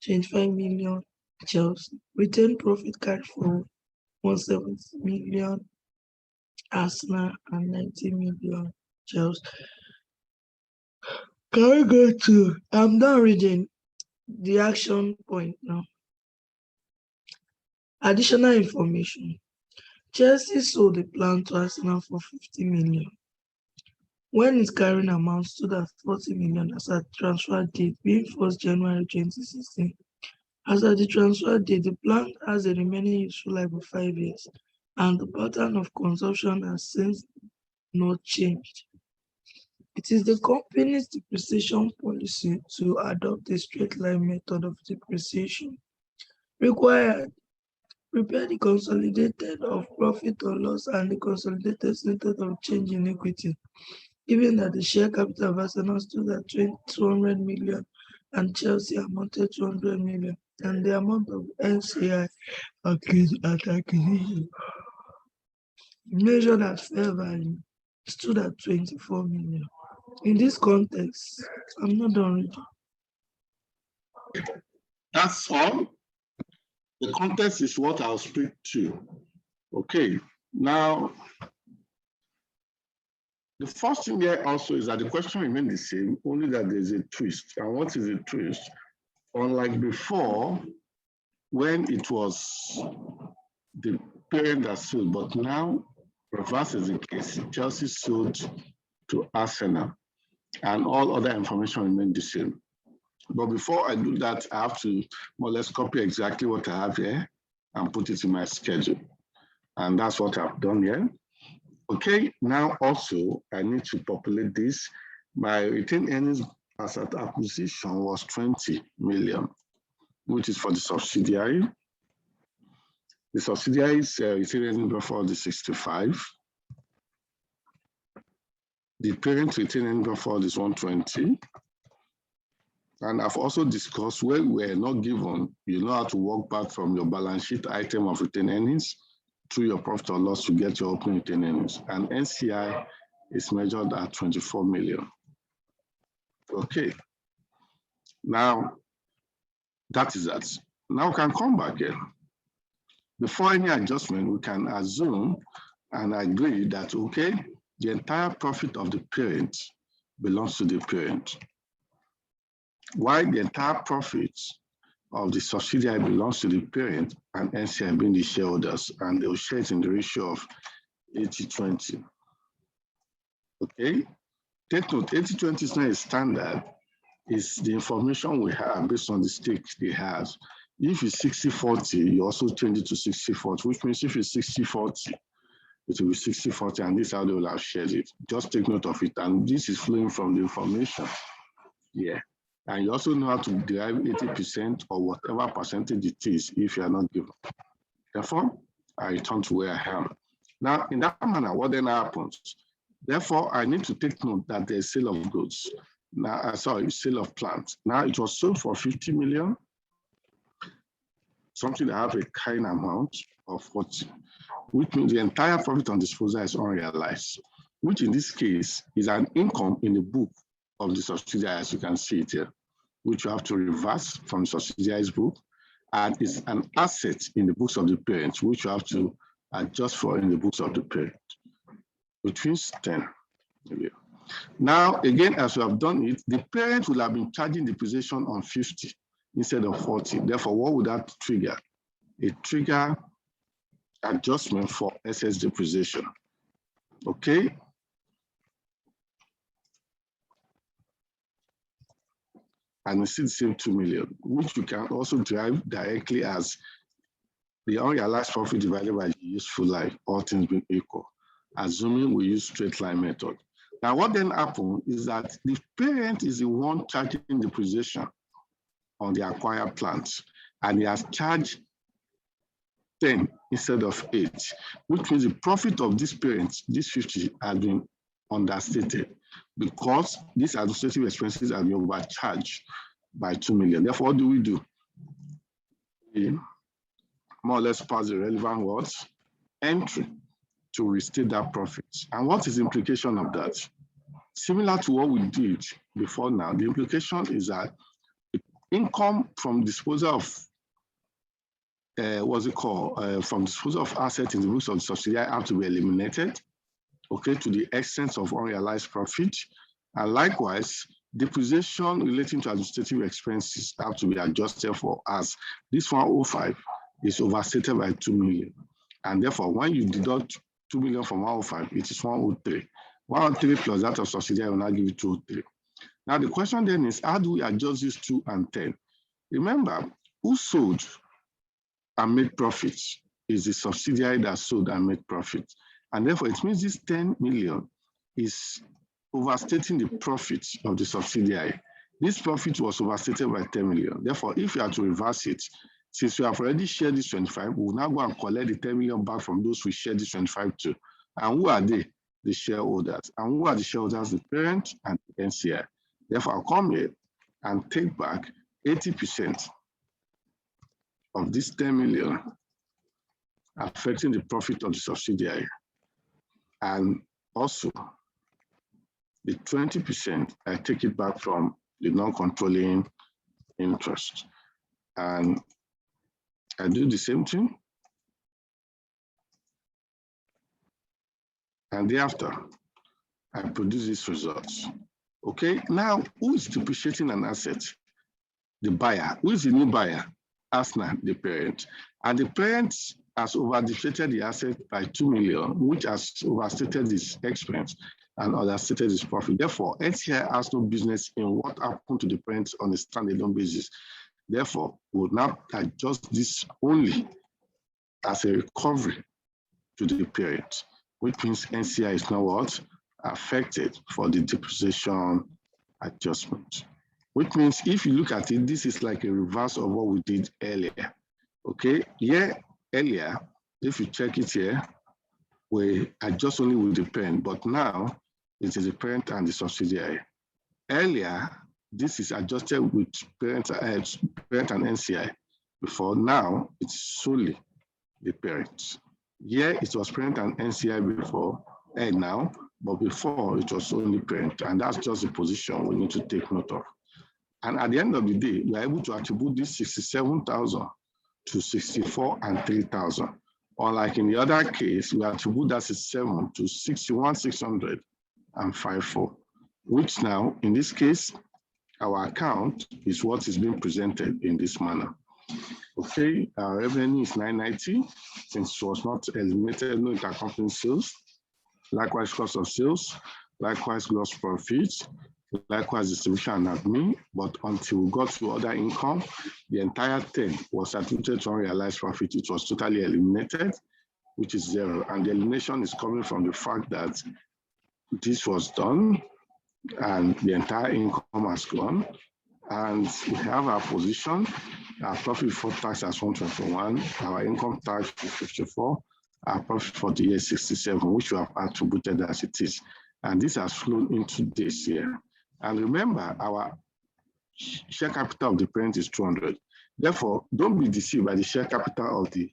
25 million. Chelsea retained profit carried forward 170 million. Arsenal and 90 million. Chelsea. Can we go to? I'm done reading the action point now. Additional information. Chelsea sold the plan to Arsenal for 50 million. When its carrying amount stood at 40 million as at transfer date being 1st January 2016. As at the transfer date, the plan has a remaining useful life of 5 years, and the pattern of consumption has since not changed. It is the company's depreciation policy to adopt a straight line method of depreciation. Required. Prepare the consolidated of profit or loss and the consolidated statement of change in equity, given that the share capital of Arsenal stood at 200 million and Chelsea amounted to 200 million, and the amount of NCI at acquisition measured at fair value stood at 24 million. In this context, I'm not done reading. That's all. The context is what I'll speak to. Okay, now, the first thing here also is that the question remains the same, only that there's a twist. And what is a twist? Unlike before, when it was the parent that sold, but now reverse is the case. Chelsea sold to Arsenal, and all other information remains the same. But before I do that, I have to more or less copy exactly what I have here and put it in my schedule. And that's what I've done here. Okay, now also I need to populate this. My retained earnings as at acquisition was 20 million, which is for the subsidiary. The subsidiary's retained earnings before the 65. The parent retained earnings before is 120. And I've also discussed where we were not given, you know how to work back from your balance sheet item of retained earnings to your profit or loss to get your opening retained earnings. And NCI is measured at 24 million. Okay. Now, that is that. Now we can come back here. Before any adjustment, we can assume and agree that, okay, the entire profit of the parent belongs to the parent, while the entire profits of the subsidiary belongs to the parent and NCI being the shareholders, and they will share it in the ratio of 80-20. Okay, take note, 80-20 is not a standard, it's the information we have based on the stakes they have. If it's 60-40, you also change it to 60-40, which means if it's 60-40, it will be 60-40, and this is how they will have shared it. Just take note of it, and this is flowing from the information. Yeah. And you also know how to derive 80% or whatever percentage it is if you are not given. Therefore, I return to where I am. Now, in that manner, what then happens? Therefore, I need to take note that there's sale of goods. Now, sorry, sale of plants. Now, it was sold for 50 million, something that have a kind amount of 40, which means the entire profit on disposal is unrealized, which in this case is an income in the book of the subsidiary, as you can see it here, which you have to reverse from the subsidiary's book, and is an asset in the books of the parent, which you have to adjust for in the books of the parent, which means 10. Now, again, as we have done it, the parent will have been charging depreciation on 50 instead of 40. Therefore, what would that trigger? It trigger adjustment for excess depreciation. Okay. And we see the same 2 million, which you can also derive directly as the unrealized profit divided by the useful life, all things being equal, assuming we use straight line method. Now, what then happens is that the parent is the one charging depreciation on the acquired plants, and he has charged 10 instead of 8, which means the profit of this parent, this 50, has been understated, because these administrative expenses have been overcharged by 2 million. Therefore, what do? We more or less pass the relevant words, entry to restate that profit. And what is the implication of that? Similar to what we did before now, the implication is that income from disposal of from disposal of assets in the books of the subsidiary have to be eliminated, okay, to the extent of unrealized profit. And likewise, depreciation relating to administrative expenses have to be adjusted for, as this 105 is overstated by 2 million. And therefore, when you deduct 2 million from 105, it is 103. 103 plus that of subsidiary will now give you 203. Now, the question then is, how do we adjust these 2 and 10? Remember, who sold and made profits is the subsidiary that sold and made profit. And therefore, it means this 10 million is overstating the profits of the subsidiary. This profit was overstated by 10 million. Therefore, if you are to reverse it, since we have already shared this 25, we will now go and collect the 10 million back from those we shared this 25 to. And who are they? The shareholders. And who are the shareholders? The parent and the NCI. Therefore, I'll come here and take back 80% of this 10 million affecting the profit of the subsidiary. And also, the 20%, I take it back from the non-controlling interest. And I do the same thing. And thereafter, I produce these results. Okay, now who is depreciating an asset? The buyer. Who is the new buyer? Asna, the parent. And the parent has overdepreciated the asset by 2 million, which has overstated its expense and understated its profit. Therefore, NCI has no business in what happened to the parent on a standalone basis. Therefore, we will now adjust this only as a recovery to the parent, which means NCI is now what? Affected for the depreciation adjustment. Which means if you look at it, this is like a reverse of what we did earlier. Okay, here earlier, if you check it here, we adjust only with the parent, but now it is the parent and the subsidiary. Earlier, this is adjusted with parent and NCI. Before, now it's solely the parent. Here it was parent and NCI before, and now, but before it was only parent, and that's just the position we need to take note of. And at the end of the day, we are able to attribute this 67,000 to 64 and 3,000. Unlike in the other case, we attribute that 67 to 61,600 and 54, which now, in this case, our account is what is being presented in this manner. Okay, our revenue is 990, since it was not eliminated, no intercompany sales, likewise cost of sales, likewise gross profits, likewise distribution and admin, but until we got to other income, the entire thing was attributed to unrealized profit. It was totally eliminated, which is 0. And the elimination is coming from the fact that this was done and the entire income has gone. And we have our position, our profit before tax as 121, our income tax is 54, our profit for the year 67, which we have attributed as it is. And this has flown into this year. And remember, our share capital of the parent is 200. Therefore, don't be deceived by the share capital of the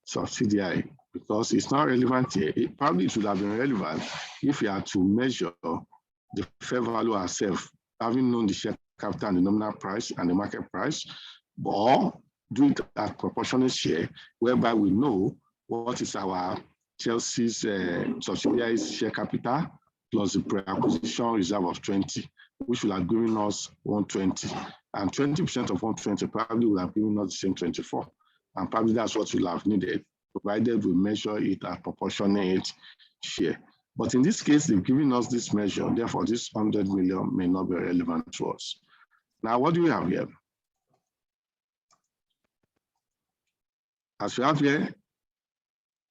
subsidiary, because it's not relevant here. It probably should have been relevant if you had to measure the fair value ourselves, having known the share capital and the nominal price and the market price, or do it at proportionate share, whereby we know what is our Chelsea's subsidiary's share capital plus the pre-acquisition reserve of 20, which will have given us 120. And 20% of 120 probably will have given us the same 24. And probably that's what we'll have needed, provided we measure it at proportionate share. But in this case, they've given us this measure. Therefore, this 100 million may not be relevant to us. Now, what do we have here? As we have here,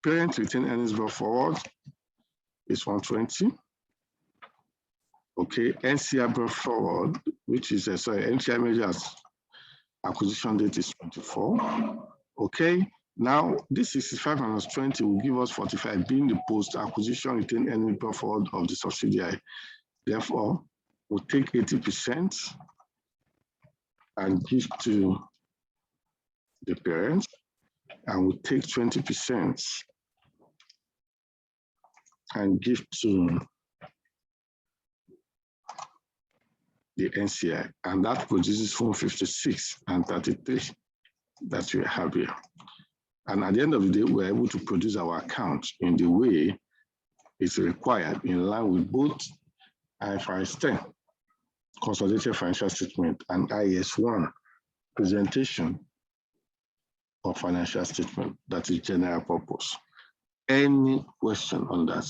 parent retained earnings brought forward is 120. Okay, NCI brought forward, which is, NCI measures acquisition date is 24. Okay, now this 65 minus 20 will give us 45, being the post-acquisition retained earnings brought forward of the subsidiary. Therefore, we'll take 80% and give to the parent. and we take 20% and give to the NCI, and that produces Form 56 and 33 that we have here. And at the end of the day, we're able to produce our account in the way it's required, in line with both IFRS 10, Consolidated Financial Statement, and IS1, Presentation of Financial Statement, that is general purpose. Any question on that?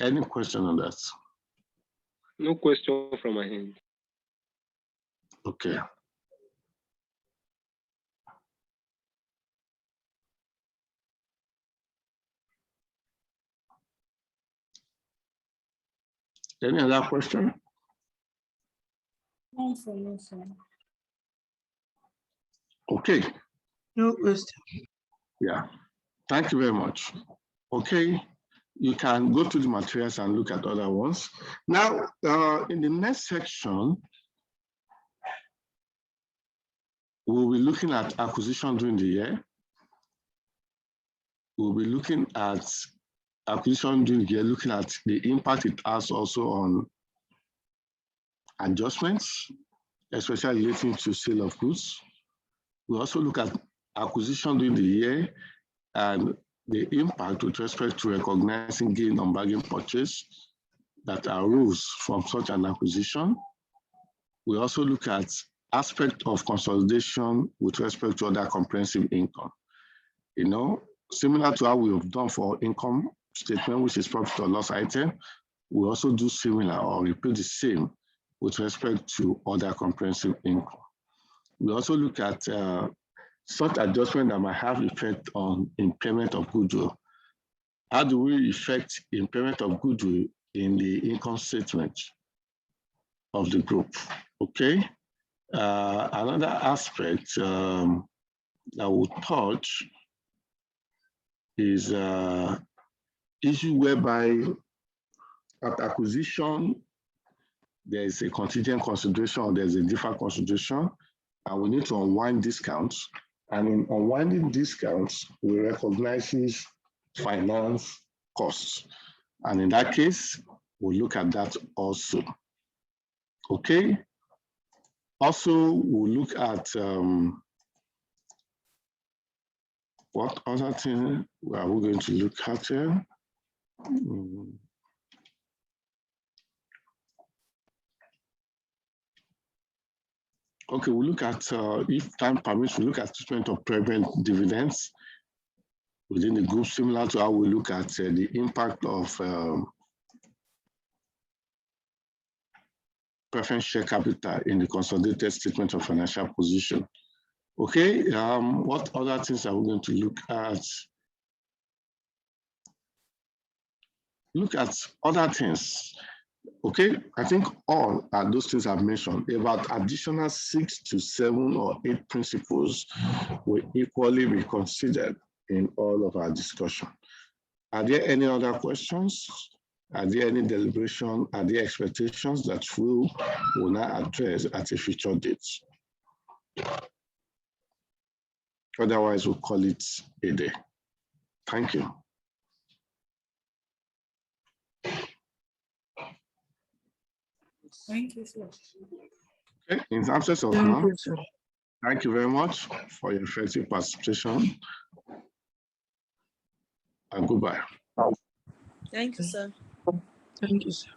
Any question on that? No question from my end. Okay. Any other question? None for me, sir. Okay. No question. Yeah. Thank you very much. Okay. You can go to the materials and look at other ones. Now, in the next section, we'll be looking at acquisition during the year. We'll be looking at acquisition during the year, looking at the impact it has also on adjustments, especially relating to sale of goods. We also look at acquisition during the year and the impact with respect to recognizing gain on bargain purchase that arose from such an acquisition. We also look at aspect of consolidation with respect to other comprehensive income. You know, similar to how we have done for income statement, which is profit or loss item, we also do similar or repeat the same with respect to other comprehensive income. We also look at such adjustment that might have effect on impairment of goodwill. How do we affect impairment of goodwill in the income statement of the group? Okay. Another aspect that we'll touch is issue whereby at acquisition, there's a contingent consideration or there's a deferred consideration, and we need to unwind discounts. And in unwinding discounts, we recognize finance costs. And in that case, we'll look at that also. Okay. Also, we'll look at what other thing are we going to look at here? Okay, we'll look at, if time permits, we'll look at treatment of preference dividends within the group, similar to how we look at the impact of preference share capital in the consolidated statement of financial position. Okay, what other things are we going to look at? Look at other things. Okay, I think all are those things I've mentioned. About additional 6 to 7 or 8 principles will equally be considered in all of our discussion. Are there any other questions? Are there any deliberation? Are there expectations that we will not address at a future date? Otherwise, we'll call it a day. Thank you. Thank you, sir. Okay, in absence of none, thank you very much for your effective participation. And goodbye. Thank you, sir. Thank you, sir.